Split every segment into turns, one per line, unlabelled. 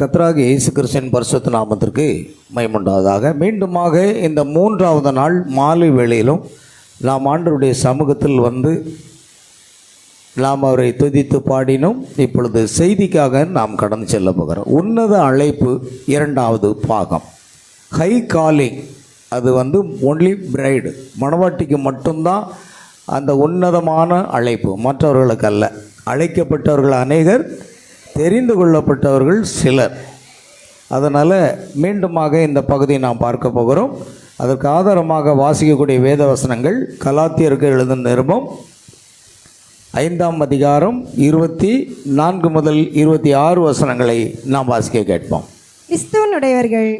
கர்த்தராகிய இயேசு கிறிஸ்துவின் பரிசுத்த நாமத்திற்கு மகிமையுண்டாவதாக. மீண்டுமாக இந்த மூன்றாவது நாள் மாலை வேளையிலும் நாம் ஆண்டவருடைய சமூகத்தில் வந்து நாம் அவரை துதித்து பாடினோம். இப்பொழுது செய்திக்காக நாம் கடந்து செல்ல போகிறோம். உன்னத அழைப்பு இரண்டாவது பாகம், ஹை காலிங். அது ஒன்லி பிரைடு, மணவாட்டிக்கு மட்டும்தான் அந்த உன்னதமான அழைப்பு, மற்றவர்களுக்கு அல்ல. அழைக்கப்பட்டவர்கள் அநேகர், தெரிந்து கொள்ளப்பட்டவர்கள் சிலர். அதனால் மீண்டுமாக இந்த பகுதியை நாம் பார்க்க போகிறோம். அதற்கு ஆதாரமாக வாசிக்கக்கூடிய வேத வசனங்கள் கலாத்தியருக்கு எழுதும் நிருபம் 5ஆம் அதிகாரம் 24 முதல் 26 வசனங்களை நாம் வாசிக்க கேட்போம்.
கிறிஸ்துவனுடையவர்கள்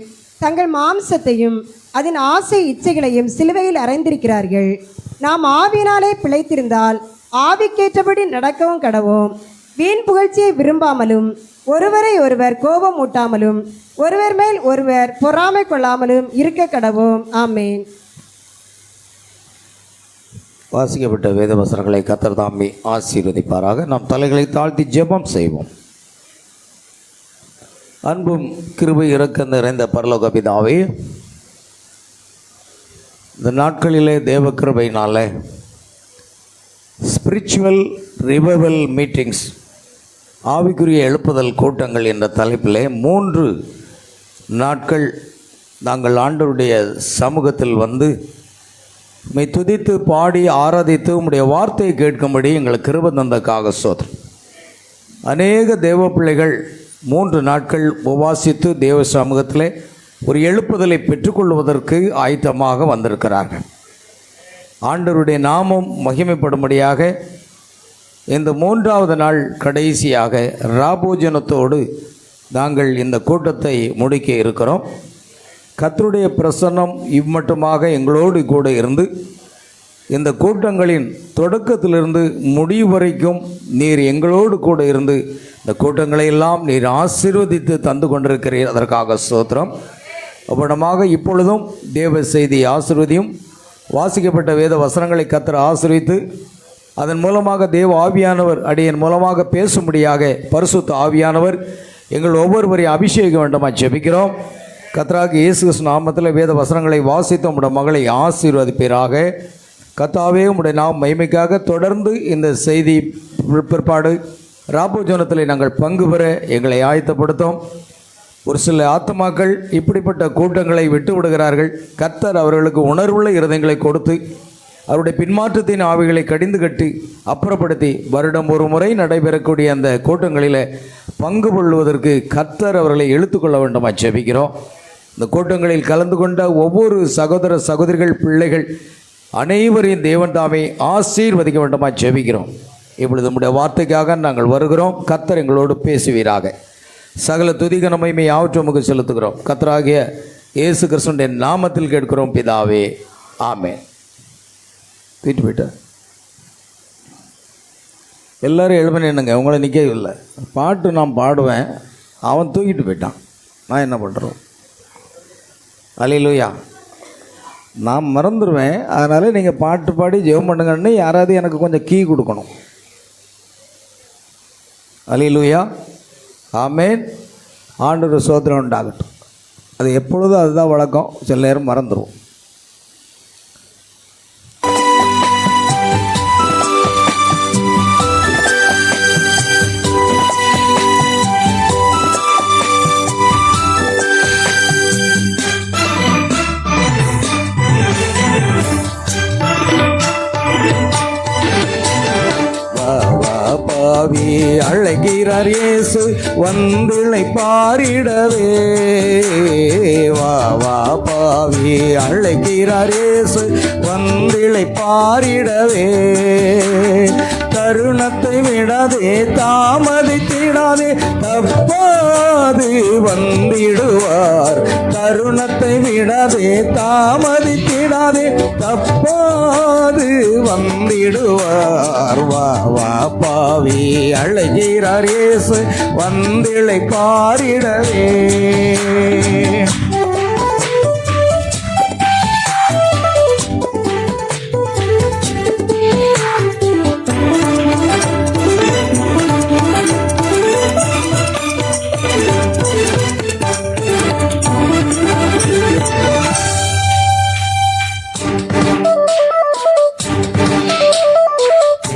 தங்கள் மாம்சத்தையும் அதன் ஆசை இச்சைகளையும் சிலுவையில் அறைந்திருக்கிறார்கள். நாம் ஆவியினாலே பிழைத்திருந்தால் ஆவிக்கேற்றபடி நடக்கவும் கடவோம். வீண் புகழ்ச்சியை விரும்பாமலும் ஒருவரை ஒருவர் கோபம் ஊட்டாமலும் ஒருவர் மேல் ஒருவர் பொறாமை கொள்ளாமலும் இருக்க கடவோம். ஆமேன்.
வாசிக்கப்பட்ட வேத வசனங்களை கர்த்தர் தாமே ஆசீர்வதிப்பாராக. நாம் தலைகளை தாழ்த்தி ஜெபம் செய்வோம். அன்பும் கிருபை இரக்கம் நிறைந்த பரலோக பிதாவே, இந்த நாட்களிலே தேவ கிருபையினால ஸ்பிரிச்சுவல் ரிவைவல் மீட்டிங்ஸ், ஆவிக்குரிய எழுப்புதல் கூட்டங்கள் என்ற தலைப்பிலே 3 நாட்கள் நாங்கள் ஆண்டவருடைய சமூகத்தில் உம்மை துதித்து பாடி ஆராதித்து உம்முடைய வார்த்தையை கேட்கும்படி எங்களுக்கு கிருபை தந்தக்காக ஸ்தோத்திரம். அநேக தேவ பிள்ளைகள் 3 நாட்கள் உபவாசித்து தேவ சமூகத்தில் ஒரு எழுப்புதலை பெற்றுக்கொள்வதற்கு ஆயத்தமாக வந்திருக்கிறார்கள். ஆண்டவருடைய நாமம் மகிமைப்படும்படியாக இந்த 3வது நாள் கடைசியாக ராபோஜனத்தோடு நாங்கள் இந்த கூட்டத்தை முடிக்க இருக்கிறோம். கர்த்தருடைய பிரசன்னம் இம்மட்டுமாக எங்களோடு கூட இருந்து இந்த கூட்டங்களின் தொடக்கத்திலிருந்து முடிவு வரைக்கும் நீர் எங்களோடு கூட இருந்து இந்த கூட்டங்களை எல்லாம் நீர் ஆசீர்வதித்து தந்து கொண்டிருக்கிறீர். அதற்காக ஸ்தோத்திரம். அப்புறமாக இப்பொழுதும் தேவ செய்தி ஆசீர்வதியும், வாசிக்கப்பட்ட வேத வசனங்களை கர்த்தர் ஆசீர்வித்து அதன் மூலமாக தேவ ஆவியானவர் அடியன் மூலமாக பேசும்படியாக பரிசுத்த ஆவியானவர் எங்கள் ஒவ்வொருவரையும் அபிஷேகம் வேண்டுமா ஜெபிக்கிறோம். கர்த்தராகிய இயேசு கிறிஸ்து நாமத்தில் வேத வசனங்களை வாசித்து உம்முடைய மகளை ஆசீர்வதிப்பீராக. கர்த்தாவே, உம்முடைய நாம் மகிமைக்காக தொடர்ந்து இந்த செய்தி பிற்பாடு ராபோஜனத்தில் நாங்கள் பங்கு பெற எங்களை ஆயத்தப்படுத்தும். ஒரு சில ஆத்மாக்கள் இப்படிப்பட்ட கூட்டங்களை விட்டு விடுகிறார்கள். கர்த்தர் அவர்களுக்கு உணர்வுள்ள இருதயங்களை கொடுத்து அவருடைய பின்மாற்றத்தின் ஆவிகளை கடிந்து கட்டி அப்புறப்படுத்தி வருடம் ஒரு முறை நடைபெறக்கூடிய அந்த கூட்டங்களில் பங்கு கொள்வதற்கு கர்த்தர் அவர்களை இழுத்துக்கொள்ள வேண்டுமா ஜெபிக்கிறோம். இந்த கூட்டங்களில் கலந்து கொண்ட ஒவ்வொரு சகோதர சகோதரிகள் பிள்ளைகள் அனைவரையும் தேவன் தாமே ஆசீர்வதிக்க வேண்டுமா ஜெபிக்கிறோம். இப்பொழுது நம்முடைய வார்த்தைக்காக நாங்கள் வருகிறோம். கர்த்தர் எங்களோடு பேசுவீராக. சகல துதிக மகிமை யாவற்றுக்கு செலுத்துகிறோம். கர்த்தராகிய இயேசு கிறிஸ்துவின் நாமத்தில் கேட்கிறோம் பிதாவே, ஆமென். தூக்கிட்டு போயிட்டார். எல்லோரும் எழுமணினுங்க, உங்களை நிற்கவே இல்லை. பாட்டு நான் பாடுவேன், அவன் தூக்கிட்டு போயிட்டான். நான் என்ன பண்ணுறோம்? அல்லேலூயா. நான் மறந்துடுவேன். அதனால் நீங்கள் பாட்டு பாடி ஜெபம் பண்ணுங்கன்னு யாராவது எனக்கு கொஞ்சம் கீ கொடுக்கணும். அல்லேலூயா, ஆமென். ஆண்டவர் சோதனை உண்டாகட்டும். அது எப்பொழுதும் அதுதான் வழக்கம். சில நேரம் மறந்துடுவோம். அழைக்கிறார் இயேசு வந்திளை பாரிடவே. வா வா பாவி, அழைக்கிறார் இயேசு வந்திளை பாரிடவே. தருணத்தை விடாதே, தாமதித்திடாதே, தப்பாது வந்திடுவார். தருணத்தை விடாதே, தாமதித்திடாதே, தப்பாது வந்திடுவார். வா வா பாவி, அழைக்கிறார் இயேசு வந்திளை பாரிடவே.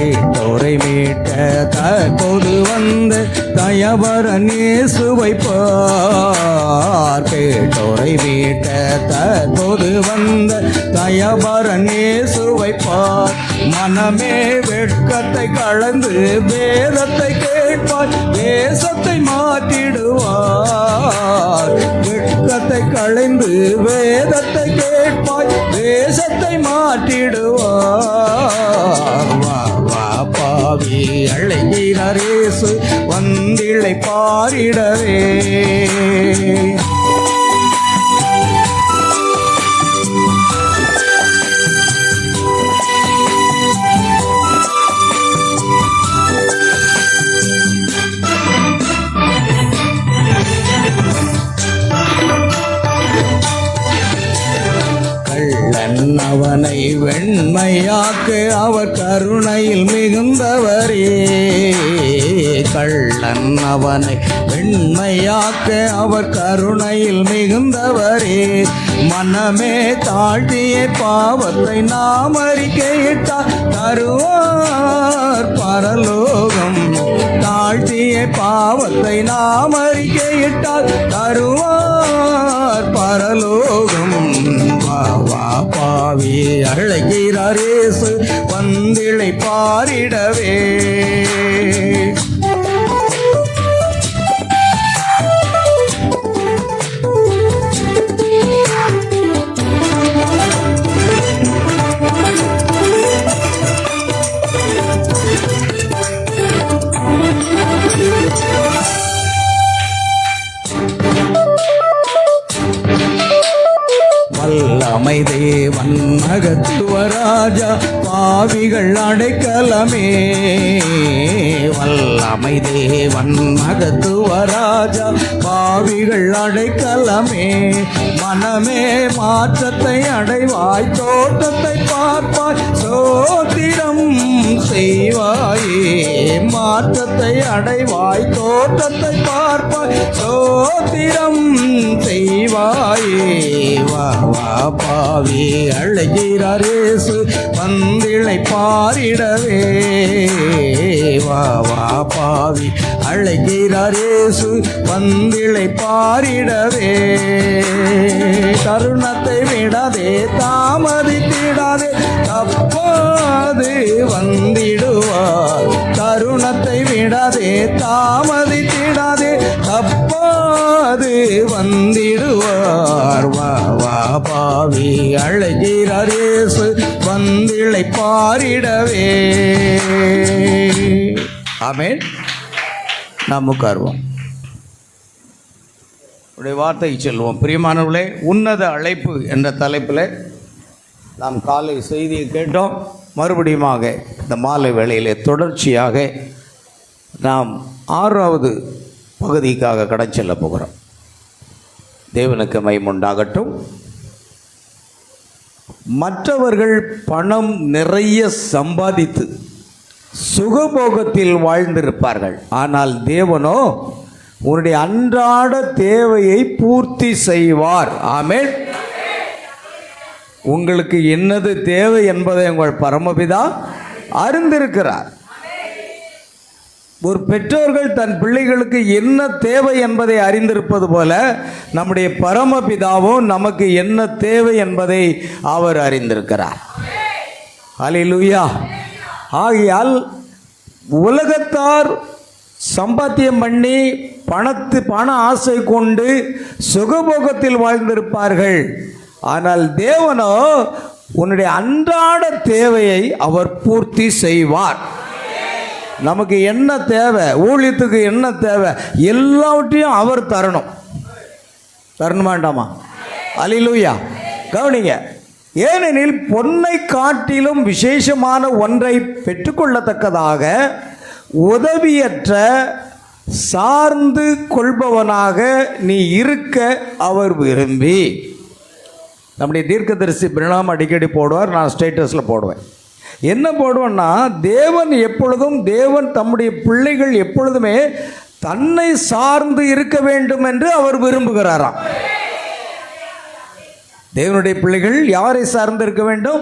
கேட்டோரை மீட்ட தற்போது வந்த தயவரன் இயேசுவை பார். கேட்டோரை மீட்ட தற்போது வந்த தயவரன் இயேசுவை பார். மனமே வெட்கத்தை கலந்து வேதத்தை கேட்பார், தேசத்தை மாற்றிடுவார். வெட்கத்தை களைந்து வேதத்தை கேட்பாய், தேசத்தை மாற்றிடுவார். வா வா பாவி அழைக்கிறார் இயேசு, வந்திழை பாரிடவே. அவனை வெண்மையாக்க அவர் கருணையில் மிகுந்தவரே. கள்ளன் அவனை வெண்மையாக்க அவர் கருணையில் மிகுந்தவரே. மனமே தாழ்த்திய பாவத்தை நாம் அறிக்கையிட்டார், தருவார் பரலோகம். தாழ்த்திய பாவத்தை நாம் அறிக்கையிட்டார், தருவார் பரலோகம். வா வா பாவி அழைக்கிறார் இயேசு, வந்திழை பாரிடவே. வல்லமை தேவன் மகத்துவராஜா, பாவிகள் அடைக்கலமே. வல்லமை தேவன் மகத்துவராஜா, பாவிகள் அடைக்கலமே. மனமே மாற்றத்தை அடைவாய், தோட்டத்தை பார்ப்பாய், சோத்திரம் செய்வாயே. மாற்றத்தை அடைவாய், தோட்டத்தை பார்ப்பாய், சோத்திரம் செய்வாயே. வா வா பாவி அழைக்கிறார் இயேசு, வந்திழை பாரிடவே. வா வா பாவி அழைக்கிறார் இயேசு, வந்திழை பாரிடவே. தருணத்தை விடாதே, தாமதித்திடாதே, தப்பாது வந்திடுவார். தருணத்தை விடாதே, தாமதித்திடாதே, தப்பாது வந்திடுவார். வா வா பாவி அழைக்கிறார் இயேசு, வந்திழை பாரிடவே. ஆமென். நாம் உட்காருவோம், உடைய வார்த்தை சொல்லுவோம். பிரியமானவர்களே, உன்னத அழைப்பு என்ற தலைப்பில் நாம் காலை செய்தியை கேட்டோம். மறுபடியுமாக இந்த மாலை வேளையிலே தொடர்ச்சியாக நாம் 6வது பகுதிக்காக கடந்து செல்ல போகிறோம். தேவனுக்கு மகிமையுண்டாகட்டும். மற்றவர்கள் பணம் நிறைய சம்பாதித்து சுகபோகத்தில் வாழ்ந்திருப்பார்கள், ஆனால் தேவனோ உன்னுடைய அன்றாட தேவையை பூர்த்தி செய்வார். ஆமென். உங்களுக்கு என்னது தேவை என்பதை உங்கள் பரமபிதா அறிந்திருக்கிறார். ஒரு பெற்றோர்கள் தன் பிள்ளைகளுக்கு என்ன தேவை என்பதை அறிந்திருப்பது போல நம்முடைய பரமபிதாவும் நமக்கு என்ன தேவை என்பதை அவர் அறிந்திருக்கிறார். ஹல்லேலூயா. ஆகையால் உலகத்தார் சம்பாத்தியம் பண்ணி பண ஆசை கொண்டு சுகபோகத்தில் வாழ்ந்திருப்பார்கள், ஆனால் தேவனோ உன்னுடைய அன்றாட தேவையை அவர் பூர்த்தி செய்வார். நமக்கு என்ன தேவை, ஊழியத்துக்கு என்ன தேவை, எல்லாவற்றையும் அவர் தரணும் வேண்டாமா? அல்லேலூயா. கவனிங்க. ஏனெனில் பொன்னை காட்டிலும் விசேஷமான ஒன்றை பெற்றுக்கொள்ளத்தக்கதாக உதவியற்ற சார்ந்து கொள்பவனாக நீ இருக்க அவர் விரும்பி. நம்முடைய தீர்க்கதரிசி பிரணாம் அடிக்கடி போடுவார், நான் ஸ்டேட்டஸில் போடுவேன். என்ன போடுவேன்னா, தேவன் தம்முடைய பிள்ளைகள் எப்பொழுதுமே தன்னை சார்ந்து இருக்க வேண்டும் என்று அவர் விரும்புகிறாராம். தேவனுடைய பிள்ளைகள் யாரை சார்ந்து இருக்க வேண்டும்?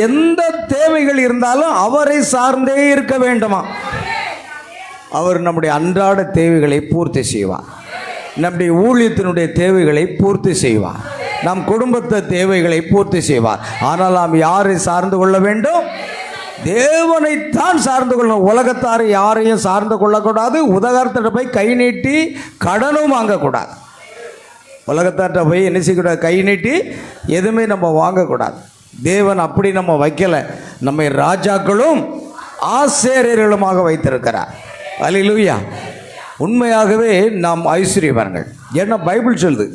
எந்த தேவைகள் இருந்தாலும் அவரை சார்ந்தே இருக்க வேண்டுமா? அவர் நம்முடைய அன்றாட தேவைகளை பூர்த்தி செய்வார், நம்முடைய ஊழியத்தினுடைய தேவைகளை பூர்த்தி செய்வார், நம் குடும்பத்தை தேவைகளை பூர்த்தி செய்வார். ஆனால் நாம் யாரை சார்ந்து கொள்ள வேண்டும்? தேவனைத்தான் சார்ந்து கொள்ளணும். உலகத்தார் யாரையும் சார்ந்து கொள்ளக்கூடாது. உதகாரத்திட்ட போய் கை நீட்டி கடனும் வாங்கக்கூடாது. உலகத்தார்கிட்ட போய் என்ன செய்யக்கூடாது? கை நீட்டி எதுவுமே நம்ம வாங்கக்கூடாது. தேவன் அப்படி நம்ம வைக்கலை. நம்மை ராஜாக்களும் ஆசாரியர்களுமாக வைத்திருக்கிறார். அல்லேலூயா. உண்மையாகவே நாம் ஐஸ்வர்யவான்கள். ஏன்னா பைபிள் சொல்லுது,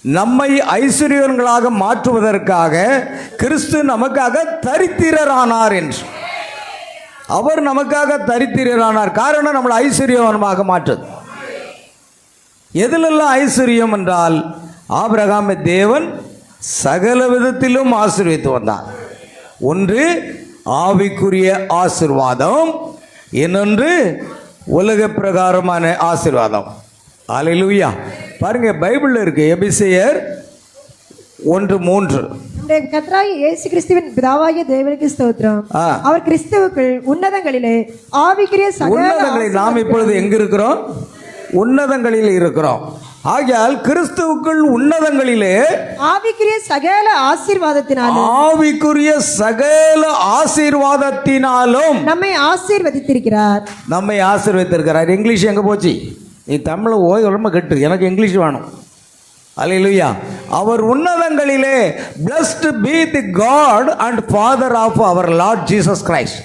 நம்மை ஐஸ்வர்யவான்களாக மாற்றுவதற்காக கிறிஸ்து நமக்காக தரித்திரரானார் என்று. அவர் நமக்காக தரித்திரரானார். காரணம் நம்மளை ஐஸ்வர்யவான்மாக மாற்றுது. எதிலெல்லாம் ஐஸ்வர்யம் என்றால், ஆபிரகாமை தேவன் சகல விதத்திலும் ஆசீர்வதித்து வந்தார். ஒன்று ஆவிக்குரிய ஆசீர்வாதம், இன்னொன்று உலக பிரகாரமான ஆசீர்வாதம். அல்லேலூயா. பாருங்க, பைபிளில் இருக்கு. எபிசேயர் 1:3.
நம்முடைய கர்த்தராகிய இயேசு கிறிஸ்துவின் பிதாவாகிய தேவனுக்கு ஸ்தோத்திரம். அவர் கிறிஸ்துவுக்குள் உன்னதங்களிலே ஆவிக்குரிய
உன்னதங்களில் நாம் இப்பொழுது எங்க இருக்கிறோம்? உன்னதங்களில் இருக்கிறோம். ஆகையால் கிறிஸ்துவுக்குள் உன்னதங்களிலே
ஆவிக்குரிய சகல ஆசீர்வாதத்தினாலும்,
ஆவிக்குரிய சகல ஆசீர்வாதத்தினாலும்
நம்மை ஆசீர்வதித்திருக்கிறார்.
நம்மை ஆசீர்வதித்திருக்கிறார். இங்கிலீஷ் எங்க போச்சு? நீ தமிழ் ஓய் உடம்பு கட்டு, எனக்கு இங்கிலீஷ் வேணும். அல்லேலூயா. அவர் உன்னதங்களிலே blessed be the God and Father of our Lord Jesus Christ,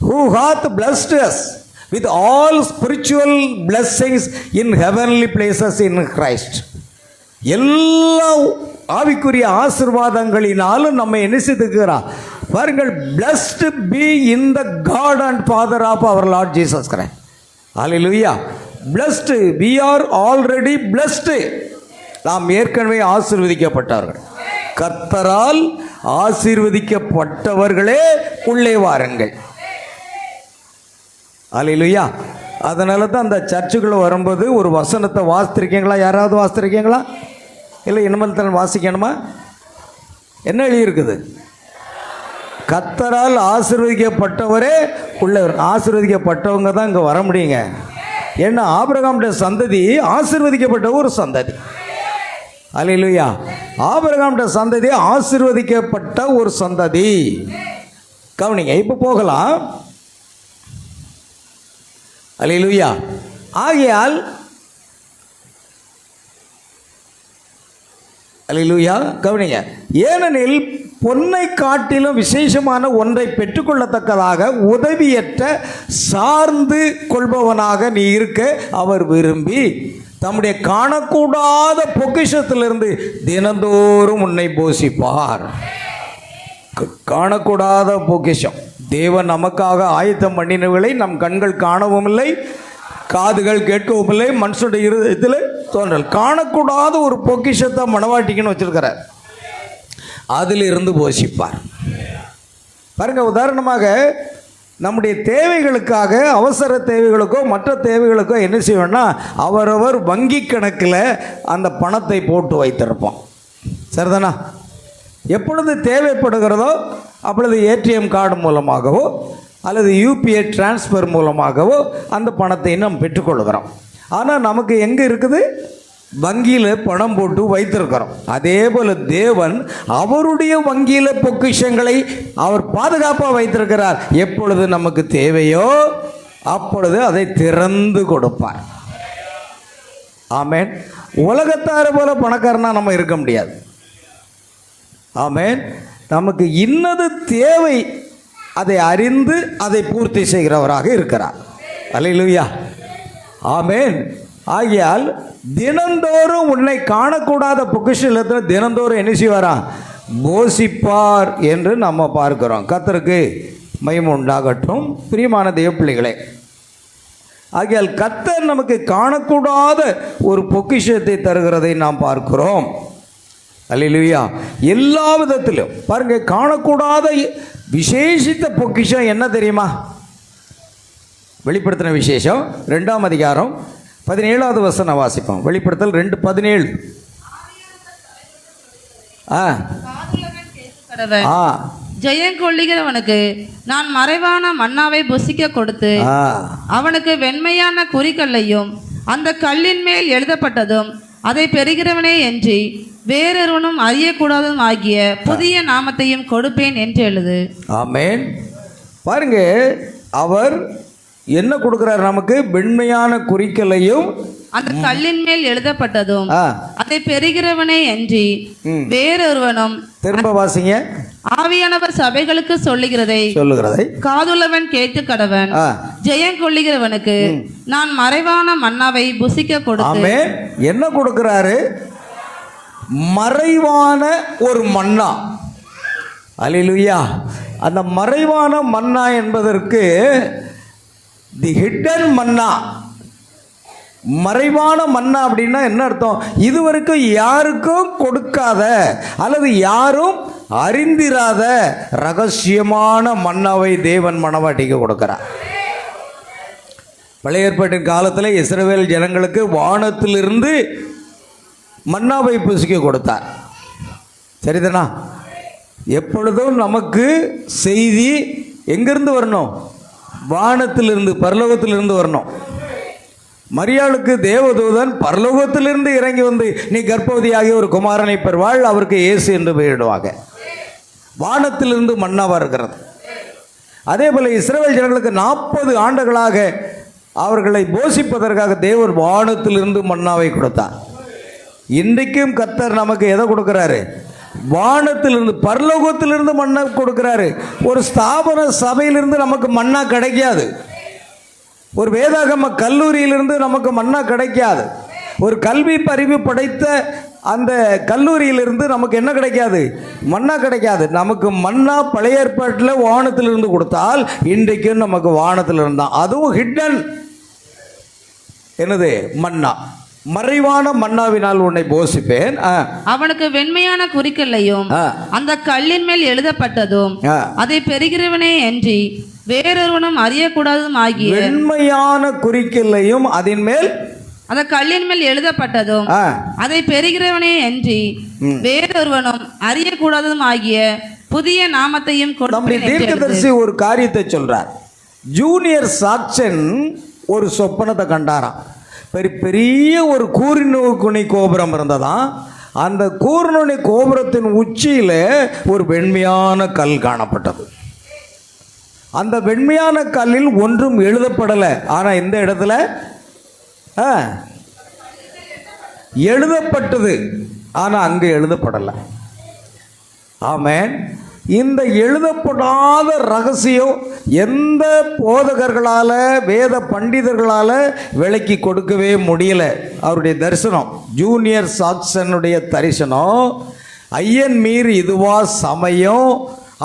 who hath blessed us with all spiritual blessings in heavenly places in Christ. எல்லா ஆவிக்குரிய ஆசீர்வாதங்களினாலும் நம்மை என்ன செய்திருக்கிறார் பாருங்கள். blessed be in the God and Father of our Lord Jesus Christ. Hallelujah. blessed, we are already blessed. நாம் ஏற்கனவே ஆசீர்வதிக்கப்பட்டவர்கள். கர்த்தரால் ஆசீர்வதிக்கப்பட்டவர்களே உள்ளே வாருங்கள். அல்லேலூயா. அதனால தான் அந்த சர்ச்சுக்குள்ளே வரும்போது ஒரு வசனத்தை வாசித்திருக்கீங்களா? யாராவது வாசித்திருக்கீங்களா? இல்லை இனிமேல் தான் வாசிக்கணுமா? என்ன எழுதியிருக்குது? கர்த்தரால் ஆசீர்வதிக்கப்பட்டவரே உள்ளவர். ஆசீர்வதிக்கப்பட்டவங்க தான் இங்கே வர முடியுங்க. ஏன்னா ஆபிரகாமுடைய சந்ததி ஆசீர்வதிக்கப்பட்ட ஒரு சந்ததி. அல்லேலூயா. ஆபிரகாமுடைய சந்ததி ஆசீர்வதிக்கப்பட்ட ஒரு சந்ததி. கவனிங்க, இப்போ போகலாம். அல்லேலூயா. ஆகையால் அல்லேலூயா. கவனிங்க, ஏனெனில் பொன்னை காட்டிலும் விசேஷமான ஒன்றை பெற்றுக்கொள்ளத்தக்கதாக உதவியற்ற சார்ந்து கொள்பவனாக நீ இருக்க அவர் விரும்பி தம்முடைய காணக்கூடாத பொக்கிஷத்திலிருந்து தினந்தோறும் உன்னை போஷிப்பார். காணக்கூடாத பொக்கிஷம் தேவன் நமக்காக ஆயத்தம் பண்ணினவர்களை நம் கண்கள் காணவும் இல்லை, காதுகள் கேட்கவும் இல்லை, மனுஷனுடைய இருதயத்தில் தோன்றல். காணக்கூடாத ஒரு பொக்கிஷத்தை மனவாட்டிக்குன்னு வச்சிருக்கிறார். அதில் இருந்து போஷிப்பார். பாருங்க, உதாரணமாக நம்முடைய தேவைகளுக்காக, அவசர தேவைகளுக்கோ மற்ற தேவைகளுக்கோ என்ன செய்வோம்னா அவரவர் வங்கி கணக்கில் அந்த பணத்தை போட்டு வைத்திருப்போம். சரிதானா? எப்பொழுது தேவைப்படுகிறதோ அப்பொழுது ஏடிஎம் கார்டு மூலமாகவோ அல்லது யூபிஐ டிரான்ஸ்ஃபர் மூலமாகவோ அந்த பணத்தை நாம் பெற்றுக்கொள்கிறோம். ஆனால் நமக்கு எங்கே இருக்குது? வங்கியில் பணம் போட்டு வைத்திருக்கிறோம். அதே போல் தேவன் அவருடைய வங்கியில் பொக்கிஷங்களை அவர் பாதுகாப்பாக வைத்திருக்கிறார். எப்பொழுது நமக்கு தேவையோ அப்பொழுது அதை திறந்து கொடுப்பார். ஆமேன். உலகத்தார போல பணக்காரனா நம்ம இருக்க முடியாது. ஆமேன். நமக்கு இன்னது தேவை அதை அறிந்து அதை பூர்த்தி செய்கிறவராக இருக்கிறார். அல்லேலூயா. ஆமேன். ஆகையால் தினந்தோறும் உன்னை காணக்கூடாத பொக்கிஷத்தில் தினந்தோறும் என்ன செய்வாரா? போஷிப்பார் என்று நம்ம பார்க்கிறோம். கர்த்தருக்கு மகிமை உண்டாகட்டும். பிரியமான தேவ பிள்ளைகளே, ஆகையால் கர்த்தர் நமக்கு காணக்கூடாத ஒரு பொக்கிஷத்தை தருகிறதை நாம் பார்க்கிறோம். அல்லேலூயா. எல்லா விதத்திலும் பாருங்க, காணக்கூடாத விசேஷித்த பொக்கிஷம் என்ன தெரியுமா? வெளிப்படுத்தின விசேஷம் 2ஆம் அதிகாரம் 17வது வசனம் வாசிப்போம். வெளிப்படுத்தல் 2:17. ஆ
காதுள்ளவன் கேட்கக்கடவன்.
ஆ
ஜெயங்கொள்ளுகிறவனுக்கு நான் மறைவான மன்னாவை புசிக்க கொடுத்து
ஆ
அவனுக்கு வெண்மையான குறிக்கல்லையும் அந்த கல்லின் மேல் எழுதப்பட்டதும் அதை பெறுகிறவனே என்று வேறொருவனும் அறியக்கூடாதும் ஆகிய புதிய நாமத்தையும் கொடுப்பேன் என்று எழுது.
ஆமென். பாருங்க, அவர் என்ன கொடுக்கிறார் நமக்கு? வெண்மையான குறிக்கலையும்
அந்த கல்லின் மேல் எழுதப்பட்டதும்
ஆ
அதை பெறுகிறவனே என்று வேறொருவனும்.
திரும்ப வாசிங்க.
ஆவியானவர் சபைகளுக்கு
சொல்லுகிறதை
காதுள்ளவன் கேட்டு கடவன்.
ஆ
ஜெயங்கொள்ளுகிறவனுக்கு நான் மறைவான மன்னாவை புசிக்க கொடுத்து.
ஆமென். என்ன கொடுக்கிறாரு? மறைவான ஒரு மன்னா. அல்லேலூயா. அந்த மறைவான மன்னா என்பதற்கு தி ஹிடன் மன்னா. மறைவான மன்னா அப்படின்னா என்ன அர்த்தம்? இதுவரைக்கும் யாருக்கும் கொடுக்காத அல்லது யாரும் அறிந்திராத ரகசியமான மன்னாவை தேவன் மணவாட்டிக்கு கொடுக்கிறார். பழைய ஏற்பாட்டின் காலத்தில் இஸ்ரவேல் ஜனங்களுக்கு வானத்திலிருந்து மன்னாவை புசிக்க கொடுத்தார். சரிதானா? எப்பொழுதும் நமக்கு செய்தி எங்கிருந்து வரணும்? வானத்திலிருந்து, பரலோகத்திலிருந்து வரணும். மரியாளுக்கு தேவதூதன் பரலோகத்திலிருந்து இறங்கி வந்து, நீ கர்ப்பவதியாகிய ஒரு குமாரனை பெறுவாள், அவருக்கு இயேசு என்று பெயரிடுவாங்க. வானத்திலிருந்து மன்னாவா இருக்கிறது. அதே போல இஸ்ரவேல் ஜனங்களுக்கு 40 ஆண்டுகளாக அவர்களை போஷிப்பதற்காக தேவன் வானத்திலிருந்து மன்னாவை கொடுத்தார். இன்றைக்கும் கர்த்தர் நமக்கு எதை கொடுக்கிறாரு? வானத்திலிருந்து, பரலோகத்திலிருந்து மன்னா கொடுக்கிறாரு. ஒரு ஸ்தாபன சபையிலிருந்து நமக்கு மன்னா கிடைக்காது. ஒரு வேதாகம கல்லூரியிலிருந்து நமக்கு மன்னா கிடைக்காது. ஒரு கல்வி பரிவு படைத்த அந்த கல்லூரியிலிருந்து நமக்கு என்ன கிடைக்காது? மன்னா கிடைக்காது. நமக்கு மன்னா பழைய ஏற்பாட்டில் வானத்திலிருந்து கொடுத்தால் இன்றைக்கும் நமக்கு வானத்திலிருந்து தான். அதுவும் ஹிடன் என்னது? மன்னா. மறைவான மன்னாவினால் உன்னை போஷிப்பேன்.
அவனுக்கு வெண்மையான குறிக்கல்லையும் அந்த கல்லின் மேல் எழுதப்பட்டதும் அதை பெறுகிறவனே என்று வேறொருவனும் அறியக்கூடாதும் ஆகிய.
வெண்மையான குறிக்கல்லையும் அதன் மேல்
அந்த கல்லின் மேல் எழுதப்பட்டதும் அதை பெறுகிறவனே என்று வேறொருவனும் அறியக்கூடாதும் ஆகிய புதிய நாமத்தையும் கொடுப்பேன்.
தீர்க்கதரிசி ஒரு காரியத்தை சொல்றார். ஜூனியர் சாக்சன் ஒரு சொப்பனத்தை கண்டாராம். பெரிய ஒரு கூர்நுனி கோபுரம் இருந்ததாம். அந்த கூர்நுனி கோபுரத்தின் உச்சியில் ஒரு வெண்மையான கல் காணப்பட்டது. அந்த வெண்மையான கல்லில் ஒன்றும் எழுதப்படலை. ஆனால் இந்த இடத்துல எழுதப்பட்டது, ஆனால் அங்கே எழுதப்படலை. ஆமென். இந்த எழுதப்படாத ரகசியம் எந்த போதகர்களால், வேத பண்டிதர்களால் விளக்கி கொடுக்கவே முடியலை. அவருடைய தரிசனம், ஜூனியர் சாக்சனுடைய தரிசனம், ஐயன் மீர் இதுவா சமயம்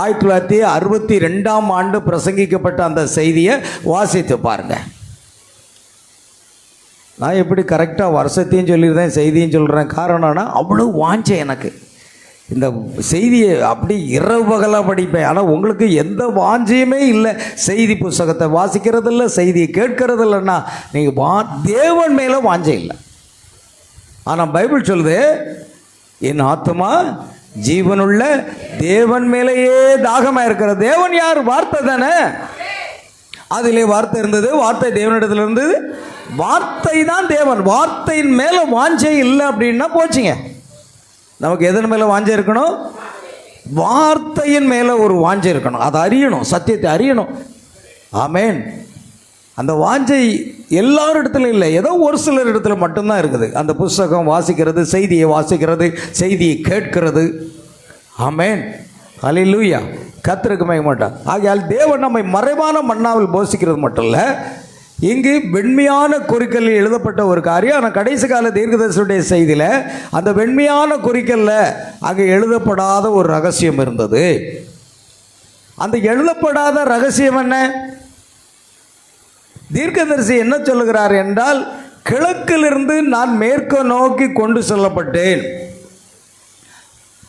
1962ஆம் ஆண்டு பிரசங்கிக்கப்பட்ட அந்த செய்தியை வாசித்து பாருங்க. நான் எப்படி கரெக்டாக வருஷத்தையும் சொல்லியிருந்தேன், செய்தியும் சொல்கிறேன். காரணம்னா அவ்வளோ வாஞ்சை எனக்கு. இந்த செய்தியை அப்படி இரவு பகலாக படிப்பேன். ஆனால் உங்களுக்கு எந்த வாஞ்சியுமே இல்லை. செய்தி புஸ்தகத்தை வாசிக்கிறது இல்லை, செய்தியை கேட்கறது இல்லைன்னா நீங்கள் தேவன் மேலே வாஞ்சை இல்லை. ஆனால் பைபிள் சொல்லுது, என் ஆத்துமா ஜீவனுள்ள தேவன் மேலேயே தாகமாக இருக்கிற. தேவன் யார்? வார்த்தை தானே. அதிலே வார்த்தை இருந்தது, வார்த்தை தேவனிடத்தில் இருந்தது, வார்த்தை தான் தேவன். வார்த்தையின் மேலே வாஞ்சை இல்லை அப்படின்னா போச்சுங்க. நமக்கு எதன் மேலே வாஞ்சை இருக்கணும்? வார்த்தையின் மேலே ஒரு வாஞ்சை இருக்கணும். அதை அறியணும், சத்தியத்தை அறியணும். ஆமென். அந்த வாஞ்சை எல்லாரிடத்துலையும் இல்லை, ஏதோ ஒரு சிலர் இடத்துல மட்டும்தான் இருக்குது. அந்த புஸ்தகம் வாசிக்கிறது, செய்தியை வாசிக்கிறது, செய்தியை கேட்கிறது. ஆமென். அல்லேலூயா. கர்த்தருக்கு மகிமை. ஆகையால் தேவன் நம்மை மறைவான மன்னாவில் போஷிக்கிறது மட்டும் இல்லை, இங்கு வெண்மையான குறிக்கல்லில் எழுதப்பட்ட ஒரு காரியம். ஆனால் கடைசி கால தீர்க்கதரிசியுடைய செய்தியில் அந்த வெண்மையான குறிக்கல்ல அங்கே எழுதப்படாத ஒரு ரகசியம் இருந்தது. அந்த எழுதப்படாத ரகசியம் என்ன? தீர்க்கதரிசி என்ன சொல்லுகிறார் என்றால், கிழக்கிலிருந்து நான் மேற்கு நோக்கி கொண்டு செல்லப்பட்டேன்.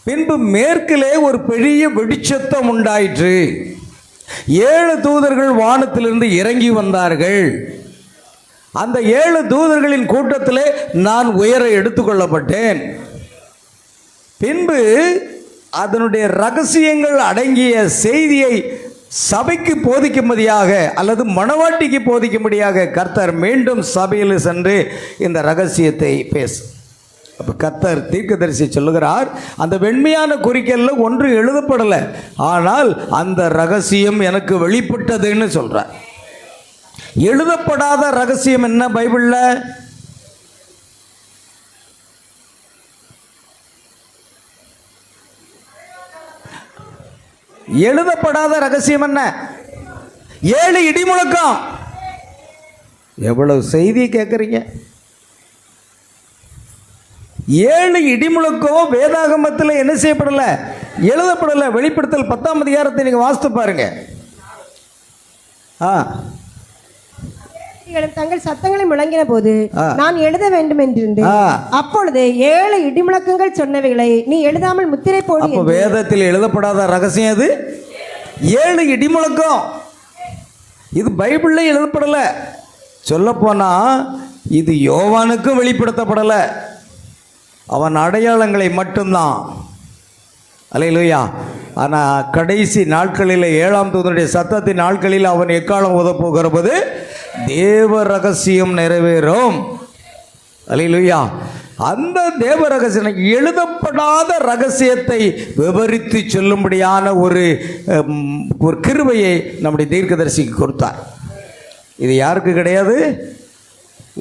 பின்பு மேற்கிலே ஒரு பெரிய வெடிச்சத்தம் உண்டாயிற்று. 7 தூதர்கள் வானத்திலிருந்து இறங்கி வந்தார்கள். அந்த 7 தூதர்களின் கூட்டத்திலே நான் உயர எடுத்துக்கொள்ளப்பட்டேன். பின்பு அதனுடைய ரகசியங்கள் அடங்கிய செய்தியை சபைக்கு போதிக்கும்படியாக அல்லது மணவாட்டிக்கு போதிக்கும்படியாக கர்த்தர் மீண்டும் சபையில் சென்று இந்த ரகசியத்தை பேசு. அப்போ கர்த்தர் தீர்க்கதரிசி சொல்லுகிறார், அந்த வெண்மையான குறிக்கல்ல ஒன்று எழுதப்படலை, ஆனால் அந்த ரகசியம் எனக்கு வெளிப்பட்டதுன்னு சொல்கிறார். எழுதப்படாத ரகசியம் என்ன பைபிளில்? எழுதப்படாத ரகசியம் என்ன? 7 இடிமுழக்கம். எவ்வளவு செய்தி கேட்குறீங்க? 7 இடிமுழக்கம் வேதாகமத்தில் என்ன செய்யப்படலை? எழுதப்படலை. வெளிப்படுத்தல் 10ஆம் அதிகாரத்தை நீங்கள் வாசித்து பாருங்க.
தங்கள் சத்தங்களை முழங்கின போது நான் எழுத வேண்டும் என்றிருந்தேன். அப்பொழுது 7 இடிமுழக்கங்கள் சொன்னவைகளை நீ எழுதாமல் முத்திரை போடு.
அப்போ வேதத்தில் எழுதப்படாத ரகசியம் அது 7 இடிமுழக்கம். இது பைபிளில் எழுதப்படலை. சொல்லப்போனா இது யோவானுக்கும் வெளிப்படுத்தப்படலை. அவன் அடையாளங்களை மட்டும்தான். அல்லேலூயா. ஆனால் கடைசி நாட்களில் 7ஆம் தூதனுடைய சத்தத்தின் நாட்களில் அவன் எக்காலம் ஓதப்போகிற போது தேவ ரகசியம் நிறைவேறும். அல்லேலூயா. அந்த தேவ ரகசியம், எழுதப்படாத ரகசியத்தை விவரித்து சொல்லும்படியான ஒரு கிருபையை நம்முடைய தீர்க்கதரிசிக்கு கொடுத்தார். இது யாருக்கு கிடையாது?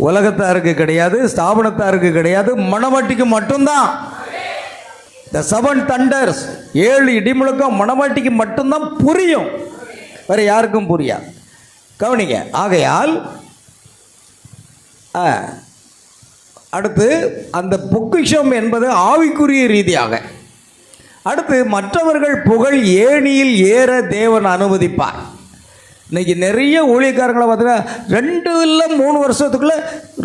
உலகத்தாருக்கு கிடையாது, ஸ்தாபனத்தாருக்கு கிடையாது, மணவாட்டிக்கு மட்டும்தான். The 7 thunders, 7 இடிமுழக்கம் மணவாட்டிக்கு மட்டும்தான் புரியும், வேற யாருக்கும் புரியாது. கவனிங்க. ஆகையால் அடுத்து அந்த பொக்கிஷம் என்பது ஆவிக்குரிய ரீதியாக. அடுத்து மற்றவர்கள் புகழ் ஏணியில் ஏற தேவன் அனுமதிப்பார். இன்னைக்கு நிறைய ஊழியக்காரங்களை பார்த்தீங்கன்னா 2 இல்லை 3 வருஷத்துக்குள்ளே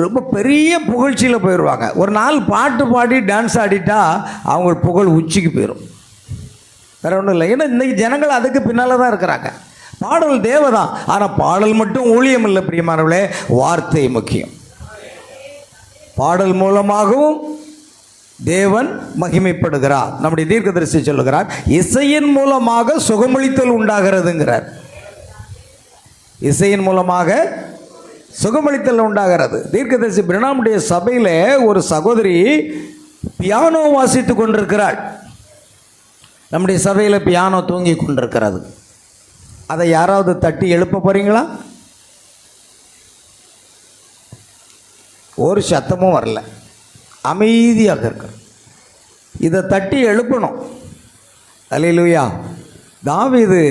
ரொம்ப பெரிய புகழ்ச்சியில் போயிடுவாங்க. ஒரு நாள் பாட்டு பாடி டான்ஸ் ஆடிட்டா அவங்க புகழ் உச்சிக்கு போயிடும். வேறு ஒன்றும் இல்லை. ஏன்னா இன்றைக்கி ஜனங்கள் அதுக்கு பின்னால் தான் இருக்கிறாங்க. பாடல் தேவைதான், ஆனால் பாடல் மட்டும் ஊழியம் இல்லை பிரியமானவர்களே, வார்த்தை முக்கியம். பாடல் மூலமாகவும் தேவன் மகிமைப்படுகிறார். நம்முடைய தீர்க்கதரிசி சொல்லுகிறார், இசையின் மூலமாக சுகமளித்தல் உண்டாகிறதுங்கிறார். இசையின் மூலமாக சுகமளித்தல் உண்டாகிறது. தீர்க்கதரிசி பிரணாமுடைய சபையில் ஒரு சகோதரி பியானோ வாசித்து கொண்டிருக்கிறாள். நம்முடைய சபையில் பியானோ தூங்கி கொண்டிருக்கிறது. அதை யாராவது தட்டி எழுப்ப போறீங்களா? ஒரு சத்தமும் வரல, அமைதியாக இருக்கு. இதை தட்டி எழுப்பணும். அல்லேலூயா. தாவீது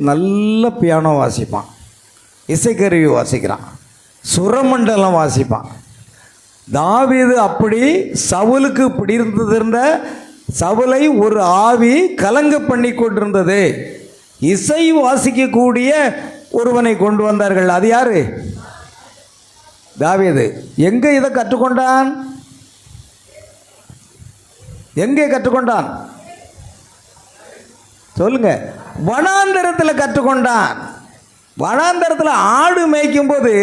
நல்ல பியானோ வாசிப்பான், இசைக்கருவி வாசிக்கிறான், சுரமண்டலம் வாசிப்பான். தாவீது அப்படி சவுலுக்கு பிடித்திருந்த சவுலை ஒரு ஆவி கலங்க பண்ணி கொண்டிருந்தது. இசை வாசிக்கக்கூடிய ஒருவனை கொண்டு வந்தார்கள். அது யாரு? தாவீது. எங்கே இதை கற்றுக்கொண்டான்? எங்கே கற்றுக்கொண்டான் சொல்லுங்க? வனாந்தரத்தில் கற்றுக்கொண்டான். வனாந்தரத்தில் ஆடு மேய்க்கும் போது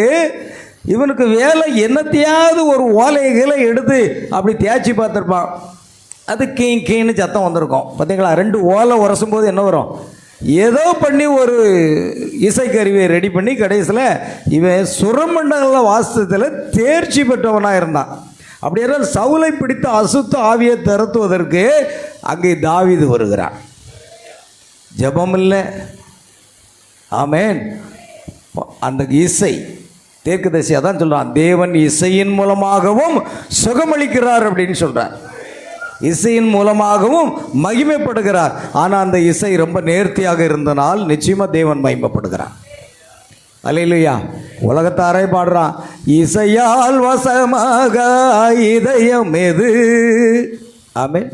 இவனுக்கு வேலை என்னத்தையாவது ஒரு ஓலைகளை எடுத்து அப்படி தேய்ச்சி பார்த்துருப்பான். அது கீன்னு சத்தம் வந்திருக்கும். பார்த்தீங்களா? 2 ஓலை உரசும் போது என்ன வரும்? ஏதோ பண்ணி ஒரு இசைக்கருவியை ரெடி பண்ணி கடைசியில் இவன் சுரமண்டல வாசத்தில் தேர்ச்சி பெற்றவனாக இருந்தான். அப்படியே சவுலை பிடித்து அசுத்த ஆவியை திரத்துவதற்கு அங்கே தாவீது வருகிறான். ஜெபம் இல்லை. ஆமென். அந்த இசை தீர்க்கதரிசி அதான் சொல்கிறான், தேவன் இசையின் மூலமாகவும் சுகமளிக்கிறார் அப்படின்னு சொல்கிறார். இசையின் மூலமாகவும் மகிமைப்படுகிறார். ஆனால் அந்த இசை ரொம்ப நேர்த்தியாக இருந்தனால் நிச்சயமாக தேவன் மகிமைப்படுகிறார். அல்லேலூயா. உலகத்தாரே பாடுறான், இசையால் வசமாக இதயம் எது. ஆமென்.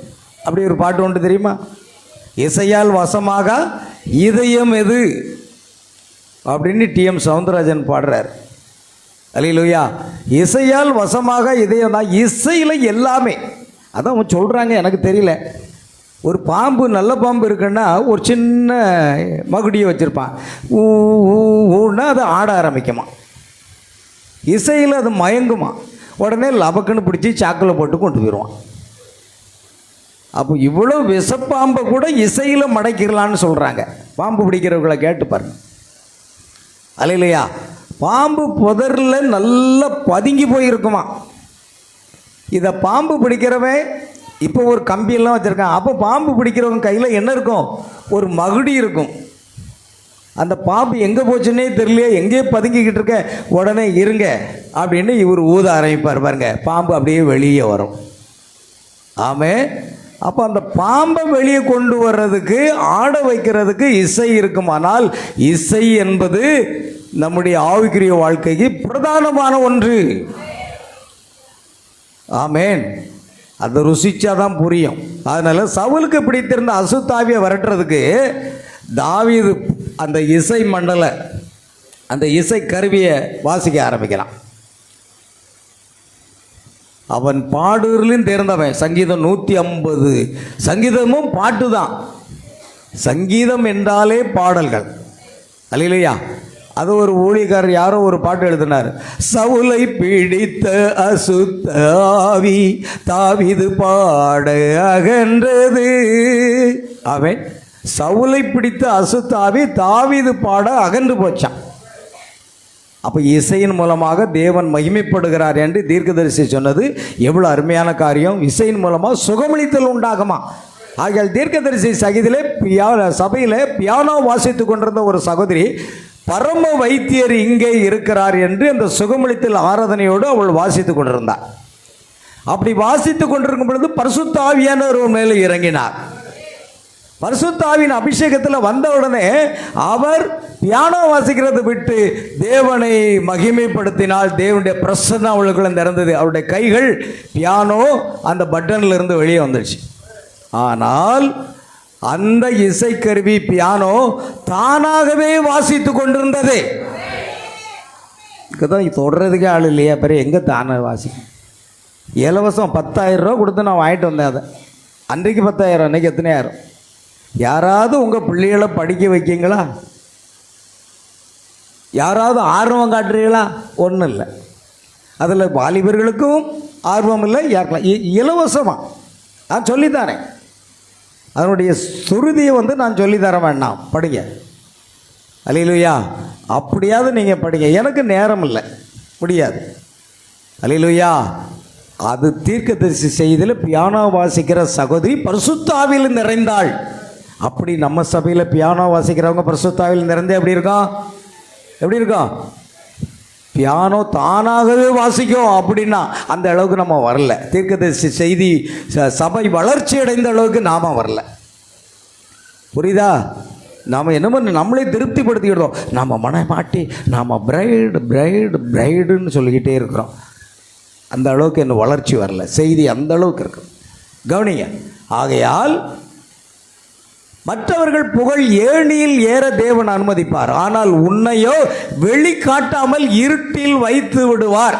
அப்படி ஒரு பாட்டு ஒன்று தெரியுமா? இசையால் வசமாக இதயம் எது அப்படின்னு டிஎம் சவுந்தரராஜன் பாடுறார். அல்லேலூயா. இசையால் வசமாக இதயம் தான். இசையில் எல்லாமே அதான் அவங்க சொல்கிறாங்க. எனக்கு தெரியல. ஒரு பாம்பு, நல்ல பாம்பு இருக்குன்னா ஒரு சின்ன மகுடியை வச்சுருப்பான். ஊன்னா அது ஆட ஆரம்பிக்குமா. இசையில் அது மயங்குமா. உடனே லபக்குன்னு பிடிச்சி சாக்கில் போட்டு கொண்டு போயிடுவான். அப்போ இவ்வளோ விஷப்பாம்பை கூட இசையில் மடக்கிடலான்னு சொல்கிறாங்க. பாம்பு பிடிக்கிறவங்களை கேட்டு பாருங்க. அல்லையா, பாம்பு புதரில் நல்லா பதுங்கி போயிருக்குமா. இதை பாம்பு பிடிக்கிறவன் இப்போ ஒரு கம்பியெல்லாம் வச்சுருக்கான். அப்போ பாம்பு பிடிக்கிறவங்க கையில் என்ன இருக்கும்? ஒரு மகுடி இருக்கும். அந்த பாம்பு எங்கே போச்சுன்னே தெரியலையே, எங்கேயே பதுங்கிக்கிட்டு இருக்க, உடனே இருங்க அப்படின்னு இவர் ஊத ஆரம்பிப்பார் பாருங்க. பாம்பு அப்படியே வெளியே வரும். ஆமே. அப்போ அந்த பாம்பை வெளியே கொண்டு வர்றதுக்கு, ஆட வைக்கிறதுக்கு இசை இருக்குமானால், இசை என்பது நம்முடைய ஆவிக்குரிய வாழ்க்கைக்கு பிரதானமான ஒன்று. ஆமேன். அதை ருசிச்சாதான் புரியும். அதனால சவுலுக்கு பிடித்திருந்த அசுத்தாவியை விரட்டுறதுக்கு தாவீது அந்த இசை மண்டல, அந்த இசை கருவியை வாசிக்க ஆரம்பிக்கிறான். அவன் பாடுறதுலையும் தேர்ந்தவன். சங்கீதம் 150 சங்கீதமும் பாட்டு தான். சங்கீதம் என்றாலே பாடல்கள். அல்லையா, அது ஒரு ஊழியக்காரர் யாரோ ஒரு பாட்டு எழுதினார். சவுலை பிடித்த அசுத்த ஆவி தாவீது பாட அகன்றது. அவன் சவுலை பிடித்த அசுத்த ஆவி தாவீது பாட அகன்று போச்சான். அப்போ இசையின் மூலமாக தேவன் மகிமைப்படுகிறார் என்று தீர்க்கதரிசி சொன்னது எவ்வளோ அருமையான காரியம். இசையின் மூலமாக சுகமளித்தல் உண்டாகுமா. ஆகையால் தீர்க்கதரிசி சகிதிலே சபையில் பியானோ வாசித்து கொண்டிருந்த ஒரு சகோதரி, பரம வைத்தியர் இங்கே இருக்கிறார் என்று அந்த சுகமளித்தல் ஆராதனையோடு அவள் வாசித்து கொண்டிருந்தார். அப்படி வாசித்து கொண்டிருக்கும் பொழுது பரிசுத்த ஆவியானவர் மேலே இறங்கினார். பரிசுத்த ஆவியின் அபிஷேகத்தில் வந்த உடனே அவர் பியானோ வாசிக்கிறதை விட்டு தேவனை மகிமைப்படுத்தினால். தேவனுடைய பிரசன்னம் அவளுக்குள்ள நிறந்தது. அவருடைய கைகள் பியானோ அந்த பட்டன்ல இருந்து வெளியே வந்துடுச்சு. ஆனால் அந்த இசைக்கருவி பியானோ தானாகவே வாசித்து கொண்டிருந்தது. தான் தொடர்றதுக்கே ஆள் இல்லையா, பிறகு எங்கே தானாக வாசிக்கும்? இலவசம் 10,000 ரூபா கொடுத்து நான் வாங்கிட்டு வந்தேன். அதை அன்றைக்கு 10,000, அன்றைக்கி எத்தனை ஆயிரம்? யாராவது உங்கள் பிள்ளைகளை படிக்க வைக்கிங்களா? யாராவது ஆர்வம் காட்டுறீங்களா? ஒன்றும் இல்லை. அதில் வாலிபர்களுக்கும் ஆர்வம் இல்லை. யாருக்கலாம் இலவசமாக நான் சொல்லித்தரேன். அதனுடைய சுருதியை நான் சொல்லித்தர வேண்டாம், படிங்க. அல்லேலூயா. அப்படியாவது நீங்கள் படிங்க. எனக்கு நேரம் இல்லை, முடியாது. அல்லேலூயா. அது தீர்க்கதரிசி செய்தியில் பியானோ வாசிக்கிற சகோதரி பரிசுத்த ஆவியில் நிறைந்தாள். அப்படி நம்ம சபையில் பியானோ வாசிக்கிறவங்க பரிசுத்த ஆவியில் நிறைந்தே எப்படி இருக்கும்? எப்படி இருக்கும்? பியானோ தானாகவே வாசிக்கும். அப்படின்னா அந்த அளவுக்கு நம்ம வரல. தீர்க்கதரிசி செய்தி சபை வளர்ச்சி அடைந்த அளவுக்கு நாம் வரல. புரியுதா? நாம் என்ன பண்ண நம்மளே திருப்திப்படுத்திக்கிட்டோம். நாம் மனமாட்டி நாம் பிரைடுன்னு சொல்லிக்கிட்டே இருக்கிறோம். அந்த அளவுக்கு இன்னும் வளர்ச்சி வரல. செய்தி அந்த அளவுக்கு இருக்கு. கவனிங்க. ஆகையால் மற்றவர்கள் புகழ் ஏணியில் ஏற தேவன் அனுமதிப்பார், ஆனால் உன்னையோ வெளிக்காட்டாமல் இருட்டில் வைத்து விடுவார்.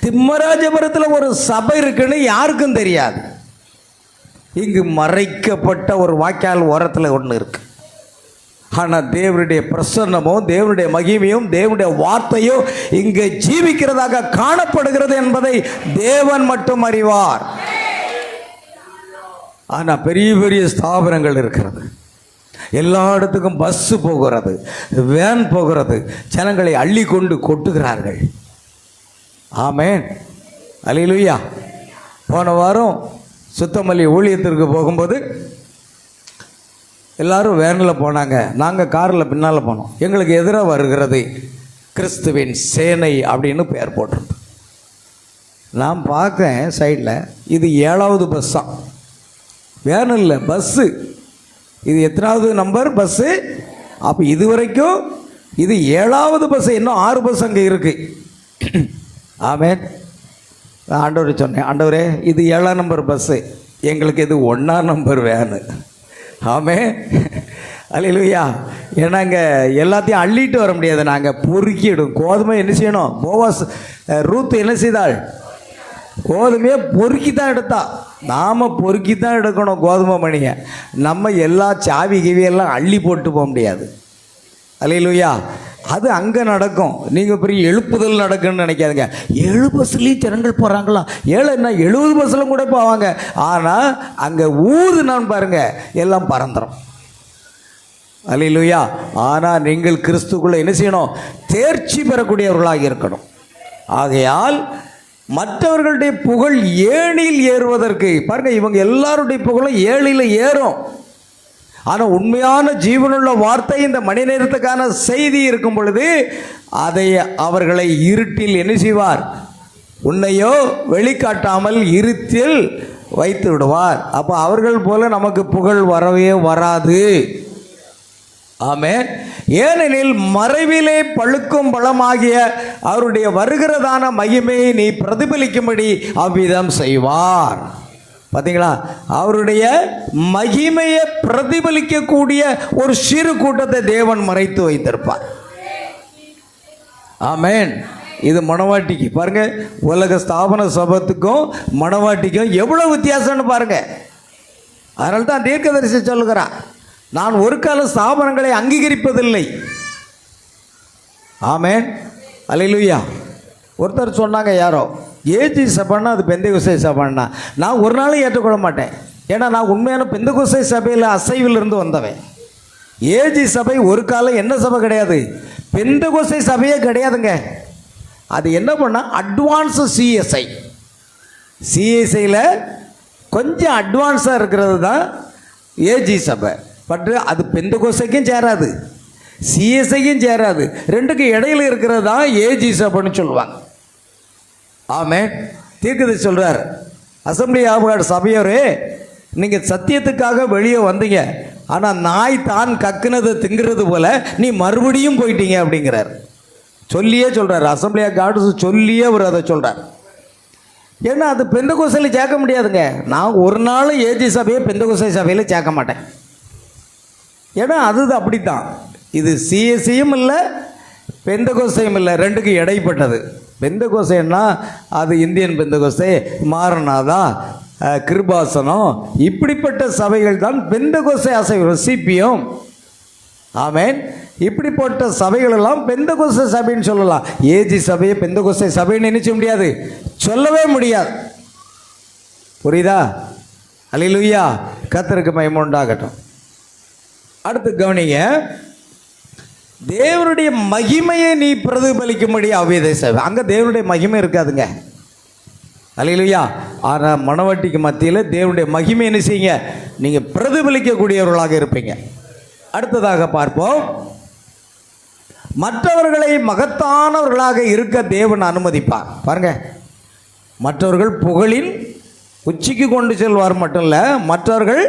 திம்மராஜபுரத்தில் ஒரு சபை இருக்குன்னு யாருக்கும் தெரியாது. இங்கு மறைக்கப்பட்ட ஒரு வாய்க்கால் ஓரத்தில் ஒன்று இருக்கு. ஆனால் தேவனுடைய பிரசன்னமும் தேவனுடைய மகிமையும் தேவனுடைய வார்த்தையும் இங்கே ஜீவிக்கிறதாக காணப்படுகிறது என்பதை தேவன் மட்டும் அறிவார். ஆனால் பெரிய பெரிய ஸ்தாபனங்கள் இருக்கிறது. எல்லா இடத்துக்கும் பஸ்ஸு போகிறது, வேன் போகிறது, ஜனங்களை அள்ளி கொண்டு கொட்டுகிறார்கள். ஆமேன். அல்லேலூயா. போன வாரம் சுத்தமல்லி ஊழியத்திற்கு போகும்போது எல்லாரும் வேனில் போனாங்க, நாங்கள் காரில் பின்னால் போனோம். எங்களுக்கு எதிராக வருகிறது கிறிஸ்துவின் சேனை அப்படின்னு பெயர் போட்டிருந்தோம். நான் பார்க்கேன் சைடில், இது 7வது பஸ்ஸாம். வேன் இல்லை, பஸ்ஸு. இது எத்தனாவது நம்பர் பஸ்ஸு? அப்போ இது வரைக்கும் இது 7வது பஸ்ஸு. இன்னும் 6 பஸ் அங்கே இருக்குது. ஆமேன். ஆண்டவர் சொன்னேன், ஆண்டவரே இது 7ஆம் நம்பர் பஸ்ஸு, எங்களுக்கு இது 1ஆம் நம்பர் வேனு. ஆமே. அல்லேலூயா. ஏன்னா இங்கே எல்லாத்தையும் அள்ளிட்டு வர முடியாது, நாங்கள் பொறுக்கிடும். கோதுமை என்ன செய்யணும்? போவாஸ் ரூத் என்ன செய்தாள்? கோதுமையை பொறுக்கி தான் எடுத்தா. நாம் பொறுக்கி தான் எடுக்கணும் கோதுமை மணியை. நம்ம எல்லா சாவி கிவியெல்லாம் அள்ளி போட்டு போக முடியாது. அல்லேலூயா. அது அங்கே நடக்கும். நீங்கள் பெரிய எழுப்புதல் நடக்குன்னு நினைக்காதுங்க. 7 பஸ்லேயும் ஜனங்கள் போகிறாங்களா, 7 என்ன 70 பஸ்ஸில் கூட போவாங்க. ஆனால் அங்கே ஊதுனான்னு பாருங்க, எல்லாம் பறந்துடும். அல்லேலூயா. ஆனால் நீங்கள் கிறிஸ்துக்குள்ளே என்ன செய்யணும்? தேர்ச்சி பெறக்கூடியவர்களாக இருக்கணும். ஆகையால் மற்றவர்களுடைய புகழ் ஏணியில் ஏறுவதற்கு பாருங்க, இவங்க எல்லாருடைய புகழும் ஏழில் ஏறும். ஆனால் உண்மையான ஜீவனுள்ள வார்த்தை இந்த மணி நேரத்துக்கான செய்தி இருக்கும் பொழுது அதை அவர்களை இருட்டில் என்ன செய்வார்? உன்னையோ வெளிக்காட்டாமல் இருட்டில் வைத்து விடுவார். அப்போ அவர்கள் போல நமக்கு புகழ் வரவே வராது. ஆமென். ஏனெனில் மறைவிலே பழுக்கும் பழமாகிய அவருடைய வருகிறதான மகிமையை நீ பிரதிபலிக்கும்படி அவ்விதம் செய்வார். பார்த்தீங்களா? அவருடைய மகிமையை பிரதிபலிக்கக்கூடிய ஒரு சிறு கூட்டத்தை தேவன் மறைத்து வைத்திருப்பார். ஆமென். இது மணவாட்டிக்கு பாருங்க, உலக ஸ்தாபன சபத்துக்கும் மணவாட்டிக்கும் எவ்வளவு வித்தியாசம்னு பாருங்க. அதனால தான் தீர்க்கதரிசி சொல்லுகிறான், நான் ஒரு கால ஸ்தாபனங்களை அங்கீகரிப்பதில்லை. ஆமென். அல்லேலூயா. ஒருத்தர் சொன்னாங்க, யாரோ ஏஜி சபைன்னா அது பெந்தேகோஸ்தே சபைன்னா, நான் ஒரு நாளும் ஏற்றுக்கொள்ள மாட்டேன். ஏன்னா நான் உண்மையான பெந்தேகோஸ்தே சபையில் அசைவிலிருந்து வந்தவன். ஏஜி சபை ஒரு காலம் என்ன சபை கிடையாது, பெந்தேகோஸ்தே சபையே கிடையாதுங்க. அது என்ன பண்ணால் அட்வான்ஸு சிஎஸ்ஐயில் கொஞ்சம் அட்வான்ஸாக இருக்கிறது தான் ஏஜி சபை. பட் அது பெந்தேகோஸ்தேக்கும் சேராது, சிஎஸ்ஐக்கும் சேராது. ரெண்டுக்கு இடையில இருக்கிறது தான் ஏஜி சபைன்னு சொல்லுவாங்க. ஆமென். தீர்க்கதரிசி சொல்கிறார், அசெம்பிளி ஆஃப் காட் சபையோரே, நீங்கள் சத்தியத்துக்காக வெளியே வந்தீங்க, ஆனால் நாய் தான் கக்குனதை திங்கிறது போல நீ மறுபடியும் போயிட்டீங்க அப்படிங்கிறார். சொல்லியே சொல்கிறார், அசெம்பிளி ஆஃப் காட் சொல்லியே அவர் அதை சொல்கிறார். ஏன்னா அது பெந்தேகோஸ்தேல சேர்க்க முடியாதுங்க. நான் ஒரு நாளும் ஏஜி சபையை பெந்தேகோஸ்தே சபையில் சேர்க்க மாட்டேன். ஏன்னா அது அப்படித்தான். இது சிஎஸ்சியும் இல்லை, பெந்தேகோஸ்தேயும் இல்லை, ரெண்டுக்கு இடைப்பட்டது. பெந்தேகோஸ்தேன்னா அது இந்தியன் பெந்தேகோஸ்தே, மாரநாதா, கிருபாசனம், இப்படிப்பட்ட சபைகள் தான் பெந்தேகோஸ்தே அசைவு, சிபிஎம். ஆமென். இப்படிப்பட்ட சபைகள் எல்லாம் பெந்தேகோஸ்தே சபைன்னு சொல்லலாம். ஏஜி சபையை பெந்தேகோஸ்தே சபைன்னு நினைச்ச முடியாது, சொல்லவே முடியாது. புரியுதா? அல்லேலூயா. கர்த்தருக்கு மகிமை உண்டாகட்டும். அடுத்து கவனிங்க, தேவனுடைய மகிமையை நீ பிரதிபலிக்கும்படி அவ்விதம் செய். அங்கே தேவனுடைய மகிமை இருக்காதுங்க. அல்லேலூயா. ஆனால் மணவாட்டிக்கு மத்தியில் தேவனுடைய மகிமை என்ன செய்யுங்க, நீங்கள் பிரதிபலிக்கக்கூடியவர்களாக இருப்பீங்க. அடுத்ததாக பார்ப்போம், மற்றவர்களை மகத்தானவர்களாக இருக்க தேவன் அனுமதிப்பார். பாருங்க, மற்றவர்கள் புகழின் உச்சிக்கு கொண்டு செல்வார் மட்டும் இல்லை, மற்றவர்கள்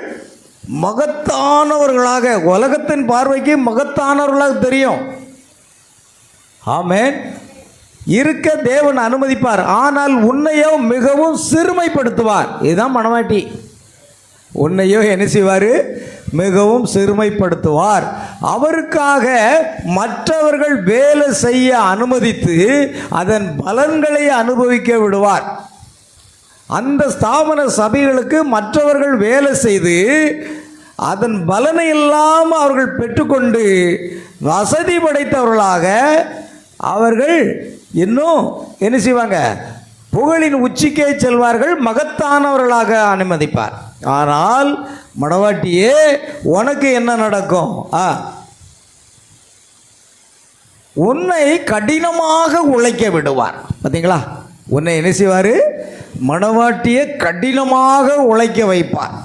மகத்தானவர்களாக, உலகத்தின் பார்வைக்கு மகத்தானவர்களாக தெரியும். ஆமென். இருக்க தேவன் அனுமதிப்பார். ஆனால் உன்னையோ மிகவும் சிறுமைப்படுத்துவார். இதுதான் மணவாட்டி. உன்னையோ என்ன செய்வார்? மிகவும் சிறுமைப்படுத்துவார். அவருக்காக மற்றவர்கள் வேலை செய்ய அனுமதித்து அதன் பலன்களை அனுபவிக்க விடுவார். அந்த ஸ்தாபன சபைகளுக்கு மற்றவர்கள் வேலை செய்து அதன் பலனை எல்லாம் அவர்கள் பெற்றுக்கொண்டு வசதி படைத்தவர்களாக அவர்கள் இன்னும் என்ன செய்வாங்க? புகழின் உச்சிக்கே செல்வார்கள், மகத்தானவர்களாக அனுமதிப்பார். ஆனால் மணவாட்டியே, உனக்கு என்ன நடக்கும்? உன்னை கடினமாக உழைக்க விடுவார். பார்த்தீங்களா? உன்னை என்ன செய்வார்? மணவாட்டியை கடினமாக உழைக்க வைப்பார்.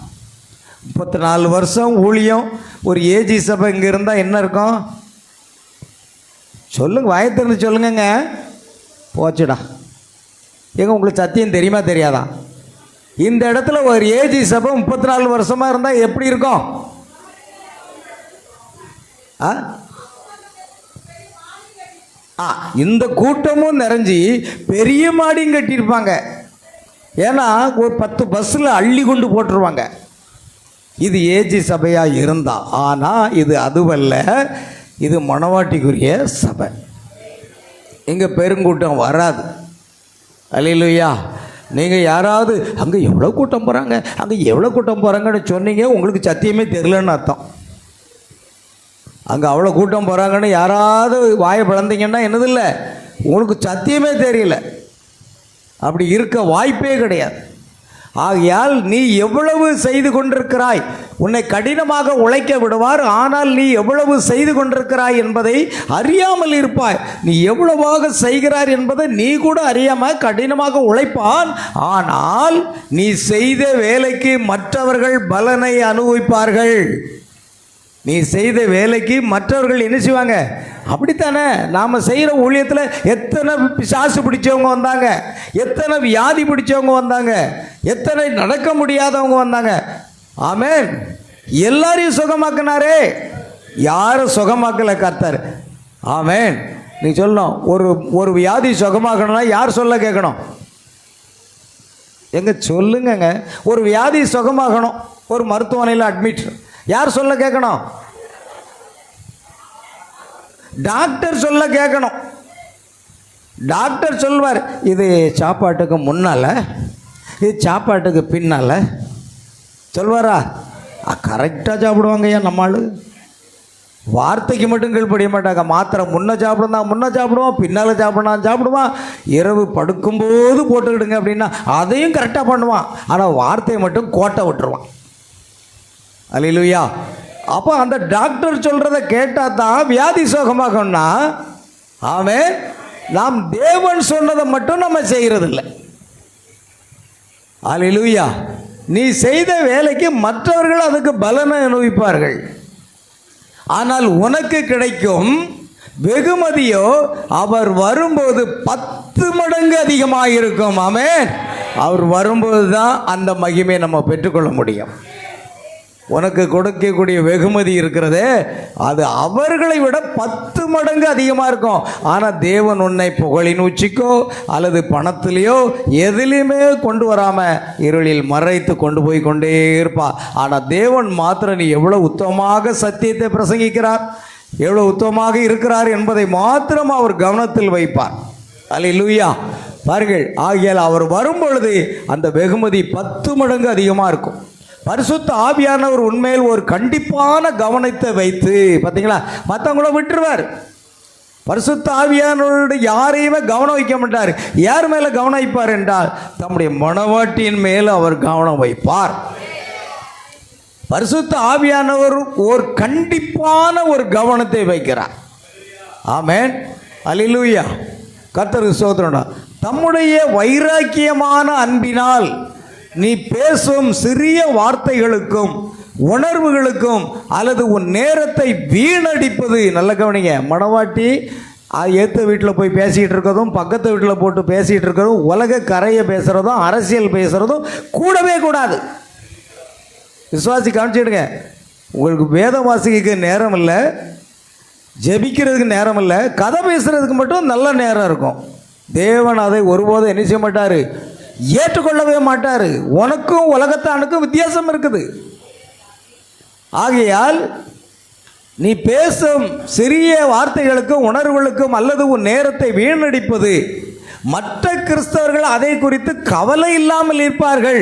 34 வருஷம் ஊழியம். ஒரு ஏஜி சபை இங்கே இருந்தால் என்ன இருக்கும்? சொல்லுங்க, வாயத்திறந்து சொல்லுங்கங்க. போச்சுடா. எங்க உங்களுக்கு சத்தியம் தெரியுமா தெரியாதா? இந்த இடத்துல ஒரு ஏஜி சபை 34 வருஷமாக இருந்தால் எப்படி இருக்கும்? இந்த கூட்டமும் நிறைஞ்சி பெரிய மாடியும் கட்டியிருப்பாங்க. ஏன்னா ஒரு 10 பஸ்ஸில் அள்ளி கொண்டு போட்டுருவாங்க. இது ஏஜி சபையாக இருந்தா. ஆனால் இது அதுவல்ல, இது மணவாட்டிக்குரிய சபை. இங்கே பெருங்கூட்டம் வராது. அல்லேலூயா. நீங்கள் யாராவது அங்கே எவ்வளோ கூட்டம் போகிறாங்க, அங்கே எவ்வளோ கூட்டம் போகிறாங்கன்னு சொன்னீங்க, உங்களுக்கு சத்தியமே தெரியலன்னு அர்த்தம். அங்கே அவ்வளோ கூட்டம் போகிறாங்கன்னு யாராவது வாயை பிளந்தீங்கன்னா என்னதில்லை, உங்களுக்கு சத்தியமே தெரியல. அப்படி இருக்க வாய்ப்பே கிடையாது. ஆகையால் நீ எவ்வளவு செய்து கொண்டிருக்கிறாய், உன்னை கடினமாக உழைக்க விடுவார், ஆனால் நீ எவ்வளவு செய்து கொண்டிருக்கிறாய் என்பதை அறியாமல் இருப்பாய். நீ எவ்வளவாக செய்கிறார் என்பதை நீ கூட அறியாமல் கடினமாக உழைப்பான், ஆனால் நீ செய்த வேலைக்கு மற்றவர்கள் பலனை அனுபவிப்பார்கள். நீ செய்த வேலைக்கு மற்றவர்கள் என்ன செய்வாங்க? அப்படித்தானே நாம் செய்கிற ஊழியத்தில் எத்தனை பிசாசு பிடிச்சவங்க வந்தாங்க, எத்தனை வியாதி பிடிச்சவங்க வந்தாங்க, எத்தனை நடக்க முடியாதவங்க வந்தாங்க. ஆமென். எல்லாரையும் சுகமாக்கினாரே, யாரும் சுகமாக்கலை கர்த்தர். ஆமென். நீ சொல்லணும், ஒரு வியாதி சுகமாக்கணும்னா யார் சொல்ல கேட்கணும்? எங்க சொல்லுங்கங்க. ஒரு வியாதி சுகமாகணும், ஒரு மருத்துவமனையில் அட்மிட், யார் சொல்ல கேட்கணும்? டாக்டர் சொல்ல கேட்கணும். டாக்டர் சொல்வார், இது சாப்பாட்டுக்கு முன்னால், இது சாப்பாட்டுக்கு பின்னால் சொல்வாரா? கரெக்டாக சாப்பிடுவாங்க. ஏன் நம்மால் வார்த்தைக்கு மட்டும் கீழ்ப்படிய மாட்டாங்க. மாத்திரை முன்ன சாப்பிடுந்தா முன்ன சாப்பிடுவான், பின்னால் சாப்பிடுவான். இரவு படுக்கும்போது போட்டுக்கிடுங்க அப்படின்னா அதையும் கரெக்டாக பண்ணுவான். ஆனால் வார்த்தையை மட்டும் கோட்டை விட்டுருவான். அல்லேலூயா. அப்போ அந்த டாக்டர் சொல்கிறத கேட்டால் தான் வியாதி சுகமாகணும்னா, ஆமென், நாம் தேவன் சொன்னதை மட்டும் நம்ம செய்கிறதில்லை. அல்லேலூயா. நீ செய்த வேலைக்கு மற்றவர்கள் அதுக்கு பலனை அனுபவிப்பார்கள், ஆனால் உனக்கு கிடைக்கும் வெகுமதியோ அவர் வரும்போது 10 மடங்கு அதிகமாக இருக்கும். ஆமென். அவர் வரும்போது தான் அந்த மகிமையை நம்ம பெற்றுக்கொள்ள முடியும். உனக்கு கொடுக்கக்கூடிய வெகுமதி இருக்கிறதே, அது அவர்களை விட 10 மடங்கு அதிகமாக இருக்கும். ஆனால் தேவன் உன்னை புகழின் உச்சிக்கோ அல்லது பணத்திலேயோ எதிலையுமே கொண்டு வராமல் இருளில் மறைத்து கொண்டு போய் கொண்டே இருப்பார். ஆனால் தேவன் மாத்திரம் நீ எவ்வளோ உத்தமமாக சத்தியத்தை பிரசங்கிக்கிறார், எவ்வளோ உத்தமமாக இருக்கிறார் என்பதை மாத்திரம் அவர் கவனத்தில் வைப்பார். அல்லேலூயா. பாருங்கள், ஆகையால் அவர் வரும் பொழுது அந்த வெகுமதி 10 மடங்கு அதிகமாக இருக்கும். பரிசுத்த ஆவியானவர் உண்மையில் ஒரு கண்டிப்பான கவனத்தை வைத்து, பார்த்தீங்களா, மற்றவங்கள விட்டுருவார். பரிசுத்த ஆவியானவரோட யாரையுமே கவனம் வைக்க மாட்டார். யார் மேலே கவனம் வைப்பார் என்றால் தம்முடைய மணவாட்டியின் மேலே அவர் கவனம் வைப்பார். பரிசுத்த ஆவியானவர் ஒரு கண்டிப்பான ஒரு கவனத்தை வைக்கிறார். ஆமென். அல்லேலூயா. கர்த்தருக்கு ஸ்தோத்திரம். தம்முடைய வைராக்கியமான அன்பினால் நீ பேசும் சிறிய வார்த்தைகளுக்கும் உணர்வுகளுக்கும் அல்லது உன் நேரத்தை வீணடிப்பது, நல்ல கவனிங்க, மணவாட்டி ஏற்ற வீட்டில் போய் பேசிகிட்டு இருக்கிறதும், பக்கத்து வீட்டில் போட்டு பேசிகிட்டு இருக்கிறதும், உலக கரையை பேசுகிறதும், அரசியல் பேசுகிறதும் கூடவே கூடாது. விசுவாசி கவனிச்சிடுங்க. உங்களுக்கு வேதம் வாசிக்க நேரம் இல்லை, ஜெபிக்கிறதுக்கு நேரம் இல்லை, கதை பேசுகிறதுக்கு மட்டும் நல்ல நேரம் இருக்கும். தேவன் அதை ஒருபோதும் என்ன செய்ய மாட்டார்? ஏற்றுக்கொள்ளவே மாட்டார். உனக்கும் உலகத்தானுக்கும் வித்தியாசம் இருக்குது. ஆகையால் நீ பேசும் சிறிய வார்த்தைகளுக்கும் உணர்வுகளுக்கும் அல்லது உன் நேரத்தை வீணடிப்பது, மற்ற கிறிஸ்தவர்கள் அதை குறித்து கவலை இல்லாமல் இருப்பார்கள்.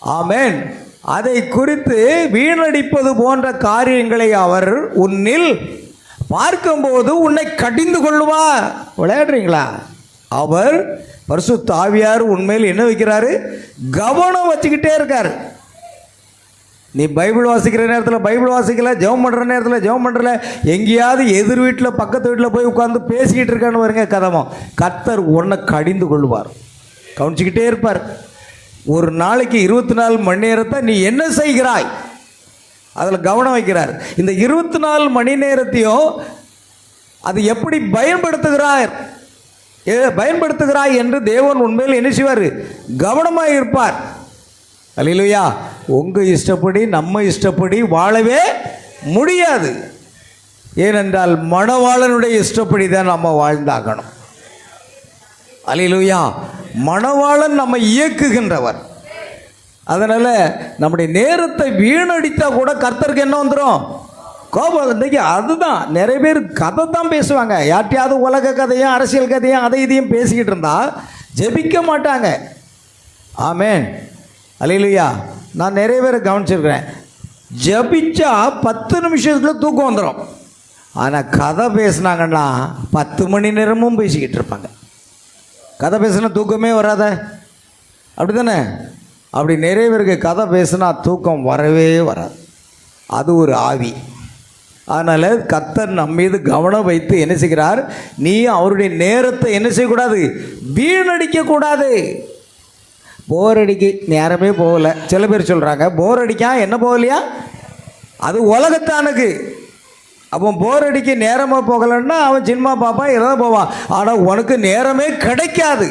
ஆமென். அதை குறித்து வீணடிப்பது போன்ற காரியங்களை அவர் உன்னில் பார்க்கும்போது உன்னை கடிந்து கொள்ளுவார். விளையாடுறீங்களா? அவர் பரிசுத்த ஆவியார் உண்மையில் என்ன வைக்கிறாரு? கவனம் வச்சுக்கிட்டே இருக்காரு. நீ பைபிள் வாசிக்கிற நேரத்தில் பைபிள் வாசிக்கல, ஜெபம் பண்ணுற நேரத்தில் ஜெபம் பண்ணுறல, எங்கேயாவது எதிர் வீட்டில் பக்கத்து வீட்டில் போய் உட்காந்து பேசிக்கிட்டு இருக்கான்னு வருங்க கதமோ, கர்த்தர் உன்னை கடிந்து கொள்வார். கவனிச்சுக்கிட்டே இருப்பார். ஒரு நாளைக்கு 24 மணி நேரத்தை நீ என்ன செய்கிறாய் அதில் கவனம் வைக்கிறார். இந்த 24 மணி நேரத்தையும் அது எப்படி பயன்படுத்துகிறாய் என்று தேவன் உண்மையில் என்ன செய்வார்? கவனமாக இருப்பார். அல்லேலூயா. உங்கள் இஷ்டப்படி நம்ம இஷ்டப்படி வாழவே முடியாது. ஏனென்றால் மணவாளனுடைய இஷ்டப்படி தான் நம்ம வாழ்ந்தாகணும். அல்லேலூயா. மணவாளன் நம்ம இயக்குகின்றவர். அதனால் நம்முடைய நேரத்தை வீணடித்தால் கூட கர்த்தருக்கு என்ன வந்துடும்? கோபம். இன்றைக்கி அதுதான் நிறைய பேர் கதை தான் பேசுவாங்க. யார்ட்டையாவது உலக கதையும் அரசியல் கதையும் அதை இதையும் பேசிக்கிட்டு இருந்தால் ஜெபிக்க மாட்டாங்க. ஆமென். அல்லேலூயா. நான் நிறைய பேரை கவனிச்சிருக்கிறேன். ஜபிச்சா 10 நிமிஷத்தில் தூக்கம் வந்துடும். ஆனால் கதை பேசுனாங்கன்னா 10 மணி நேரமும் பேசிக்கிட்டு இருப்பாங்க. கதை பேசுனா தூக்கமே வராத, அப்படி தானே? அப்படி நிறைய பேருக்கு கதை பேசுனா தூக்கம் வரவே வராது. அது ஒரு ஆவி. அதனால் கர்த்தர் நம்ம மீது கவனம் வைத்து என்ன செய்கிறார்? நீ அவருடைய நேரத்தை என்ன செய்யக்கூடாது? வீணடிக்கக்கூடாது. போர் அடிக்கு நேரமே போகலை. சில பேர் சொல்கிறாங்க போர் அடிக்கா என்ன போகலையா? அது உலகத்தானுக்கு. அவன் போர் அடிக்க நேரமாக போகலைன்னா அவன் சினிமா பார்ப்பான், எதாவது போவான். ஆனால் உனக்கு நேரமே கிடைக்காது.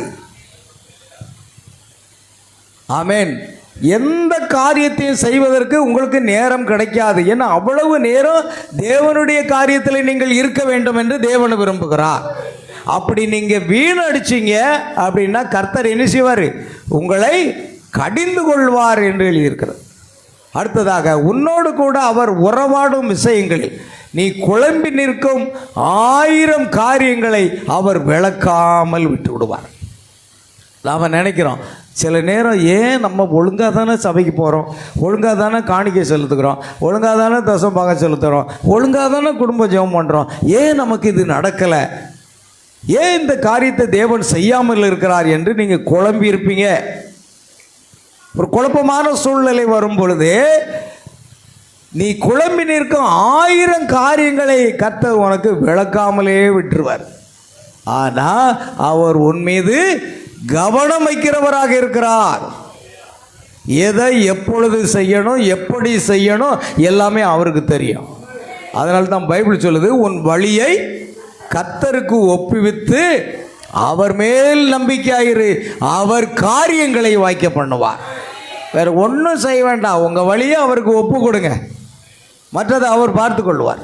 ஆமேன். எந்த காரியத்தையும் செய்வதற்கு உங்களுக்கு நேரம் கிடைக்காது. ஏன்னா அவ்வளவு நேரம் தேவனுடைய காரியத்தில் நீங்கள் இருக்க வேண்டும் என்று தேவன் விரும்புகிறார். அப்படி நீங்கள் வீணடிச்சிங்க அப்படின்னா கர்த்தர் என்ன செய்வார்? உங்களை கடிந்து கொள்வார் என்று எழுதியிருக்கிறது. அடுத்ததாக, உன்னோடு கூட அவர் உறவாடும் விஷயங்களில் நீ குழம்பி நிற்கும் 1000 காரியங்களை அவர் விளக்காமல் விட்டு விடுவார். நாம் நினைக்கிறோம் சில நேரம், ஏன் நம்ம ஒழுங்காக தானே சபைக்கு போகிறோம், ஒழுங்காக தானே காணிக்கை செலுத்துக்கிறோம், ஒழுங்காக தானே தசமபாகம் செலுத்துகிறோம், ஒழுங்காக தானே குடும்ப ஜெபம் பண்ணுறோம், ஏன் நமக்கு இது நடக்கலை, ஏன் இந்த காரியத்தை தேவன் செய்யாமல் இருக்கிறார் என்று நீங்கள் குழம்பி இருப்பீங்க. ஒரு குழப்பமான சூழ்நிலை வரும் பொழுது நீ குழம்பி நிற்கும் 1000 காரியங்களை கர்த்தர் உனக்கு விளக்காமலே விட்டுருவார். ஆனால் அவர் உன் மீது கவனம் வைக்கிறவராக இருக்கிறார். எதை எப்பொழுது செய்யணும், எப்படி செய்யணும் எல்லாமே அவருக்கு தெரியும். அதனால தான் பைபிள் சொல்லுது, உன் வழியை கர்த்தருக்கு ஒப்புவித்து அவர் மேல் நம்பிக்கையாயிரு, அவர் காரியங்களை வாய்க்க பண்ணுவார். வேற ஒன்றும் செய்ய வேண்டாம். உங்கள் வழியை அவருக்கு ஒப்பு கொடுங்க, மற்றதை அவர் பார்த்து கொள்வார்.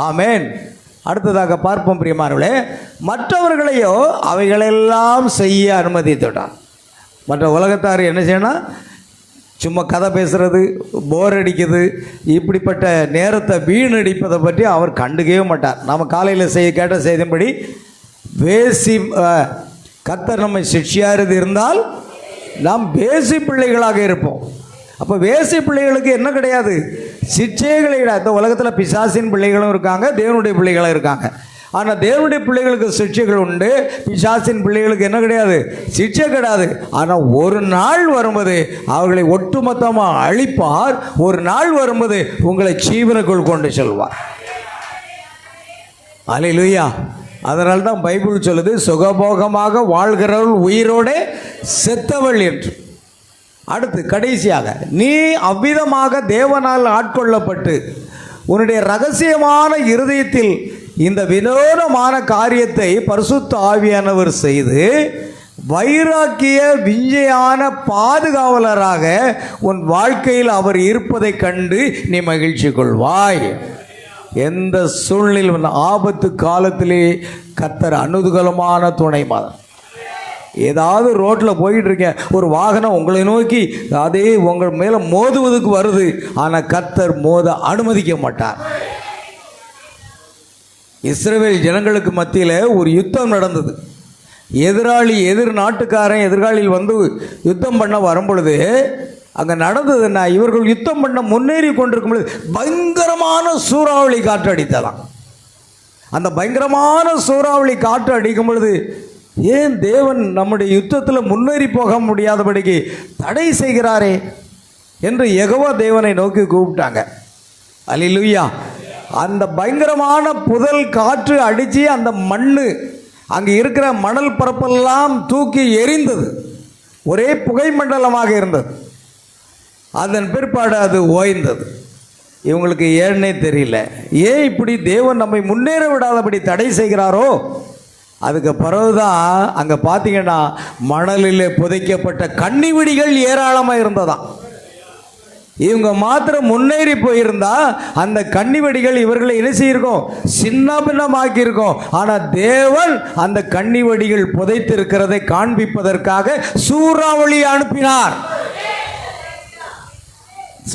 ஆமேன். அடுத்ததாக பார்ப்போம் பிரியமானவர்களே, மற்றவர்களையோ அவைகளெல்லாம் செய்ய அனுமதித்துட்டான். மற்ற உலகத்தார் என்ன செய்யணும்? சும்மா கதை பேசுகிறது, போர் அடிக்குது, இப்படிப்பட்ட நேரத்தை வீணடிப்பதை பற்றி அவர் கண்டுக்கவே மாட்டார். நம்ம காலையில் கேட்ட செய்தின்படி வேசி கர்த்தர் நம்மை சிக்ஷியாரது இருந்தால் நாம் வேசி பிள்ளைகளாக இருப்போம். அப்போ வேசி பிள்ளைகளுக்கு என்ன கிடையாது? சிக்ஷையே கிடையாது. இந்த உலகத்தில் பிசாசின் பிள்ளைகளும் இருக்காங்க, தேவனுடைய பிள்ளைகளும் இருக்காங்க. ஆனால் தேவனுடைய பிள்ளைகளுக்கு சிக்ஷைகள் உண்டு, பிசாசின் பிள்ளைகளுக்கு என்ன கிடையாது? சிக்ஷை கிடையாது. ஆனால் ஒரு நாள் வரும்போது அவர்களை ஒட்டுமொத்தமாக அழிப்பார். ஒரு நாள் வரும்போது உங்களை ஜீவனுக்குள் கொண்டு செல்வார். அல்லேலூயா. அதனால தான் பைபிள் சொல்லுது, சுகபோகமாக வாழ்கிறவள் உயிரோடு செத்தவள் என்று. அடுத்து கடைசியாக, நீ அவ்விதமாக தேவனால் ஆட்கொள்ளப்பட்டு உன்னுடைய ரகசியமான இருதயத்தில் இந்த வினோதமான காரியத்தை பரிசுத்த ஆவியானவர் செய்து வைராக்கிய விஞ்சையான பாதுகாவலராக உன் வாழ்க்கையில் அவர் இருப்பதை கண்டு நீ மகிழ்ச்சி கொள்வாய். எந்த சூழ்நிலையில் ஆபத்து காலத்திலே கர்த்தர் அனுகூலமான துணை மாதம். ஏதாவது ரோட்டில் போயிட்டு இருக்கேன், ஒரு வாகனம் உங்களை நோக்கி அதே உங்கள் மேலே மோதுவதுக்கு வருது, ஆனால் கர்த்தர் மோத அனுமதிக்க மாட்டார். இஸ்ரவேல் ஜனங்களுக்கு மத்தியில் ஒரு யுத்தம் நடந்தது. எதிர் நாட்டுக்காரன் எதிர்காலியில் வந்து யுத்தம் பண்ண வரும்பொழுது அங்கே நடந்ததுன்னா, இவர்கள் யுத்தம் பண்ண முன்னேறி கொண்டிருக்கும் பொழுது பயங்கரமான சூறாவளி காற்று அடித்தலாம். அந்த பயங்கரமான சூறாவளி காற்று அடிக்கும் பொழுது, ஏன் தேவன் நம்முடைய யுத்தத்தில் முன்னேறி போக முடியாதபடிக்கு தடை செய்கிறாரே என்று யெகோவா தேவனை நோக்கி கூப்பிட்டாங்க. அல்லேலூயா. அந்த பயங்கரமான புதல் காற்று அடித்து அந்த மண் அங்கே இருக்கிற மணல் பரப்பெல்லாம் தூக்கி எரிந்தது. ஒரே புகை மண்டலமாக இருந்தது. அதன் பிற்பாடு அது ஓய்ந்தது. இவங்களுக்கு ஏன்னே தெரியல, ஏன் இப்படி தேவன் நம்மை முன்னேற விடாதபடி தடை செய்கிறாரோ. அதுக்கு பிறகுதான் அங்கே பார்த்தீங்கன்னா மணலில் புதைக்கப்பட்ட கன்னிவெடிகள் ஏராளமாக இருந்ததாம். இவங்க மாத்திரம் முன்னேறி போயிருந்தா அந்த கன்னிவெடிகள் இவர்களை என்ன செய்யிருக்கோம்? சின்ன பின்னமாக்கியிருக்கோம். ஆனால் தேவன் அந்த கன்னிவெடிகள் புதைத்திருக்கிறதை காண்பிப்பதற்காக சூறாவளி அனுப்பினார்.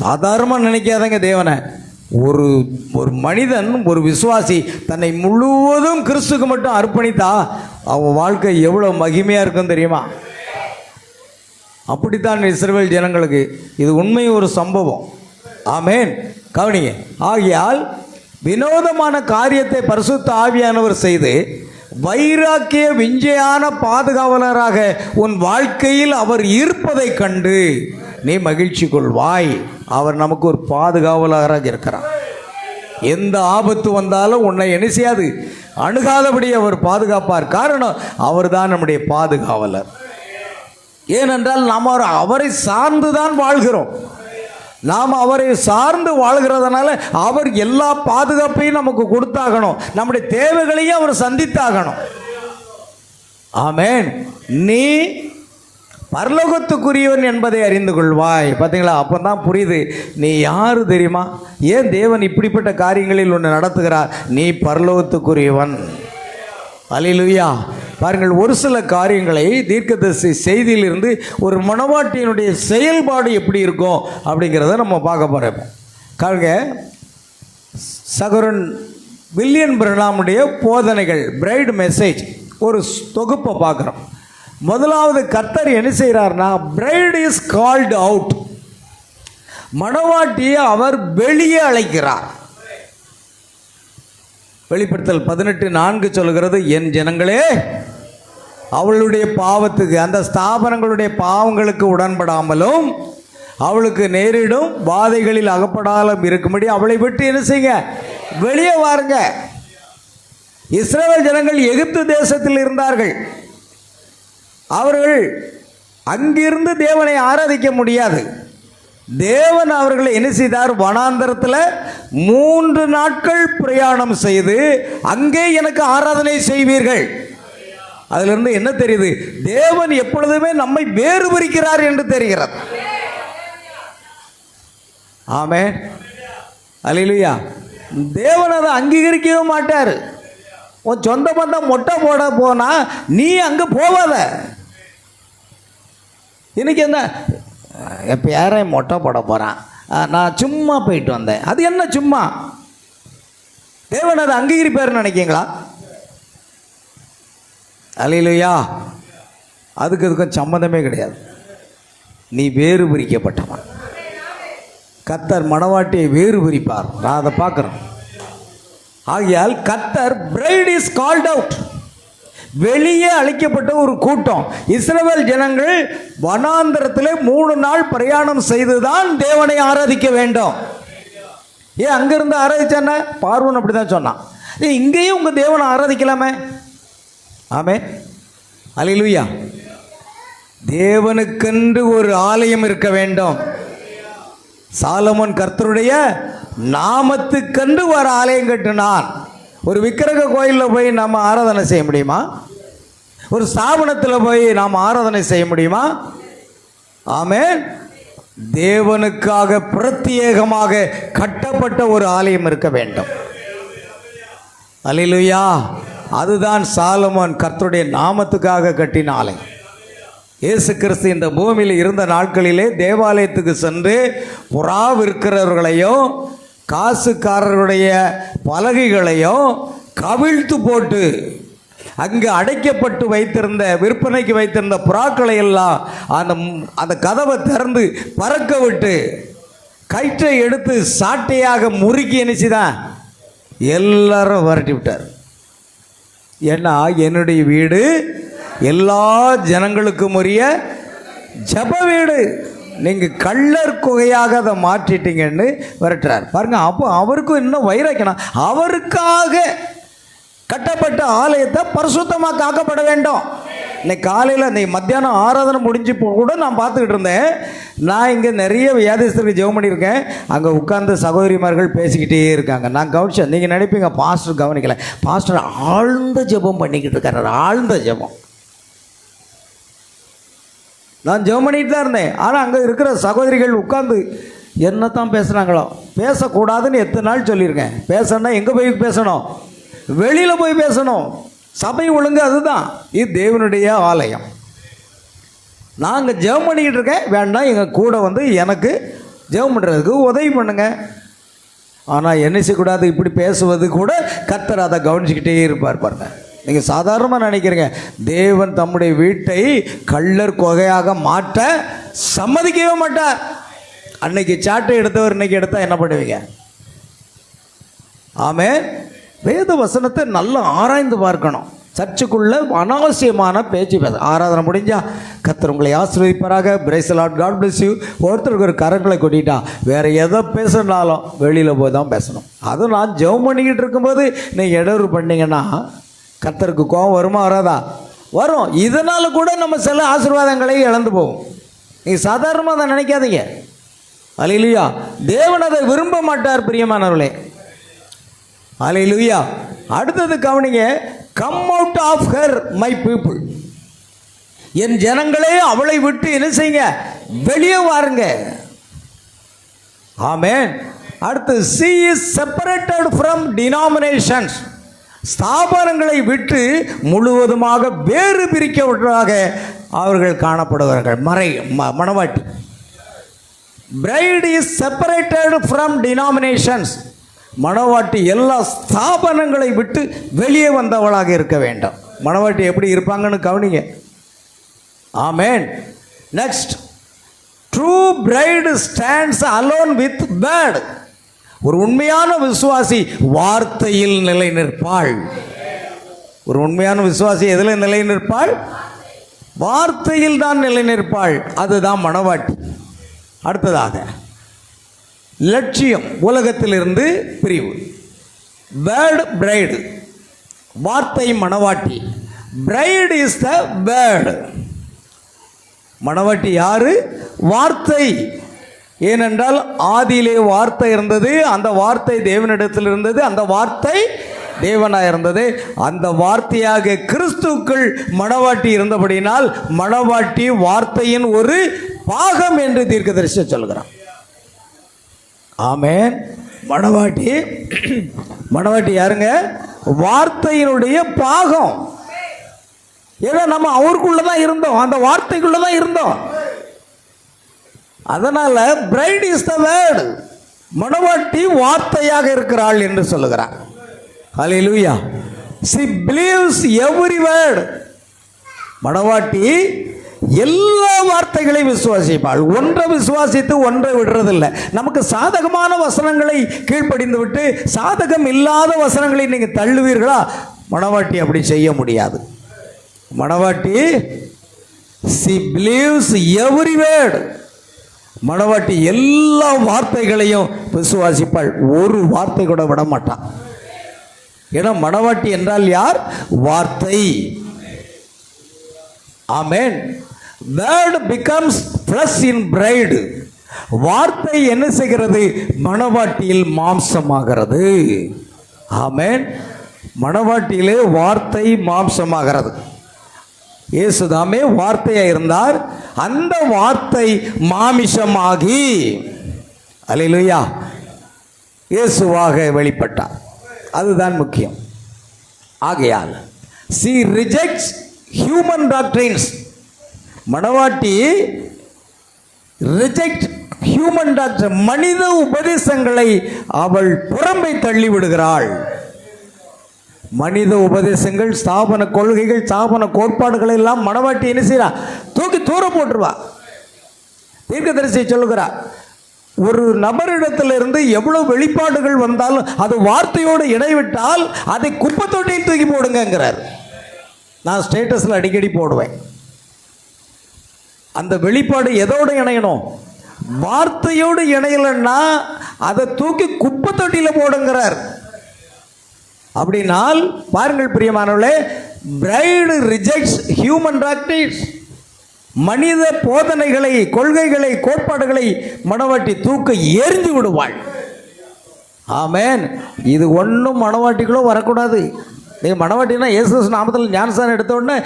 சாதாரணமாக நினைக்காதங்க தேவனை. ஒரு மனிதன், ஒரு விசுவாசி தன்னை முழுவதும் கிறிஸ்துக்கு மட்டும் அர்ப்பணித்தா அவன் வாழ்க்கை எவ்வளோ மகிமையாக இருக்கும் தெரியுமா? அப்படித்தான் இஸ்ரவேல் ஜனங்களுக்கு இது உண்மை ஒரு சம்பவம். ஆமென். கவனிங்க. ஆகையால் வினோதமான காரியத்தை பரிசுத்த ஆவியானவர் செய்து வைராக்கிய விஞ்சையான பாதுகாவலராக உன் வாழ்க்கையில் அவர் இருப்பதை கண்டு நீ மகிழ்ச்சி கொள்வாய். அவர் நமக்கு ஒரு பாதுகாவலராக இருக்கிறார். எந்த ஆபத்து வந்தாலும் உன்னை என்ன செய்யாது, அணுகாதபடி அவர் பாதுகாப்பார். காரணம், அவர் தான் நம்முடைய பாதுகாவலர். ஏனென்றால் நாம் அவரை சார்ந்து தான் வாழ்கிறோம். நாம் அவரை சார்ந்து வாழ்கிறதுனால அவர் எல்லா பாதுகாப்பையும் நமக்கு கொடுத்தாகணும். நம்முடைய தேவைகளையும் அவர் சந்தித்தாகணும். ஆமென். நீ பரலோகத்துக்குரியவன் என்பதை அறிந்து கொள்வாய். பார்த்தீங்களா? அப்போ தான் புரியுது நீ யாரு தெரியுமா, ஏன் தேவன் இப்படிப்பட்ட காரியங்களில் ஒன்று நடத்துகிறார். நீ பரலோகத்துக்குரியவன். அல்லேலூயா. பாருங்கள், ஒரு சில காரியங்களை தீர்க்கதரிசி செய்தியிலிருந்து ஒரு மணவாட்டியினுடைய செயல்பாடு எப்படி இருக்கும் அப்படிங்கிறத நம்ம பார்க்க போகிறோம். காரணங்க, சகோதரன் வில்லியம் பிரணாமுடைய போதனைகள், பிரைட் மெசேஜ், ஒரு தொகுப்பை பார்க்குறோம். முதலாவது கர்த்தர் என்ன செய்கிறார்னா, பிரைட் இஸ் கால்டு அவுட், மணவாட்டியை அவர் வெளியே அழைக்கிறார். வெளிப்படுத்தல் 18:4 சொல்கிறது, என் ஜனங்களே அவளுடைய பாவத்துக்கு, அந்த ஸ்தாபனங்களுடைய பாவங்களுக்கு உடன்படாமலும் அவளுக்கு நேரிடும் வாதைகளில் அகப்படாலும் இருக்கும்படி அவளை விட்டு என்ன செய்யுங்க, வெளியே வாருங்க. இஸ்ரவேல் ஜனங்கள் எகிப்து தேசத்தில் இருந்தார்கள். அவர்கள் அங்கிருந்து தேவனை ஆராதிக்க முடியாது. தேவன் அவர்களை என்ன செய்தார், வனாந்தரத்தில் 3 நாட்கள் பிரயாணம் செய்து அங்கே எனக்கு ஆராதனை செய்வீர்கள். அதிலிருந்து என்ன தெரியுது, தேவன் எப்பொழுதுமே நம்மை வேறு பிரிக்கிறார் என்று தெரிகிறது. ஆமென். அல்லேலூயா. தேவன் அதை அங்கீகரிக்கவே மாட்டார். உன் சொந்த பந்தம் மொட்டை போட போனா நீ அங்கே போவாத. இன்னைக்கு என்ன, எப்போ யாரையும் மொட்டை போட போகிறான், நான் சும்மா போயிட்டு வந்தேன், அது என்ன சும்மா? தேவன் அதை அங்கீகரிப்பார்னு நினைக்கிங்களா? அல்லேலூயா. அதுக்கும் சம்மந்தமே கிடையாது. நீ வேறு பிரிக்கப்பட்டவன். கர்த்தர் மணவாட்டியை வேறு பிரிப்பார். நான் அதை பார்க்குறேன். ஆகையால் கர்த்தர் பிரைட் இஸ் கால்ட் அவுட், வெளியே அழைக்கப்பட்ட ஒரு கூட்டம். இஸ்ரவேல் ஜனங்கள் வனாந்தரத்தில் 3 நாள் பிரயாணம் செய்துதான் தேவனை ஆராதிக்க வேண்டும். ஏன் அங்கிருந்து ஆராதிச்சான? பார்வன் அப்படி தான் சொன்னான். இங்கேயும் உங்கள் தேவனை ஆராதிக்கலாமே. ஆமென். அல்லேலூயா. தேவனுக்கென்று ஒரு ஆலயம் இருக்க வேண்டும். சாலமோன் கர்த்தருடைய நாமத்துக்கென்று ஒரு ஆலயம் கட்டினான். ஒரு விக்கிரக கோயிலில் போய் நாம் ஆராதனை செய்ய முடியுமா? ஒரு ஸ்தாபனத்தில் போய் நாம் ஆராதனை செய்ய முடியுமா? ஆமென். தேவனுக்காக பிரத்யேகமாக கட்டப்பட்ட ஒரு ஆலயம் இருக்க வேண்டும். அல்லேலூயா. அதுதான் சாலமோன் கர்த்தருடைய நாமத்துக்காக கட்டின ஆலயம். இயேசு கிறிஸ்து இந்த பூமியில் இருந்த நாட்களிலே தேவாலயத்துக்கு சென்று புறா விற்கிறவர்களையும் காசுக்காரர்களுடைய பலகைகளையும் கவிழ்த்து போட்டு அங்கு அடைக்கப்பட்டு வைத்திருந்த, விற்பனைக்கு வைத்திருந்த புறாக்களை எல்லாம் அந்த கதவை திறந்து பறக்க விட்டு கயிற்றை எடுத்து சாட்டையாக முறுக்கி நினைச்சுதான் எல்லாரும் விரட்டி விட்டார். ஏன்னா என்னுடைய வீடு எல்லா ஜனங்களுக்கும் உரிய ஜப வீடு, நீங்கள் கள்ளர் குகையாக அதை மாற்றிட்டீங்கன்னு விரட்டுறார் பாருங்க. அப்போ அவருக்கும் இன்னும் வைராக்கணும். அவருக்காக கட்டப்பட்ட ஆலயத்தை பரிசுத்தமாக காக்கப்பட வேண்டும். இன்னைக்கு காலையில் இந்த மத்தியானம் ஆராதனை முடிஞ்சு கூட நான் பார்த்துக்கிட்டு இருந்தேன். நான் இங்கே நிறைய வியாதிஸ்தருக்கு ஜெபம் பண்ணியிருக்கேன். அங்கே உட்கார்ந்து சகோதரிமார்கள் பேசிக்கிட்டே இருக்காங்க. நான் கவனிச்சேன். நீங்கள் நினைப்பீங்க பாஸ்டர் கவனிக்கலை. பாஸ்டர் ஆழ்ந்த ஜெபம் பண்ணிக்கிட்டு இருக்காரு. ஆழ்ந்த ஜெபம். நான் ஜெபம் பண்ணிட்டு தான் இருந்தேன். ஆனால் அங்கே இருக்கிற சகோதரிகள் உட்கார்ந்து என்ன தான் பேசுகிறாங்களோ. பேசக்கூடாதுன்னு எத்தனை நாள் சொல்லியிருக்கேன். பேசணுன்னா எங்கே போய் பேசணும்? வெளியில் போய் பேசணும். சபை ஒழுங்கு அதுதான். இது தேவனுடைய ஆலயம். நாங்கள் ஜெபம் பண்ணிக்கிட்டு இருக்கேன், வேண்டாம் எங்கள் கூட வந்து எனக்கு ஜெபம் பண்ணுறதுக்கு உதவி பண்ணுங்க. ஆனால் என்ன செய்யக்கூடாது, இப்படி பேசுவது கூட கர்த்தர் அதை கவனிச்சுக்கிட்டே இருப்பார் பாருங்க. நீங்கள் சாதாரணமாக நினைக்கிறீங்க. தேவன் தம்முடைய வீட்டை கள்ளர் குகையாக மாற்ற சம்மதிக்கவே மாட்டார். அன்னைக்கு சாட்டை எடுத்தவர் இன்னைக்கு எடுத்தால் என்ன பண்ணுவீங்க? ஆமென். வேத வசனத்தை நல்லா ஆராய்ந்து பார்க்கணும். சர்ச்சுக்குள்ள அனாவசியமான பேச்சு பேச. ஆராதனை முடிஞ்சா கர்த்தர் உங்களை ஆசீர்வதிப்பாராக. Praise the Lord, God bless you. ஒருத்தருக்கு ஒரு கரங்களை கொட்டிட்டா வேறு எதை பேசுனாலும் வெளியில் போய் தான் பேசணும். அதுவும் நான் ஜெபம் பண்ணிக்கிட்டு இருக்கும்போது நீங்கள் இடையூறு பண்ணீங்கன்னா கர்த்தருக்கு கோபம் வருமா வராதா? வரும். இதனால் கூட நம்ம சில ஆசீர்வாதங்களை இழந்து போவோம். நீங்கள் சாதாரணமாக அதை நினைக்காதீங்க. அல்லேலூயா. தேவன் அதை விரும்ப மாட்டார் பிரியமானவர்களே. அல்லேலூயா. அடுத்தது கவனிங்க. Come out of her my people. என் ஜனங்களே அவளை விட்டு என்ன செய்யுங்க? வெளியே வாருங்க. ஆமென். அடுத்து she is separated from denominations. ஸ்தாபனங்களை விட்டு முழுவதுமாக வேறு பிரிக்கப்பட்டதாக அவர்கள் காணப்படுவார்கள். மணவாட்டி. bride is separated from denominations. மணவாட்டி எல்லா ஸ்தாபனங்களை விட்டு வெளியே வந்தவளாக இருக்க வேண்டும். மணவாட்டி எப்படி இருப்பாங்கன்னு கவனிங்க. ஆமென். Next, true bride stands alone with word. ஒரு உண்மையான விசுவாசி வார்த்தையில் நிலை நிற்பாள். ஒரு உண்மையான விசுவாசி எதில் நிலை நிற்பாள்? வார்த்தையில் தான் நிலை நிற்பாள். அதுதான் மணவாட்டி. அடுத்ததாக லட்சியம், உலகத்திலிருந்து பிரிவு. வேர்டு பிரைடு, வார்த்தை மணவாட்டி. Bride is the word. மணவாட்டி யாரு? வார்த்தை. ஏனென்றால் ஆதியிலே வார்த்தை இருந்தது, அந்த வார்த்தை தேவனிடத்தில் இருந்தது, அந்த வார்த்தை தேவனாக இருந்தது. அந்த வார்த்தையாக கிறிஸ்துவுக்குள் மணவாட்டி இருந்தபடினால் மணவாட்டி வார்த்தையின் ஒரு பாகம் என்று தீர்க்கதரிசி சொல்கிறான். ஆமென். மணவாட்டி யாருங்க? வார்த்தையினுடைய பாகம். ஏன்னா நம்ம அவருக்குள்ள தான் இருந்தோம், அந்த வார்த்தைக்குள்ள தான் இருந்தோம். அதனால பிரைட் இஸ் த வேர்ட். மணவாட்டி வார்த்தையாக இருக்கிறாள் என்று சொல்லுகிறார். ஹல்லேலூயா. she believes every word. மணவாட்டி எல்லா வார்த்தைகளையும் விசுவாசிப்பாள். ஒன்றை விசுவாசித்து ஒன்றை விடுறதில்லை. நமக்கு சாதகமான வசனங்களை கீழ்ப்படிந்து விட்டு சாதகம் இல்லாத வசனங்களை நீங்கள் தள்ளுவீர்களா? மணவாட்டி அப்படி செய்ய முடியாது. மணவாட்டி she believes every word. மணவாட்டி எல்லா வார்த்தைகளையும் விசுவாசிப்பாள். ஒரு வார்த்தை கூட விட மாட்டான். ஏன்னா மணவாட்டி என்றால் யார்? வார்த்தை. ஆமென். வேர்ட் பிகம்ஸ் ஃப்ளஷ் இன் பிரைடு. வார்த்தை என்ன செய்கிறது? மணவாட்டியில் மாம்சமாகிறது. ஆமென். மணவாட்டியிலே வார்த்தை மாம்சமாகிறது. இயேசுதாமே வார்த்தையாக இருந்தார். அந்த வார்த்தை மாமிசமாகி அல்லேலூயா இயேசுவாக வெளிப்பட்டார். அதுதான் முக்கியம். ஆகையால் she rejects human doctrines. மணவாட்டி ரிஜெக்ட் ஹியூமன் டாக்டர், மனித உபதேசங்களை அவள் புறம்பை தள்ளி விடுகிறாள். மனித உபதேசங்கள், ஸ்தாபன கொள்கைகள், ஸ்தாபன கோட்பாடுகளை எல்லாம் மணவாட்டி என்ன செய்யறா? தூக்கி தூர போட்டுருவா. தீர்க்கதரிசி சொல்லுகிறா, ஒரு நபரிடத்திலிருந்து எவ்வளவு வெளிப்பாடுகள் வந்தாலும் அது வார்த்தையோடு இடைவிட்டால் அதை குப்பை தொட்டியில் தூக்கி போடுங்கிறார். நான் ஸ்டேட்டஸில் அடிக்கடி போடுவேன். அந்த வெளிப்பாடு எதோடு இணையணும்? வார்த்தையோடு இணையலைன்னா அதை தூக்கி குப்பை தொட்டியில் போடுங்கிறார். அப்படினால் பாருங்கள் பிரியமானவர்களே, பிரைடு ரிஜெக்ட்ஸ் ஹியூமன் டாக்டிக்ஸ். மனித போதனைகளை, கொள்கைகளை, கோட்பாடுகளை மணவாட்டி தூக்க எரிஞ்சு விடுவாள். ஆமென். இது ஒன்றும் மணவாட்டிகளும் வரக்கூடாது. நீங்கள் மணவாட்டினா இயேசு நாமத்தில் ஞானஸ்நானம் எடுத்த உடனே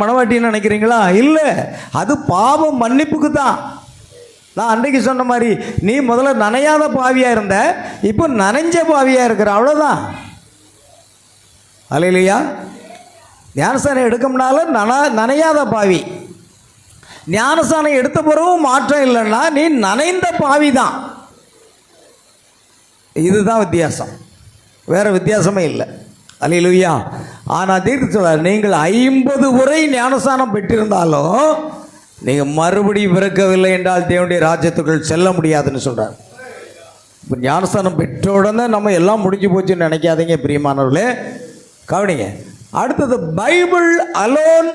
மணவாட்டின்னு நினைக்கிறீங்களா? இல்லை, அது பாவம் மன்னிப்புக்கு தான். நான் அன்றைக்கு சொன்ன மாதிரி, நீ முதல்ல நனையாத பாவியாக இருந்த, இப்போ நனைஞ்ச பாவியாக இருக்கிற, அவ்வளோதான். அல்லேலூயா. ஞானஸ்நானம் எடுக்கும்னாலும் நனையாத பாவி. ஞானஸ்நானம் எடுத்த பிறகும் மாற்றம் இல்லைன்னா நீ நனைந்த பாவி தான். இதுதான் வித்தியாசம், வேற வித்தியாசமே இல்லை. அல்லேலூயா. ஆனால் தீர்க்க சொல்றார், நீங்கள் 50 முறை ஞானஸ்நானம் பெற்றிருந்தாலும் நீங்கள் மறுபடியும் பிறக்கவில்லை என்றால் தேவனுடைய ராஜ்யத்துக்குள் செல்ல முடியாதுன்னு சொல்கிறார். இப்போ ஞானஸ்தானம் பெற்ற உடனே நம்ம எல்லாம் முடிஞ்சு போச்சுன்னு நினைக்காதீங்க பிரியமானவர்களே, கவனிங்க. அடுத்தது, Bible alone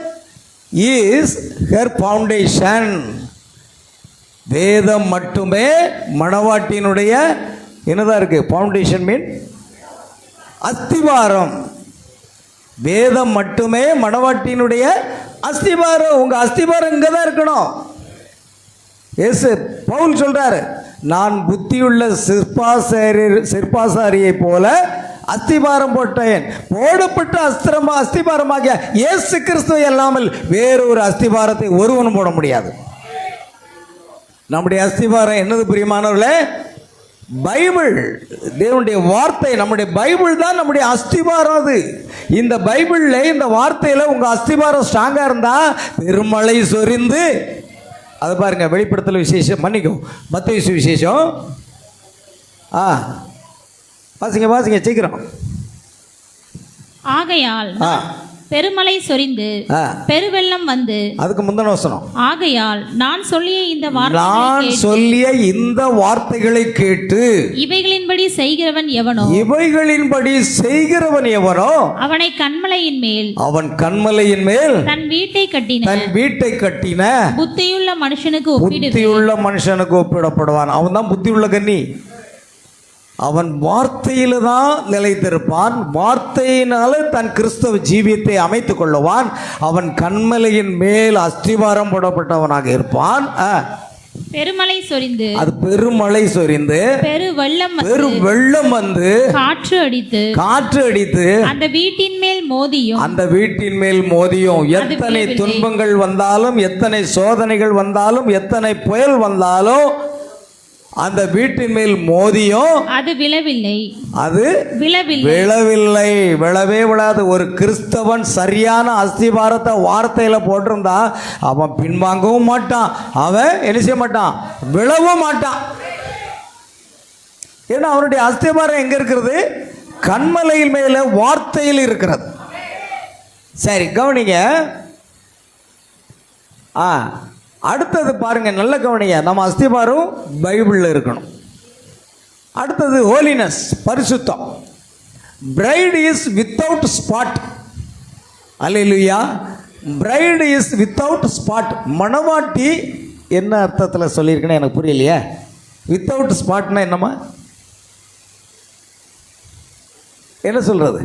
is her foundation. வேதம் மட்டுமே மணவாட்டியினுடைய என்னதான் இருக்கு? ஃபவுண்டேஷன் மீன் அஸ்திவாரம். வேதம் மட்டுமே மணவாட்டியினுடைய அஸ்திவாரம். உங்கள் அஸ்திவாரம் இங்கே தான் இருக்கணும். இயேசு பவுல் சொல்றாரு, நான் புத்தியுள்ள சிற்பாசாரியை போல அஸ்திபாரம் போட்டேன். போடப்பட்ட அஸ்திபாரமாகிய இயேசு கிறிஸ்துவை அல்லாமல் வேறொரு அஸ்திபாரத்தை ஒருவனும் போட முடியாது. நம்முடைய அஸ்திபாரம் என்னது பிரியமானவர்களே? பைபிள், தேவனுடைய வார்த்தை. நம்முடைய பைபிள் தான் நம்முடைய அஸ்திபாரம். அது இந்த பைபிளில், இந்த வார்த்தையில் உங்கள் அஸ்திபாரம் ஸ்ட்ராங்காக இருந்தால் பெருமழை சொரிந்து, அதை பாருங்க, வெளிப்படுத்தல் விசேஷம், மன்னிக்கும், மத்தேயு சுவிசேஷம். வாசிங்க சீக்கிரம்.
ஆகையால் பெருமழை சொரிந்து பெருவெள்ளம் வந்து, அதுக்கு முந்தின வசனம், ஆகையால் நான் சொல்லிய இந்த வார்த்தைகளை கேட்டு இவைகளின்படி செய்கிறவன் எவனோ அவனை கன்மலையின் மேல் தன் வீட்டை கட்டின புத்தியுள்ள மனுஷனுக்கு ஒப்பிடப்படுவான். அவன் தான் புத்தியுள்ள கன்னி. அவன் வார்த்தையில தான் நிலைத்திருப்பான். வார்த்தையினால தன் கிறிஸ்தவ ஜீவியத்தை அமைத்துக் கொள்ளுவான். அவன் கன்மலையின் மேல் அஸ்திவாரம் போடப்பட்டவனாக இருப்பான். பெருமழை சொரிந்து,
அது பெருமழை சொரிந்து பெருவெள்ளம் வந்து காற்று அடித்து அந்த வீட்டின் மேல் மோதியும் எத்தனை துன்பங்கள் வந்தாலும், எத்தனை சோதனைகள் வந்தாலும், எத்தனை புயல் வந்தாலும் அந்த வீட்டின் மேல் மோதியும் அது விழவே விழாது. ஒரு கிறிஸ்தவன் சரியான அஸ்திபாரத்தை வார்த்தையில போட்டிருந்தா அவன் பின்வாங்கவும் மாட்டான், அவன் என்ன செய்ய மாட்டான், விழவும் மாட்டான். ஏன்னா அவனுடைய அஸ்திபாரம் எங்க இருக்கிறது? கன்மலையின் மேல வார்த்தையில் இருக்கிறது. சரி, கவனிங்க. அடுத்தது பாருங்க, நல்ல கவனிங்க. நம்ம அஸ்திபாரம் பைபிளில் இருக்கணும். அடுத்தது ஹோலினஸ், பரிசுத்தம். Bright is without spot. Hallelujah. Bright is without spot. மணவாட்டி என்ன அர்த்தத்தில் சொல்லியிருக்கேன்னு எனக்கு புரியலையே. வித்தவுட் ஸ்பாட்னா என்னம்மா? என்ன சொல்றது?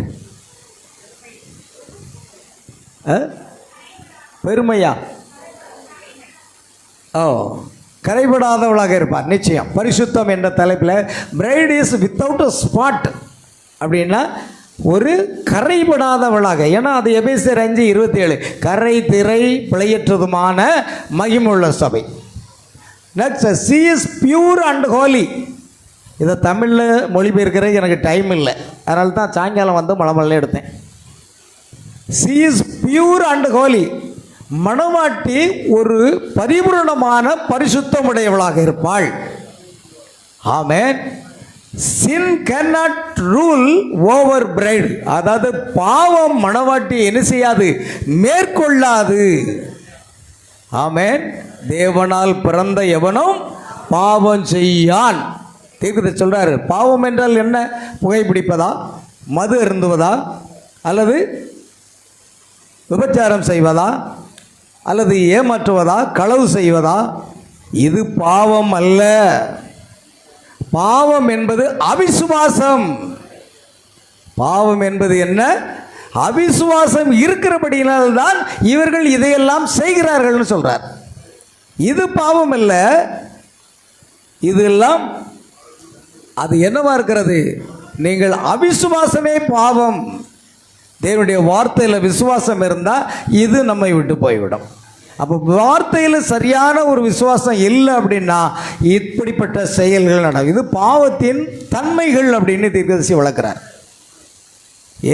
பெருமையா? கரைபடாதவளாக இருப்பார். நிச்சயம். பரிசுத்தம் என்ற தலைப்பில் பிரைட் இஸ் வித்தவுட் ஸ்பாட் அப்படின்னா ஒரு கரைபடாதவளாக. ஏன்னா அது எபேசியர் 5:27, கரை திரை பிழையற்றதுமான மகிமுள்ள சபை. Next, she is pure and holy. இதை தமிழில் மொழிபெயர்க்கிறது எனக்கு டைம் இல்லை, அதனால தான் சாயங்காலம் வந்து மலமல்ல எடுத்தேன். She is pure and holy. மணவாட்டி ஒரு பரிபூரணமான பரிசுத்தமுடையவளாக இருப்பாள். ஆமென். sin cannot rule over bride. அதாவது பாவம் மணவாட்டி என்ன செய்யாது, மேற்கொள்ளாது. ஆமென். தேவனால் பிறந்த எவனும் பாவம் செய்யான். தீர்க்கதரிசி சொல்றாரு. பாவம் என்றால் என்ன? புகைப்பிடிப்பதா, மது அருந்துவதா, அல்லது விபச்சாரம் செய்வதா, அல்லது ஏமாற்றுவதா, களவு செய்வதா? இது பாவம் அல்ல. பாவம் என்பது அவிசுவாசம். பாவம் என்பது என்ன? அவிசுவாசம் இருக்கிறபடியினால்தான் இவர்கள் இதையெல்லாம் செய்கிறார்கள்னு சொல்றார். இது பாவம் அல்ல. இதெல்லாம் அது என்னவா இருக்கிறது? நீங்கள் அவிசுவாசமே பாவம். தேவனுடைய வார்த்தையில் விசுவாசம் இருந்தால் இது நம்மை விட்டு போய்விடும். அப்போ வார்த்தையில் சரியான ஒரு விசுவாசம் இல்லை அப்படின்னா இப்படிப்பட்ட செயல்கள் நடக்கும். இது பாவத்தின் தன்மைகள் அப்படின்னு தீர்க்கதரிசி வளர்க்கிறார்.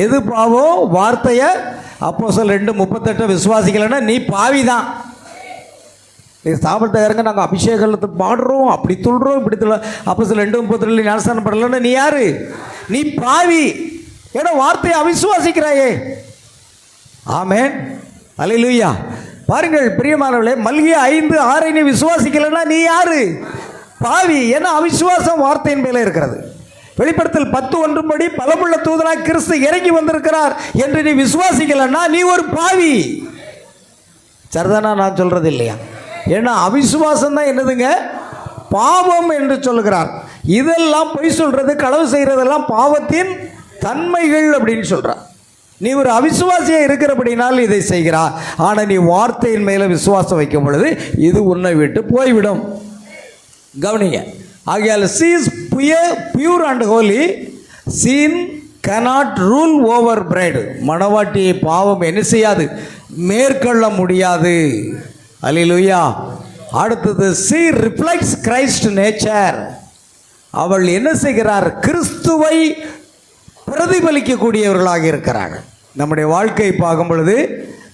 எது பாவம்? வார்த்தையை அப்போஸ்தலர் 2:38 விசுவாசிக்கலைன்னா நீ பாவி தான். ஸ்தாபனத்தை இறங்க நாங்கள் அபிஷேகத்தை பாடுறோம், அப்படி துள்ளுறோம், இப்படி துள்ள. அப்போஸ்தலர் 2:32 ஞானஸ்தானம் படலைன்னா நீ யாரு? நீ பாவி. ஏன்னா வார்த்தையை அவிசுவாசிக்கிறாயே. ஆமென். அல்லேலூயா.
பாருங்கள் பிரியமானவர்களே, மல்கியா 5:6 நீ விசுவாசிக்கலைன்னா நீ யாரு? பாவி. ஏன்னா அவிசுவாசம் வார்த்தையின் மேலே இருக்கிறது. வெளிப்படுத்தல் 10:1 படி பலமுள்ள தூதனாய் கிறிஸ்து இறங்கி வந்திருக்கிறார் என்று நீ விசுவாசிக்கலைன்னா நீ ஒரு பாவி. சரிதானா நான் சொல்றது இல்லையா? ஏன்னா அவிசுவாசம் தான் என்னதுங்க? பாவம் என்று சொல்லுகிறார். இதெல்லாம் பொய் சொல்றது, களவு செய்கிறதெல்லாம் பாவத்தின் தன்மைகள் அப்படின்னு சொல்கிறார். நீ ஒரு அவிசுவாசியாக இருக்கிறபடினால் இதை செய்கிறார். ஆனால் நீ வார்த்தையின் மேலே விசுவாசம் வைக்கும் பொழுது இது உன்னை விட்டு போய்விடும். கவனிங்க. ஆகையால் she's pure and holy, sin cannot rule over bride. மணவாட்டியை பாவம் என்ன செய்யாது? மேற்கொள்ள முடியாது. அல்லேலூயா. அடுத்தது she reflects Christ நேச்சர். அவள் என்ன செய்கிறார்? கிறிஸ்துவை பிரதிபலிக்கக்கூடியவர்களாக இருக்கிறார்கள். நம்முடைய வாழ்க்கையை பார்க்கும் பொழுது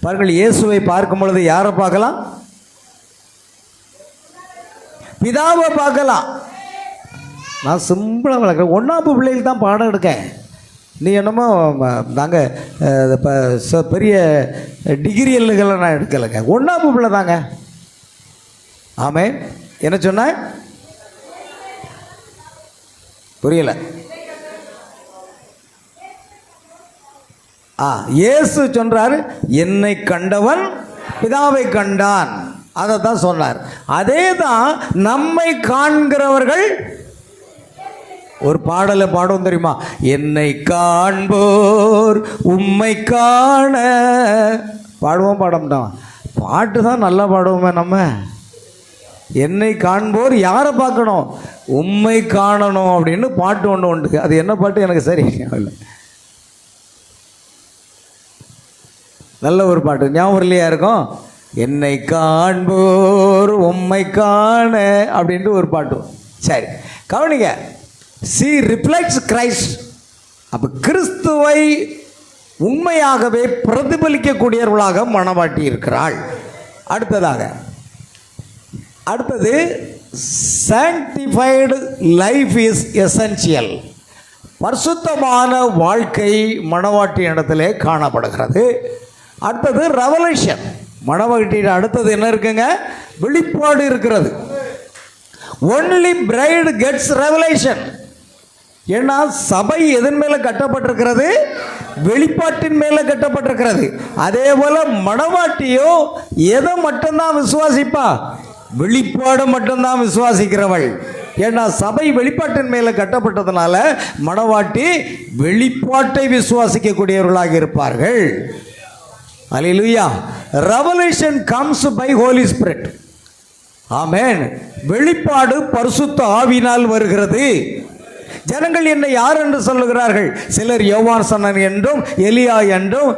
பாருங்கள், இயேசுவை பார்க்கும் பொழுது யாரை பார்க்கலாம்? பிதாவை பார்க்கலாம். நான் சிம்பிளாக வளர்க்குறேன். 1ஆம் பிள்ளைகள் தான் பாடம் எடுக்கேன். நீ என்னமோ நாங்கள் பெரிய டிகிரியல்களை நான் எடுக்கலைங்க. 1ஆம் பிள்ளை தாங்க. ஆமே. என்ன சொன்ன? புரியலை. இயேசு சொல்றாரு, என்னை கண்டவன் பிதாவை கண்டான். அதை தான் சொன்னார். அதே தான் நம்மை காண்கிறவர்கள். ஒரு பாடலை பாடுவோம் தெரியுமா? என்னை காண்போர் உம்மை காண. பாடுவோம் பாடம்தான். பாட்டு தான் நல்லா பாடுவோமே நம்ம. என்னை காண்போர் யாரை பார்க்கணும்? உம்மை காணணும் அப்படின்னு பாட்டு ஒன்று உண்டு. அது என்ன பாட்டு எனக்கு சரி இல்லை. நல்ல ஒரு பாட்டு ஞாபகம் இல்லையா இருக்கும்? என்னை காண்போர் உம்மை காண அப்படின்ட்டு ஒரு பாட்டு. சரி, கவனிங்க. she reflects Christ. அப்போ கிறிஸ்துவை உண்மையாகவே பிரதிபலிக்கக்கூடியவர்களாக மணவாட்டி இருக்கிறாள். அடுத்தது sanctified life is essential. பரிசுத்தமான வாழ்க்கை மணவாட்டி இடத்திலே காணப்படுகிறது. அடுத்தது ரெவலேஷன். மணவாட்டியின் அடுத்தது என்ன இருக்குங்க? வெளிப்பாடு இருக்கிறது. Only bride gets revelation. ஏன்னா சபை எதன் மேலே கட்டப்பட்டிருக்கிறது? வெளிப்பாட்டின் மேலே கட்டப்பட்டிருக்கிறது. அதே போல மணவாட்டியோ எதை மட்டும்தான் விசுவாசிப்பா? வெளிப்பாடு மட்டும்தான் விசுவாசிக்கிறவள். ஏன்னா சபை வெளிப்பாட்டின் மேலே கட்டப்பட்டதுனால மணவாட்டி வெளிப்பாட்டை விசுவாசிக்கக்கூடியவர்களாக இருப்பார்கள். அல்லேலூயா. Revelation comes by Holy Spirit. ஆமென். வெளிப்பாடு பரிசுத்த ஆவியினால் வருகிறது. ஜனங்கள் என்னை யார் என்று சொல்லுகிறார்கள்? சிலர் யோவான் ஸ்நானன் என்றும் எலியா என்றும்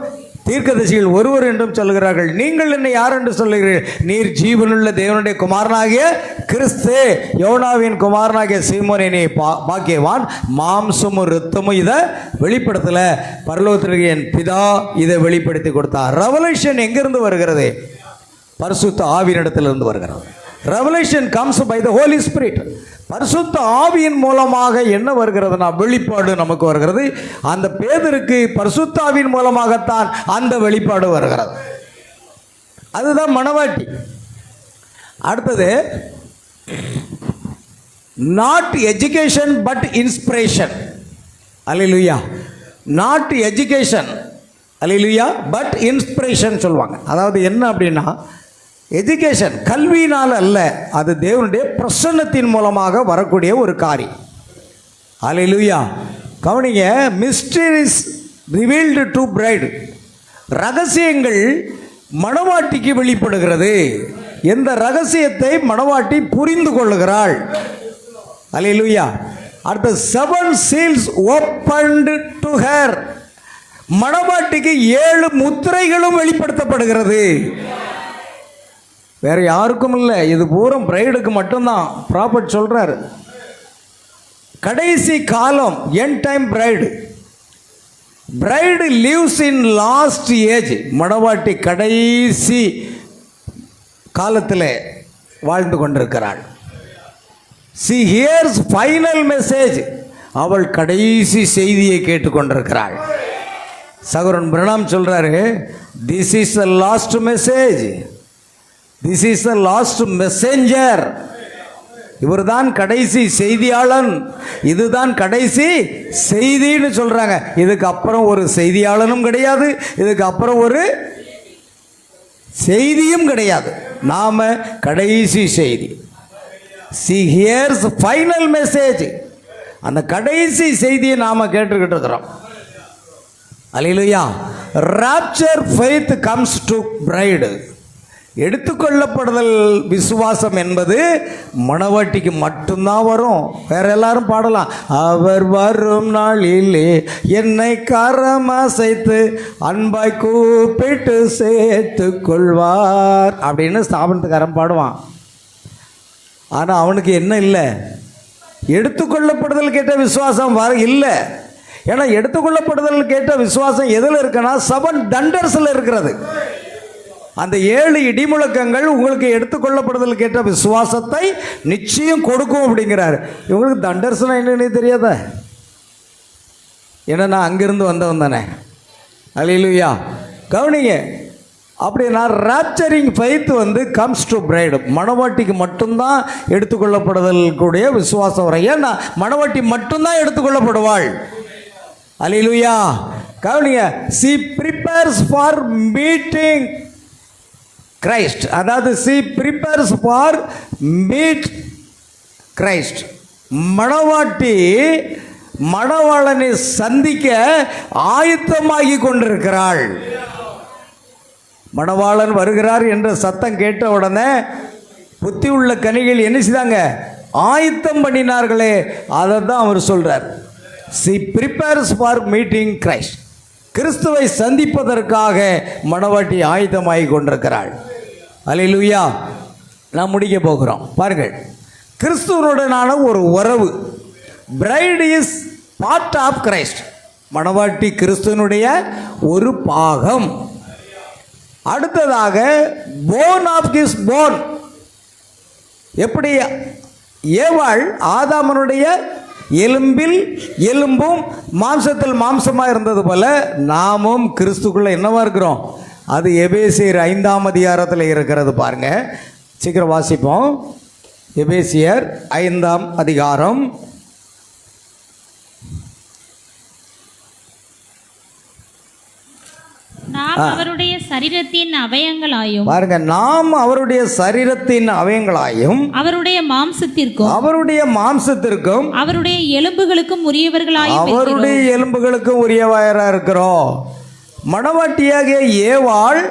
தீர்க்கதரிசிகள் ஒருவர் என்றும் சொல்லுகிறார்கள். நீங்கள் என்னை யார் என்று சொல்லுகிறீர்கள்? நீர் ஜீவனுள்ள தேவனுடைய குமாரனாகிய கிறிஸ்து, யோனாவின் குமாரனாகிய சீமோனே நீ பாக்கியவான். மாம்சமும் இரத்தமும் இதை வெளிப்படுத்தல, பரலோகத்திற்கு என் பிதா இதை வெளிப்படுத்தி கொடுத்தார். ரெவலேஷன் எங்கிருந்து வருகிறது? பரிசுத்த ஆவியினிடத்திலிருந்து வருகிறது. Revelation comes by the Holy Spirit. பரிசுத்த ஆவியின் மூலமாக என்ன வருகிறதுனா வெளிப்பாடு நமக்கு வருகிறது. அந்த பேதுருக்கு பரிசுத்த ஆவியின் மூலமாகத்தான் அந்த வெளிப்பாடு வருகிறது. அதுதான் மணவாட்டி. அடுத்தது not education but inspiration. Hallelujah. Not education, hallelujah, but inspiration சொல்லுவாங்க. அதாவது என்ன அப்படின்னா, எஜுகேஷன் கல்வியினால் அல்ல, அது தேவனுடைய பிரசன்னத்தின் மூலமாக வரக்கூடிய ஒரு காரியம். அல்லேலூயா. கவனிங்க. Mysteries revealed to bride. ரகசியங்கள் மணவாட்டிக்கு வெளிப்படுகிறது. எந்த ரகசியத்தை மணவாட்டி புரிந்து கொள்ளுகிறாள். அல்லேலூயா. அடுத்த 7 seals opened to her. மணவாட்டிக்கு 7 முத்திரைகளும் வெளிப்படுத்தப்படுகிறது. வேற யாருக்கும் இல்லை. இது பூரம் பிரைடுக்கு மட்டும்தான். ப்ராபர்ட் சொல்றாரு, கடைசி காலம், end time bride. Bride lives in last age. மணவாட்டி கடைசி காலத்தில் வாழ்ந்து கொண்டிருக்கிறாள். she hears final message. அவள் கடைசி செய்தியை கேட்டுக்கொண்டிருக்கிறாள். சகோதரன் பிரணாம் சொல்றாரு, this is the last message. This is the last messenger. இவர்தான் கடைசி செய்தியாளன், இதுதான் கடைசி செய்தின்னு சொல்றாங்க. இதுக்கு அப்புறம் ஒரு செய்தியாளனும் கிடையாது, இதுக்கு அப்புறம் ஒரு செய்தியும் கிடையாது. நாம கடைசி செய்தி. See here's the final message. அந்த கடைசி செய்தியை நாம கேட்டுக்கிட்டு இருக்கிறோம். அல்லேலூயா. rapture faith comes to bride. எடுத்துக்கொள்ளப்படுதல் விசுவாசம் என்பது மணவாட்டிக்கு மட்டும்தான் வரும். வேற எல்லாரும் பாடலாம், அவர் வரும் நாளிலே என்னை கரம் அசைத்து அன்பாய் கூப்பிட்டு சேர்த்து கொள்வார் அப்படின்னு ஸ்தாபனத்துக்காரன் பாடுவான். ஆனால் அவனுக்கு என்ன இல்லை? எடுத்துக்கொள்ளப்படுதல் கேட்ட விசுவாசம் இல்லை. ஏன்னா எடுத்துக்கொள்ளப்படுதல் கேட்ட விசுவாசம் எதில் இருக்குன்னா 7 தண்டர்ஸில் இருக்கிறது. அந்த 7 இடிமுழக்கங்கள் உங்களுக்கு எடுத்துக்கொள்ளப்படுதல் கேட்ட விசுவாசத்தை நிச்சயம் கொடுக்கும் அப்படிங்கிறார். இவங்களுக்கு தண்டர்ஸ்னா என்னன்னு தெரியாத? ஏன்னா நான் அங்கிருந்து வந்தவன் தானே. அல்லேலூயா. கவனிங்க. அப்படின்னா ராப்சரிங் ஃபெய்த் கம்ஸ் டு பிரைடு. மணவாட்டிக்கு மட்டும்தான் எடுத்துக்கொள்ளப்படுதல் கூடிய விசுவாசம் வரும். ஏன்னா மணவாட்டி மட்டும்தான் எடுத்துக்கொள்ளப்படுவாள். அல்லேலூயா. கவனிங்க. she prepares for meeting Christ. அதாவது she prepares for meet Christ. மணவாட்டி மணவாளனை சந்திக்க ஆயத்தமாகி கொண்டிருக்கிறாள். மணவாளன் வருகிறார் என்ற சத்தம் கேட்ட உடனே புத்தி உள்ள கனிகள் என்ன செய்தாங்க? ஆயத்தம் பண்ணினார்களே. அதை தான் அவர் சொல்றார். she prepares for meeting Christ. கிறிஸ்துவை சந்திப்பதற்காக மணவாட்டி ஆயத்தமாகி கொண்டிருக்கிறாள். அல்லேலூயா. நாம் முடிக்க போகிறோம். பாருங்கள், கிறிஸ்துவனுடனான ஒரு உறவு. Bride is part of Christ. மணவாட்டி கிறிஸ்துவனுடைய ஒரு பாகம். அடுத்ததாக போன் ஆஃப் ஹிஸ் போன். எப்படி ஏவாள் ஆதாமனுடைய எலும்பில் எலும்பும் மாம்சத்தில் மாம்சமாக இருந்தது போல நாமும் கிறிஸ்துக்குள்ள என்னவா இருக்கிறோம்? அது எபேசியர் 5ஆம் அதிகாரத்தில் இருக்கிறது. பாருங்க, சீக்கிரம் வாசிப்போம். எபேசியர் 5ஆம் அதிகாரம்
நாம் அவருடைய சரீரத்தின் அவயங்களாயும்,
பாருங்க, நாம் அவருடைய சரீரத்தின் அவயங்களாயும்
அவருடைய மாம்சத்திற்கும் அவருடைய எலும்புகளுக்கும்
உரியவராக இருக்கிறோம். மணவாட்டியாகிய ஏவாள்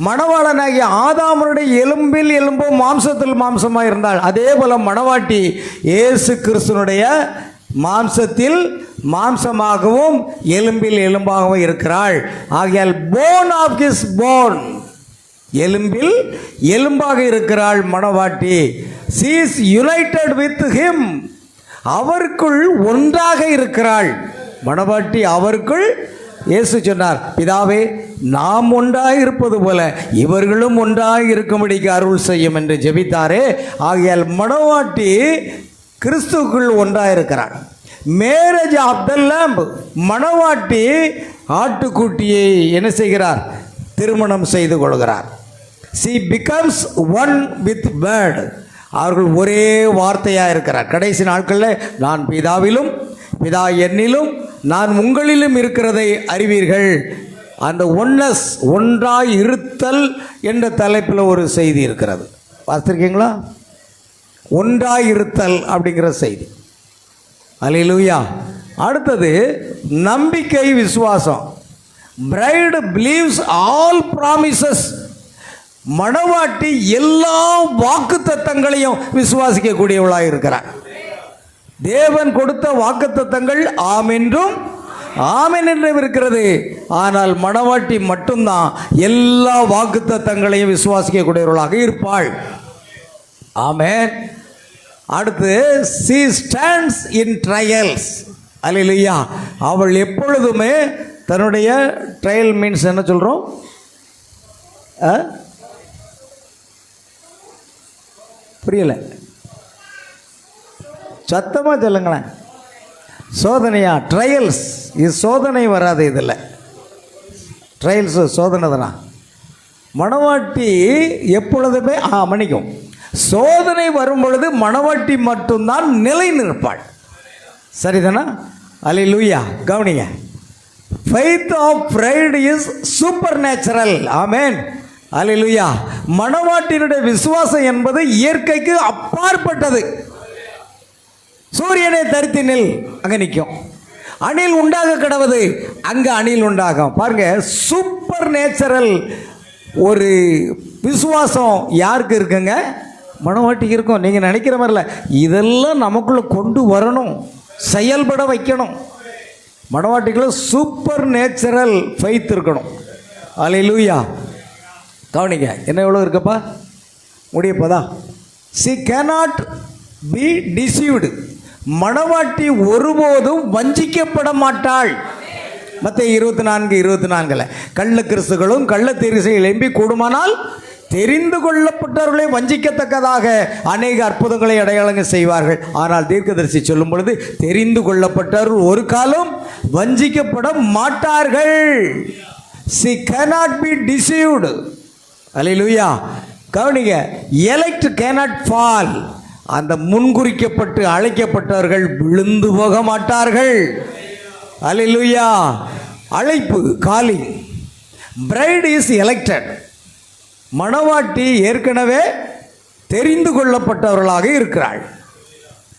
மணவாளனாகிய ஆதாமனுடைய எலும்பில் எலும்பும் மாம்சத்தில் மாம்சமாக இருந்தாள். அதே போல மணவாட்டி இயேசு கிறிஸ்துனுடைய மாம்சத்தில் மாம்சமாகவும் எலும்பில் எலும்பாகவும் இருக்கிறாள். ஆகையால் போன் ஆஃப் ஹிஸ் போன், எலும்பில் எலும்பாக இருக்கிறாள் மணவாட்டி. she is united with him. அவருக்குள் ஒன்றாக இருக்கிறாள் மணவாட்டி. அவருக்குள் இயேசு சொன்னார், பிதாவே நாம் ஒன்றாக இருப்பது போல இவர்களும் ஒன்றாக இருக்கும்படிக்கு அருள் செய்யும் என்று ஜெபித்தாரே. ஆகையால் மணவாட்டி கிறிஸ்துக்குள் ஒன்றாக இருக்கிறாள். Marriage of the lamb. மணவாட்டி ஆட்டுக்குட்டியை என்ன செய்கிறார்? திருமணம் செய்து கொள்கிறார். she becomes one with word. அவர்கள் ஒரே வார்த்தையாக இருக்கிறார். கடைசி நாட்களில் நான் பிதாவிலும் பிதா என்னிலும் நான் உங்களிலும் இருக்கிறதை அறிவீர்கள். அந்த ஒன்னஸ், ஒன்றாய் இருத்தல் என்ற தலைப்பில் ஒரு செய்தி இருக்கிறது. பார்த்துருக்கீங்களா? ஒன்றாய் இருத்தல் அப்படிங்கிற செய்தி. அல்லேலூயா. அடுத்தது நம்பிக்கை, விசுவாசம். Bride believes all promises. மணவாட்டி எல்லா வாக்குத்தத்தங்களையும் விசுவாசிக்கக்கூடியவளாக இருக்கிறார். தேவன் கொடுத்த வாக்குத்தத்தங்கள் ஆம் என்றும் ஆமென் என்றும் இருக்கிறது. ஆனால் மணவாட்டி மட்டும்தான் எல்லா வாக்குத்தத்தங்களையும் விசுவாசிக்கக்கூடியவர்களாக இருப்பாள். ஆமென். அடுத்து she stands in trials. அல்லேலூயா. அவள் எப்பொழுதுமே தன்னுடைய ட்ரையல் மீன்ஸ் என்ன சொல்கிறோம்? புரியல, சத்தமாக சொல்லுங்களேன். சோதனையா? ட்ரையல்ஸ். இது சோதனை வராது. இதில் ட்ரையல்ஸ் சோதனை தானா? மணவாட்டி எப்பொழுதுமே மன்னிக்கும், சோதனை வரும் பொழுது மணவாட்டி மட்டும்தான் நிலை நிற்பாள். சரிதானா? அல்லேலூயா. கவனிங்க, faith of bride is supernatural. ஆமென். அல்லேலூயா. மணவாட்டினுடைய விசுவாசம் என்பது இயற்கைக்கு அப்பாற்பட்டது. சூரியனை தரித்து நெல், அங்கே நிற்கும். அணில் உண்டாக கிடவது, அங்கே அணில் உண்டாகும். பாருங்க, சூப்பர் நேச்சுரல் ஒரு விசுவாசம் யாருக்கு இருக்குங்க? மணவாட்டிக்கு இருக்கும். நீங்கள் நினைக்கிற மாதிரில இதெல்லாம் நமக்குள்ளே கொண்டு வரணும், செயல்பட வைக்கணும். மணவாட்டிக்குள்ள சூப்பர் நேச்சுரல் ஃபெய்த் இருக்கணும். அல்லேலூயா. கவனிங்க, என்ன எவ்வளோ இருக்கப்பா முடியப்போதா? she cannot be deceived. மணவாட்டி ஒருபோதும் வஞ்சிக்கப்பட மாட்டாள். மத்தேயு 24:24 கள்ள கிறிஸ்துகளும் கள்ள தீர்க்கதரிசிகள் எழும்பி கூடுமானால் தெரிந்து கொள்ளப்பட்டவர்களை வஞ்சிக்கத்தக்கதாக அநேக அற்புதங்களை அடையாளங்கள் செய்வார்கள். ஆனால் தீர்க்கதரிசி சொல்லும் பொழுது தெரிந்து கொள்ளப்பட்டவர்கள் ஒரு காலம் வஞ்சிக்கப்பட மாட்டார்கள். she cannot be deceived. அல்லேலூயா. கவனிங்க, elect cannot fall. அந்த முன்குறிக்கப்பட்டு அழைக்கப்பட்டவர்கள் விழுந்து போக மாட்டார்கள். அல்லேலூயா. அழைப்பு, காலிங். Bright is elected. மணவாட்டி ஏற்கனவே தெரிந்து கொள்ளப்பட்டவர்களாக இருக்கிறாள்.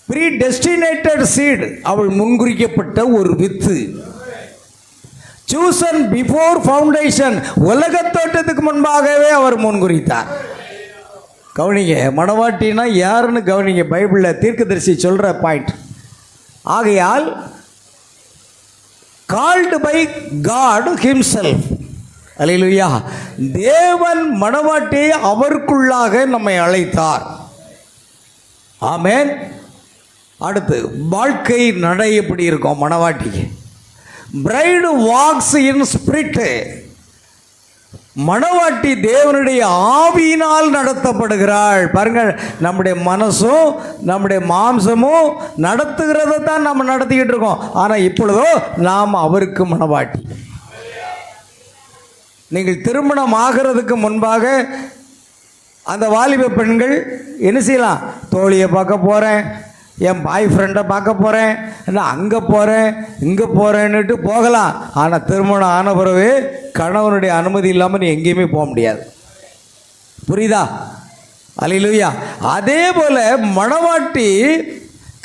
ப்ரீ டெஸ்டினேட்டட் சீட், அவள் முன்குறிக்கப்பட்ட ஒரு வித்து. சூசன் பிஃபோர் ஃபவுண்டேஷன், உலகத்தோட்டத்துக்கு முன்பாகவே அவர் முன்குறித்தார். கவனிங்க, மணவாட்டினா யாருன்னு கவனிங்க. பைபிளில் தீர்க்கதரிசி சொல்கிற பாயிண்ட். ஆகையால் கால்டு பை காட் ஹிம்செல்ஃப். அல்லேலூயா. தேவன் மணவாட்டியை அவருக்குள்ளாக நம்மை அழைத்தார். ஆமென். அடுத்து வாழ்க்கை நடை எப்படி இருக்கும் மணவாட்டிக்கு? Bride walks in spirit. மணவாட்டி தேவனுடைய ஆவியினால் நடத்தப்படுகிறாள். பாருங்கள், நம்முடைய மனசும் நம்முடைய மாம்சமும் நடத்துகிறத தான் நம்ம நடத்திக்கிட்டு இருக்கோம். ஆனால் இப்பொழுதோ நாம் அவருக்கு மணவாட்டி. நீங்கள் திருமணம் ஆகிறதுக்கு முன்பாக அந்த வாலிப பெண்கள் என்ன செய்யலாம்? தோழியை பார்க்க போகிறேன், என் பாய் ஃப்ரெண்டை பார்க்க போகிறேன், நான் அங்கே போகிறேன் இங்கே போகிறேன்னுட்டு போகலாம். ஆனால் திருமணம் ஆன பிறகு கணவனுடைய அனுமதி இல்லாமல் நீ எங்கேயுமே போக முடியாது. புரியுதா? அல்லேலூயா. அதே போல் மணவாட்டி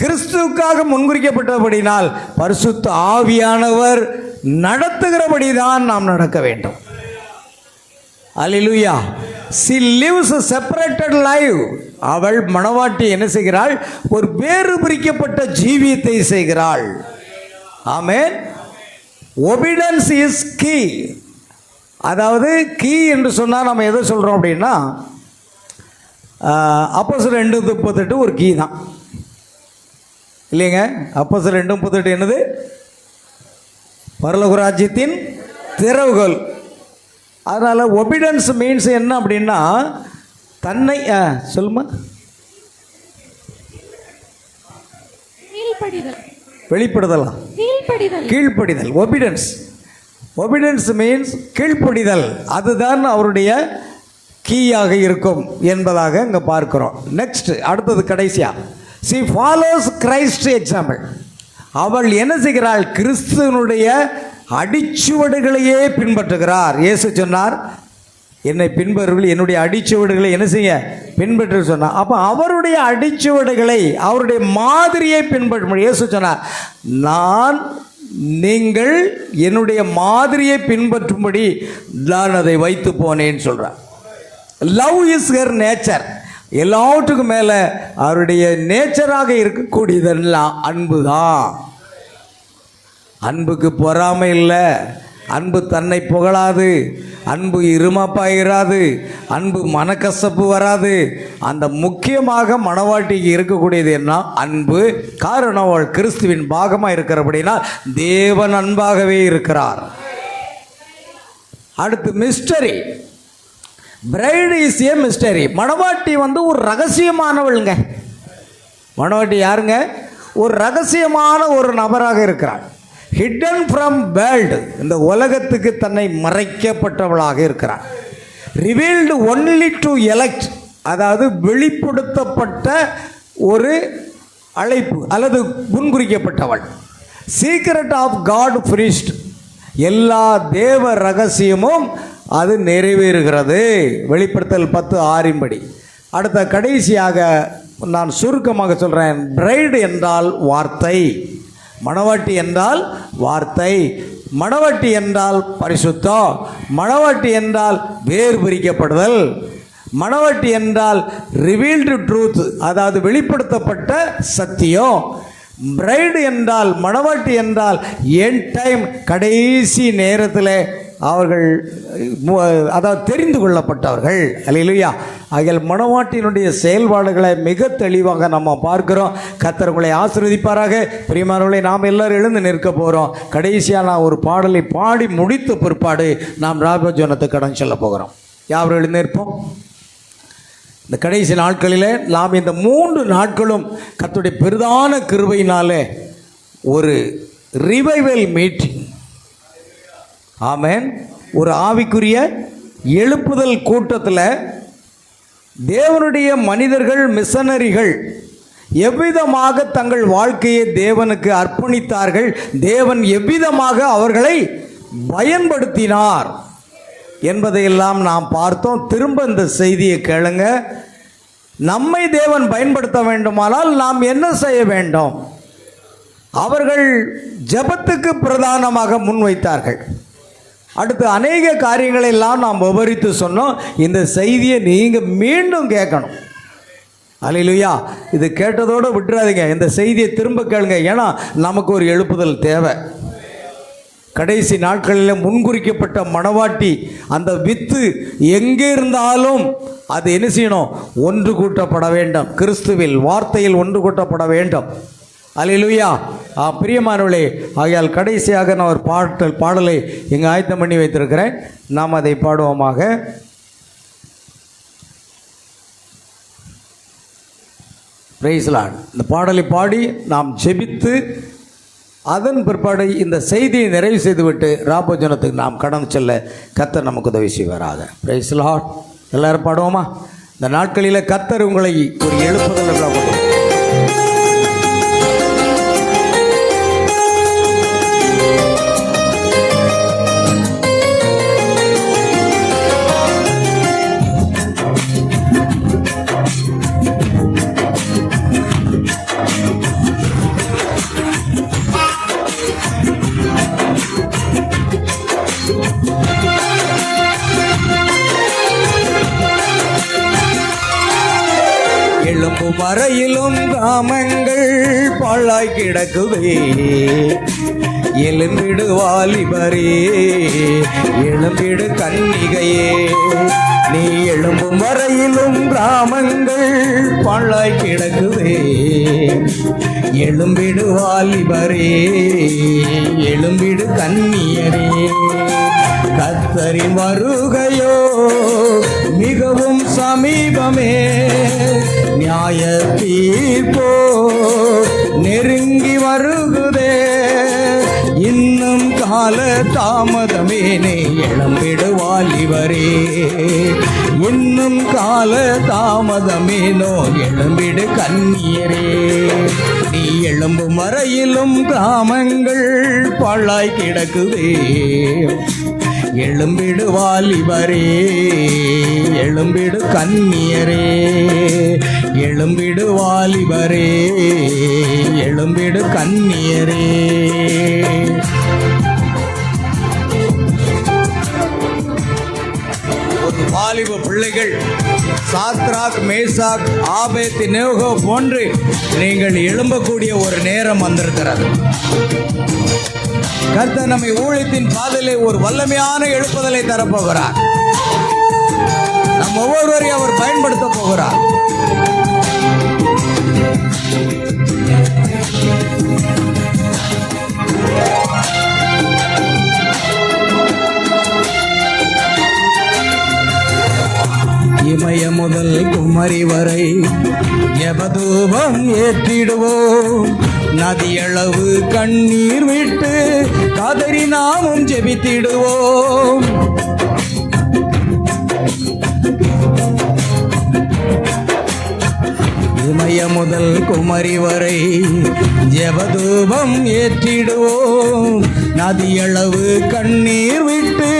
கிறிஸ்துவுக்காக முன்குறிக்கப்பட்டபடினால் பரிசுத்த ஆவியானவர் நடத்துகிறபடி தான் நாம் நடக்க வேண்டும். அல்லேலூயா. she lives a separated life. அவள் மணவாட்டி என்ன செய்கிறாள்? ஒரு வேறு பிரிக்கப்பட்ட ஜீவியத்தை செய்கிறாள். ஆமென். obedience is key. அதாவது கீ என்று சொன்னால் நம்ம எதை சொல்கிறோம் அப்படின்னா, அப்போஸ்தலர் 2:38 ஒரு கீ தான் இல்லைங்க? அப்போஸ்தலர் 2:38 என்னது? பரலோக ராஜ்யத்தின் திறவுகோல். அதனால் ஒபிடன்ஸ் மீன்ஸ் என்ன அப்படின்னா, தன்னை சொல்லுமா, வெளிப்படுதலா, கீழ்ப்படிதல். ஒபிடன்ஸ் மீன்ஸ் கீழ்ப்படிதல். அதுதான் அவருடைய கீயாக இருக்கும் என்பதாக இங்கே பார்க்கிறோம். நெக்ஸ்ட், அடுத்தது கடைசியா, she follows Christ எக்ஸாம்பிள். அவள் என்ன செய்கிறாள்? கிறிஸ்துவனுடைய அடிச்சுவடுகளையே பின்பற்றுகிறார். இயேசு சொன்னார், என்னை பின்பற்றுங்கள், என்னுடைய அடிச்சுவடுகளை என்ன செய்ய பின்பற்ற சொன்னார். அப்போ அவருடைய அடிச்சுவடுகளை, அவருடைய மாதிரியை பின்பற்ற. இயேசு சொன்னார், நீங்கள் என்னுடைய மாதிரியை பின்பற்றும்படி நான் அதை வைத்து போனேன்னு சொல்கிறார். Love is her nature. எல்லாவற்றுக்கும் மேலே அவருடைய நேச்சராக இருக்கக்கூடியதெல்லாம் அன்பு தான். அன்புக்கு பொறாமை இல்லை. அன்பு தன்னை புகழாது. அன்பு இருமாப்பாயிராது. அன்பு மனக்கசப்பு வராது. அந்த முக்கியமாக மணவாட்டிக்கு இருக்கக்கூடியது என்ன? அன்பு. காரணம், அவள் கிறிஸ்துவின் பாகமாக இருக்கிறபடினா தேவன் அன்பாகவே இருக்கிறார். அடுத்து mystery. Bride is a mystery. மணவாட்டி ஒரு ரகசியமானவளுங்க. மணவாட்டி யாருங்க? ஒரு ரகசியமான ஒரு நபராக இருக்கிறாள். Hidden from world. இந்த உலகத்துக்கு தன்னை மறைக்கப்பட்டவளாக இருக்கிறாள். ரிவீல்டு ஒன்லி டு எலெக்ட், அதாவது வெளிப்படுத்தப்பட்ட ஒரு அழைப்பு அல்லது முன்குறிக்கப்பட்டவள். சீக்ரெட் ஆஃப் காட் ஃப்ரீஸ்ட், எல்லா தேவ ரகசியமும் அது நிறைவேறுகிறது. வெளிப்படுத்தல் 10:6 படி. அடுத்த கடைசியாக நான் சுருக்கமாக சொல்கிறேன். பிரைடு என்றால் வார்த்தை, மணவாட்டி என்றால் வார்த்தை, மணவாட்டி என்றால் பரிசுத்தம், மணவாட்டி என்றால் வேறு பிரிக்கப்படுதல், மணவாட்டி என்றால் ரிவீல்டு ட்ரூத், அதாவது வெளிப்படுத்தப்பட்ட சத்தியம். பிரைடு என்றால், மணவாட்டி என்றால் எண்ட் டைம், கடைசி நேரத்தில் அவர்கள் அதாவது தெரிந்து கொள்ளப்பட்டவர்கள். அல்லேலூயா. ஆகிய மணவாட்டியினுடைய செயல்பாடுகளை மிக தெளிவாக நம்ம பார்க்கிறோம். கர்த்தர் உங்களை ஆசீர்வதிப்பாராக. பிரியமானவர்களே, நாம் எல்லாரும் எழுந்து நிற்க போகிறோம். கடைசியாக நான் ஒரு பாடலை பாடி முடித்த பிற்பாடு நாம் ராபோஜனத்துக்கு கடன் சொல்ல போகிறோம். யாரும் எழுந்து நிற்போம். இந்த கடைசி நாட்களில் நாம் இந்த 3 நாட்களும் கர்த்தருடைய பெரிதான கிருபையினாலே ஒரு ரிவைவல் மீட்டிங், ஆமென், ஒரு ஆவிக்குரிய எழுப்புதல் கூட்டத்தில் தேவனுடைய மனிதர்கள், மிஷனரிகள் எவ்விதமாக தங்கள் வாழ்க்கையை தேவனுக்கு அர்ப்பணித்தார்கள், தேவன் எவ்விதமாக அவர்களை பயன்படுத்தினார் என்பதையெல்லாம் நாம் பார்த்தோம். திரும்ப இந்த செய்தியை கேளுங்க. நம்மை தேவன் பயன்படுத்த வேண்டுமானால் நாம் என்ன செய்ய வேண்டும்? அவர்கள் ஜெபத்துக்கு பிரதானமாக முன்வைத்தார்கள். அடுத்து அநேக காரியங்களை எல்லாம் நாம் விவரித்து சொன்னோம். இந்த செய்தியை நீங்கள் மீண்டும் கேட்கணும். அல்லேலூயா. இது கேட்டதோடு விட்டுறாதீங்க, இந்த செய்தியை திரும்ப கேளுங்க. ஏன்னா நமக்கு ஒரு எழுப்புதல் தேவை. கடைசி நாட்களில் முன்குறிக்கப்பட்ட மணவாட்டி, அந்த வித்து எங்கே இருந்தாலும் அது என்ன செய்யணும்? ஒன்று கூட்டப்பட வேண்டும். கிறிஸ்துவில், வார்த்தையில் ஒன்று கூட்டப்பட வேண்டும். அல்லேலூயா. பிரியமானவர்களே, ஆகையால் கடைசியாக நான் ஒரு பாடலை இங்கே ஆயத்தம் பண்ணி வைத்திருக்கிறேன். நாம் அதை பாடுவோமாக. Price Lord. இந்த பாடலை பாடி நாம் ஜெபித்து அதன் பிற்பாடு இந்த செய்தியை நிறைவு செய்துவிட்டு ராபோஜனத்துக்கு நாம் கடந்து செல்ல கர்த்தர் நமக்கு உதவி செய்வாராக. Praise Lord. எல்லாரும் பாடுவோமா? இந்த நாட்களில் கர்த்தர் உங்களை ஒரு எழுப்புதல் எழும்பும் வரையிலும் கிராமங்கள் பாழாய் கிடக்குவே, எழும்பிடு வாலிபரே, எழும்பிடு கன்னிகையே. நீ எழும்பும் வரையிலும் கிராமங்கள் பாழாய் கிடக்குவே, எழும்பிடு வாலிபரே, எழும்பிடு கன்னியரே. கர்த்தரின் வருகையோ மிகவும் சமீபமே, நியாய தீர்ப்போ நெருங்கி வருகுதே. இன்னும் கால தாமதமேனே, எழும்பிடு வாலிபரே, இன்னும் கால தாமதமேனோ, எழும்பிடு கன்னியரே. நீ எழும்பும் வரையிலும் கிராமங்கள் பாழாய் கிடக்குதே, எழும்பிடு வாலிபரே, எழும்பிடு கன்னியரே, எழும்பிடு வாலிபரே, எழும்பிடு கன்னியரே. ஒரு வாலிப பிள்ளைகள் சாத்ராக், மேசாக், ஆபேத்நேகோ போன்று நீங்கள் எழும்பக்கூடிய ஒரு நேரம் வந்திருக்கிறது. கர்த்தர் நம்மை ஊழியத்தின் பாதையிலே ஒரு வல்லமையான எழுப்புதலை தரப்போகிறார். நம் ஒவ்வொருவரையும் அவர் பயன்படுத்த போகிறார். இமய முதல் குமரி வரை ஜெபதூபம் ஏற்றிடுவோம். நதியளவு கண்ணீர் விட்டு கதறி நாமும் ஜெபித்திடுவோம்.
முதல் குமரி வரை ஜெபதூபம் ஏற்றிடுவோம். நதியளவு கண்ணீர் விட்டு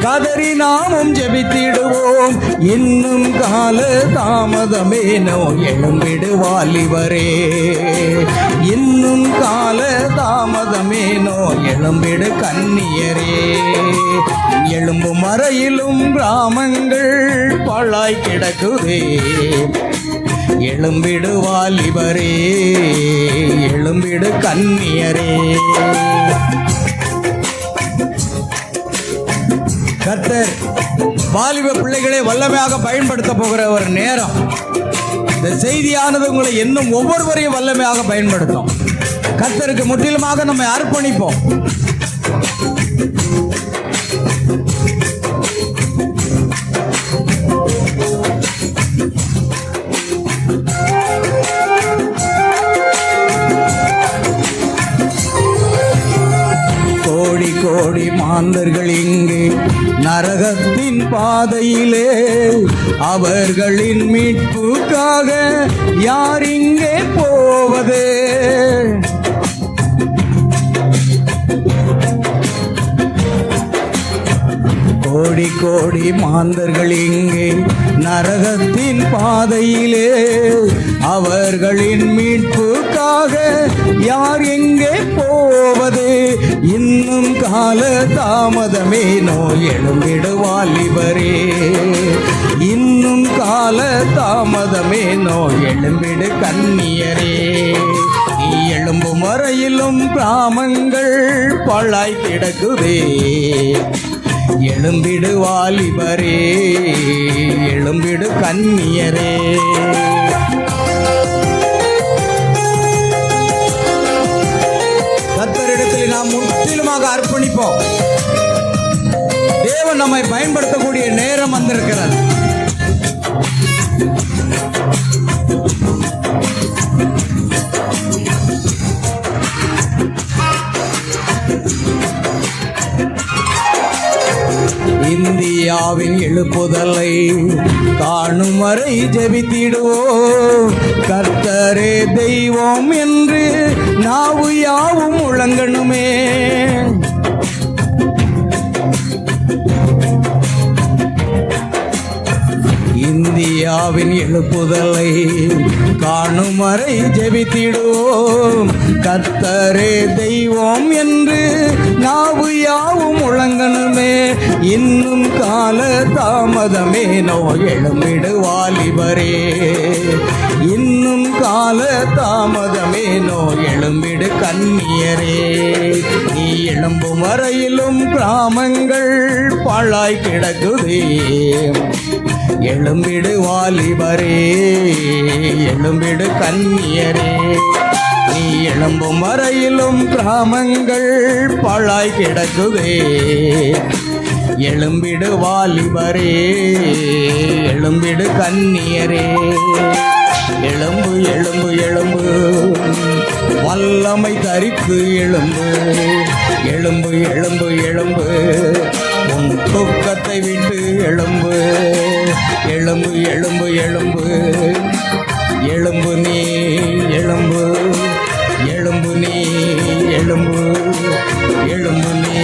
கதறி நாமும் ஜெபித்திடுவோம். இன்னும் கால தாமதமேனோ எழும்பிடு வாலிபரே, இன்னும் கால தாமதமேனோ எழும்பிடு கன்னியரே. எழும்பும் மறையிலும் கிராமங்கள் பாழாய் கிடக்குதே. எழும்பிடு வாலிபரே, எழும்பிடு கன்னியரே. கர்த்தர் வாலிப பிள்ளைகளை வல்லமையாக பயன்படுத்த போகிற ஒரு நேரம். இந்த செய்தியானது உங்களை இன்னும் ஒவ்வொருவரையும் வல்லமையாக பயன்படுத்தும். கர்த்தருக்கு முற்றிலுமாக நம்மை அர்ப்பணிப்போம். கோடி கோடி மாந்தர்கள் இங்கு நரகத்தின் பாதையிலே, அவர்களின் மீட்புக்காக யார் இங்கே போவது? கோடி கோடி மாந்தர்கள் இங்கே நரகத்தின் பாதையிலே, அவர்களின் மீட்புக்காக யார் எங்கே போவது? இன்னும் கால தாமதமேனோ எழும்பிடு வாலிபரே, இன்னும் கால தாமதமேனோ எழும்பிடு கன்னியரே. நீ எழும்பும் வரையிலும் கிராமங்கள் பாழாய் கிடக்குதே. எழும்பிடு வாலிபரே, எழும்பிடு கன்னியரே. கர்த்தரிடத்தில் நாம் முற்றிலுமாக அர்ப்பணிப்போம். தேவன் நம்மை பயன்படுத்தக்கூடிய நேரம் வந்திருக்கிறது. இந்தியாவின் எழுப்புதலை காணும் வரை ஜெபித்திடுவோம். கர்த்தரே தெய்வம் என்று நாவு யாவும் முழங்கணுமே. இந்தியாவின் எழுப்புதலை காணும் வரை ஜெபித்திடுவோம். கர்த்தரே தெய்வம் என்று நாவு யாவும் முழங்கணுமே. இன்னும் கால தாமதமேனோ எழும்பிடு வாலிபரே, இன்னும் கால தாமதமேனோ எழும்பிடு கன்னியரே. நீ எழும்பும் வரையிலும் கிராமங்கள் பாழாய் கிடக்குதே. எழும்பிடு வாலிபரே, எழும்பிடு கன்னியரே. நீ எழும்பும் வரையிலும் கிராமங்கள் பாழாய் கிடக்குதே. எழும்பிடு வாலிபரே, எழும்பிடு கன்னியரே. எழும்பு எழும்பு எழும்பு, வல்லமை தரித்து எழும்பு. எழும்பு எழும்பு எழும்பு, உன் தூக்கத்தை விட்டு எழும்பு. எழும்பு எழும்பு எழும்பு, எழும்பு நீ எழும்பு. எழும்பு நீ எழும்பு, எழும்பு நீ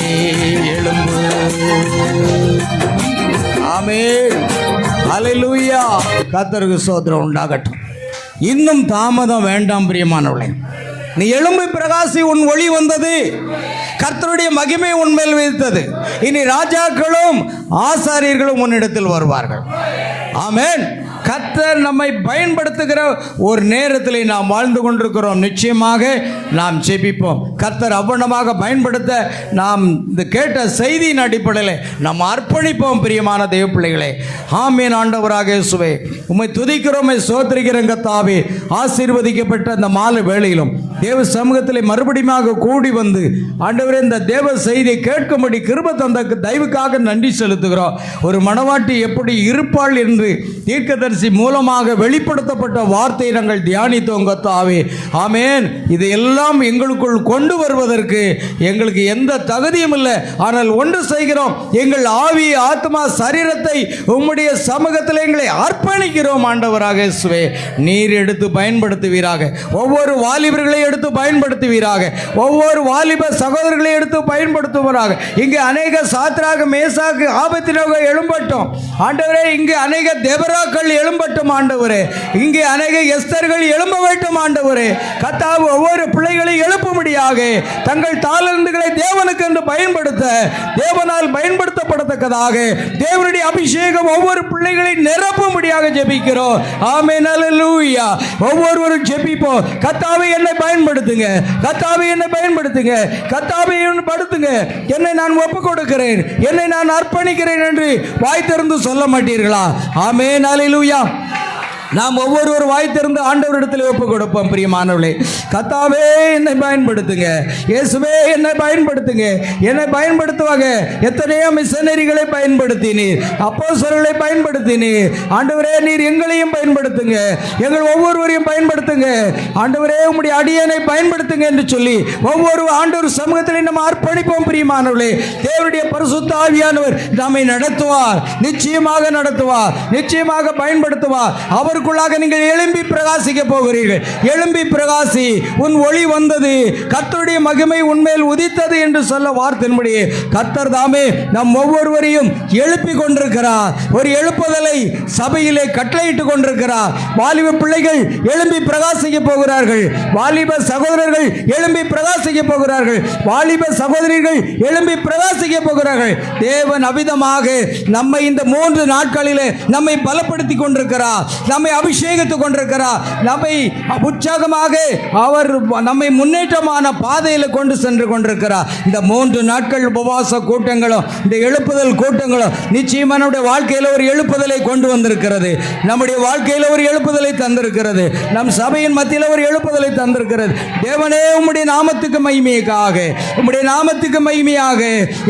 எழும்பு. ஆமென், ஹல்லேலூயா. கர்த்தருக்கு ஸ்தோத்திரம் உண்டாகட்டும். இன்னும் தாமதம் வேண்டாம் பிரியமானவர்களே. நீ எழும்பு பிரகாசி, உன் ஒளி வந்தது. கர்த்தருடைய மகிமை உன்மேல் வைத்தது. இனி ராஜாக்களும் ஆசாரியர்களும் உன்னிடத்தில் வருவார்கள். ஆமென். கர்த்தர் நம்மை பயன்படுத்துகிற ஒரு நேரத்தில் நாம் வாழ்ந்து கொண்டிருக்கிறோம். நிச்சயமாக நாம் ஜெபிப்போம். கர்த்தர் அவ்வளமாக பயன்படுத்த நாம் இந்த கேட்ட செய்தியின் அடிப்படையில் நாம் அர்ப்பணிப்போம். பிரியமான தேவ பிள்ளைகளே, ஆமென். ஆண்டவராக இயேசுவே, உம்மை துதிக்கிறோம், ஸ்தோத்திரிக்கிறோம். கர்த்தாவே, ஆசீர்வதிக்கப்பட்ட அந்த மாலை வேளையிலும் தேவ சமூகத்தில் மறுபடியும் கூடி வந்து ஆண்டவரே இந்த தேவ செய்தியை கேட்கும்படி கிருபை தந்த தயவுக்காக நன்றி செலுத்துகிறோம். ஒரு மணவாட்டி எப்படி இருப்பாள் என்று தீர்க்கதரிசி
தீர்க்கதரிசி மூலமாக வெளிப்படுத்தப்பட்ட வார்த்தை நாங்கள் தியானித்தோம் கர்த்தாவே. ஆமென். இதையெல்லாம் எங்களுக்குள் கொண்டு வருவதற்கு எங்களுக்கு எந்த தகுதியும் இல்லை. ஆனால் ஒன்று செய்கிறோம், எங்கள் ஆவி ஆத்மா சரீரத்தை உம்முடைய சமூகத்தில் எங்களை அர்ப்பணிக்கிறோம் ஆண்டவராக இயேசுவே. நீர் எடுத்து பயன்படுத்துவீராக. ஒவ்வொரு வாலிபர்களை எடுத்து பயன்படுத்துவீராக. ஒவ்வொரு வாலிப சகோதரர்களை எடுத்து பயன்படுத்துவீராக. இங்கே அநேக சாத்ராக மேசாக்கு ஆபத்தினோக எழும்பட்டும் ஆண்டவரே. இங்கே அநேக தேவராக்கள் எழும்பட்டும் ஆண்டவரே. இங்கே அநேக எஸ்தர்கள் எழும்ப வேண்டும் ஆண்டவரே. கர்த்தாவே, ஒவ்வொரு பிள்ளைகளை எழுப்பும்படியாக தங்கள் தாளந்துகளை தேவனுக்கு என்று பயன்படுத்த, தேவனால் பயன்படுத்தப்படத்தக்கதாக தேவனுடைய அபிஷேகம் ஒவ்வொரு பிள்ளைகளை நிரப்பும்படியாக ஜெபிக்கிறோம். ஆமென். அல்லேலூயா. ஒவ்வொருவரும் ஜெபிப்போம். கர்த்தாவே, என்னை பயன்படுத்துங்க. கர்த்தாவே, என்னை பயன்படுத்துங்க. கர்த்தாவே, என்னை படுத்துங்க. என்னை நான் ஒப்புக் கொடுக்கிறேன், என்னை நான் அர்ப்பணிக்கிறேன் என்று வாய் திறந்து சொல்ல மாட்டீர்களா? ஆமென். அல்லேலூயா. நாம் ஒவ்வொரு வாய் திறந்து ஆண்டவரிடத்தில் ஒப்புக் கொடுப்போம். பிரியமானவர்களே, கர்த்தாவே, என்னை பயன்படுத்துங்க. இயேசுவே, என்னை பயன்படுத்துங்க. என்னை பயன்படுத்துவாங்க. எத்தனையோ மிஷனரிகளை பயன்படுத்தினீர், அப்போஸ்தலர்களை பயன்படுத்தினீர். ஆண்டவரே, நீர் எங்களையும் பயன்படுத்துங்க. எங்கள் ஒவ்வொருவரையும் பயன்படுத்துங்க. ஆண்டவரே, உம்முடைய அடியனை பயன்படுத்துங்க என்று சொல்லி ஒவ்வொரு ஆண்டவர் சமூகத்திலே நம்ம அர்ப்பணிப்போம். பிரியமானவர்களே, தேவனுடைய பரிசுத்த ஆவியானவர் நம்மை நடத்துவார். நிச்சயமாக நடத்துவார். நிச்சயமாக பயன்படுத்துவார். அவருக்குள்ளாக நீங்கள் எழும்பி பிரகாசிக்க போகிறீர்கள். எழும்பி பிரகாசி, உன் ஒளி வந்தது, கர்த்தருடைய மகிமை உன்மேல் உதித்தது என்று சொல்ல வார்த்தையின்படி கர்த்தர் தாமே நம் ஒவ்வொருவரையும் எழுப்பி கொண்டிருக்கிறார். ஒரு எழுப்புதலை சபையிலே கட்டளையிட்டு கொண்டிருக்கிறார். வாலிப பிள்ளைகள் எழும்பி பிரகாசிக்க போகிறார்கள். வாலிப சகோதரர்கள் எழும்பி பிரகாசிக்க போகிறார்கள். வாலிப சகோதரிகள் எழும்பி பிரகாசிக்க போகிறார்கள். தேவன் அவிதமாக நம்மை இந்த 3 நாட்களிலே நம்மை பலப்படுத்தி கொண்டிருக்கிறார். நம்மை அபிஷேகித்துக் கொண்டிருக்கிறார். நம்மை உற்சாகமாக அவர் நம்மை முன்னேற்றமான பாதையில் கொண்டு சென்று கொண்டிருக்கிறார். இந்த 3 நாட்கள் உபவாச கூட்டங்களும் இந்த எழுப்புதல் கூட்டங்களும் நிச்சயமாக நம்முடைய வாழ்க்கையில் ஒரு எழுப்புதலை கொண்டு வந்திருக்கிறது. நம்முடைய வாழ்க்கையில் ஒரு எழுப்புதலை தந்திருக்கிறது. நம் சபையின் மத்தியில் ஒரு எழுப்புதலை தந்திருக்கிறது. தேவனே, உம்முடைய நாமத்துக்கு மகிமையாக, உம்முடைய நாமத்துக்கு மகிமையாக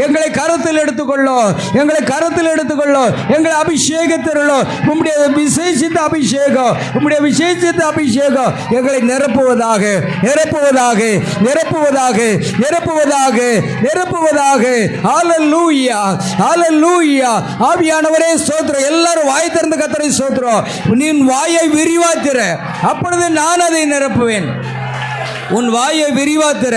எங்களை கருத்தில் எடுத்துக்கொள்ளோ, எங்களை கருத்தில் எடுத்துக்கொள்ளோ, எங்களை அபிஷேகத்திலோ, உம்முடைய விசேஷித்த அபிஷேகம், உம்முடைய விசேஷித்த அபிஷேகம் எங்களை நிரப்புவதாக, நிரப்புவதாக, நிரப்புவதாக, நிரப்புவதாக, நிரப்புவதாக. ஹல்லேலூயா, ஹல்லேலூயா. ஆவியானவரே ஸ்தோத்திரம். எல்லாரும் வாய் திறந்து கர்த்தரை ஸ்தோத்திரம். நீ வாயை விரிவாத்திர, அப்பொழுது நான் அதை நிரப்புவேன். உன் வாயை விரிவாத்திர,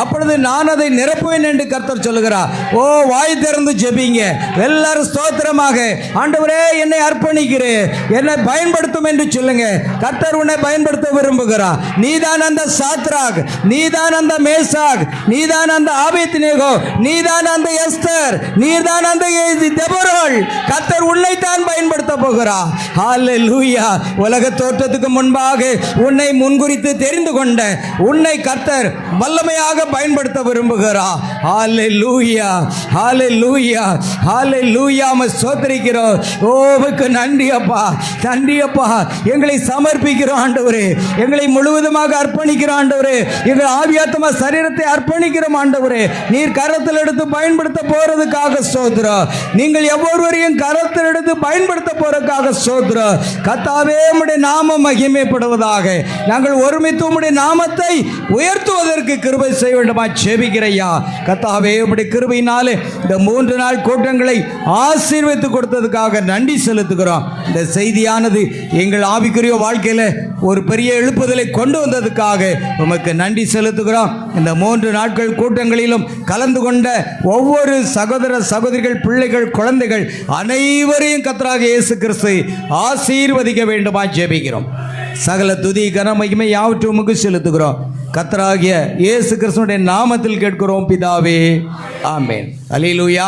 அப்பொழுது நான் அதை நிரப்புவேன் என்று கர்த்தர் சொல்லுகிறார். ஓ, வாய் திறந்து ஜெபிங்க எல்லாரும் ஸ்தோத்திரமாக. ஆண்டவரே, என்னை அர்ப்பணிக்கிறேன், என்னை பயன்படுத்தும் என்று சொல்லுங்க. கர்த்தர் உன்னை பயன்படுத்த விரும்புகிறார். நீதான் அந்த சாத்ராக், நீதான் அந்த மேசாக், நீதான் அந்த ஆபேத்நேகோ, நீதான் அந்த எஸ்தர், நீதான் அந்த தெபொராள். கர்த்தர் உன்னை தான் பயன்படுத்த போகிறார். ஹல்லேலூயா. உலக தோற்றத்துக்கு முன்பாக உன்னை முன்குறித்து தெரிந்து கொண்ட உன்னை கர்த்தர் வல்லமையாக பயன்படுத்த விரும்புகிறார். ஹல்லேலூயா, ஹல்லேலூயா, ஹல்லேலூயா. ஸ்தோத்திரிக்கிறோம். ஓ, உமக்கு நன்றி அப்பா, நன்றி அப்பா. எங்களை சமர்ப்பிக்கிறோம் ஆண்டவரே, எங்களை முழுவதுமாக அர்ப்பணிக்கிறோம் ஆண்டவரே. எங்கள் ஆவியாத்மா சரீரத்தை அர்ப்பணிக்கிறோம் ஆண்டவரே. நீர் கரத்தில் எடுத்து பயன்படுத்த போறதுக்காக ஸ்தோத்திரம். நீங்கள் ஒவ்வொருவரையும் கரத்தில் எடுத்து பயன்படுத்த போறதுக்காக ஸ்தோத்திரம். கர்த்தாவே, உம்முடைய நாமம் மகிமைப்படுவதாக. நாங்கள் ஒருமித்து உம்முடைய நாமத்தை உயர்த்துவதற்கு கிருபை செய்ய வேண்டுமா ஜெபிக்கிறையா. கர்த்தாவே, உம்முடைய கிருபையினாலே இந்த 3 நாள் கூட்டங்களை ஆசீர்வதித்து கொடுத்ததுக்காக நன்றி செலுத்துகிறோம். இந்த செய்தியானது எங்கள் ஆவிக்குரிய வாழ்க்கையில் ஒரு பெரிய எழுப்புதலை கொண்டு வந்ததுக்காக உமக்கு நன்றி செலுத்துகிறோம். இந்த 3 நாட்கள் கூட்டங்களிலும் கலந்து கொண்ட ஒவ்வொரு சகோதர சகோதரிகள், பிள்ளைகள், குழந்தைகள் அனைவரையும் கர்த்தராக இயேசு கிறிஸ்து ஆசீர்வதிக்க வேண்டுமா ஜெபிக்கிறோம். சகல துதி கன மகிமை யாவற்றையும் உமக்கு செலுத்துகிறோம். கர்த்தராகிய இயேசு கிறிஸ்துவின் நாமத்தில் கேட்கிறோம் பிதாவே. ஆமென். அல்லேலூயா.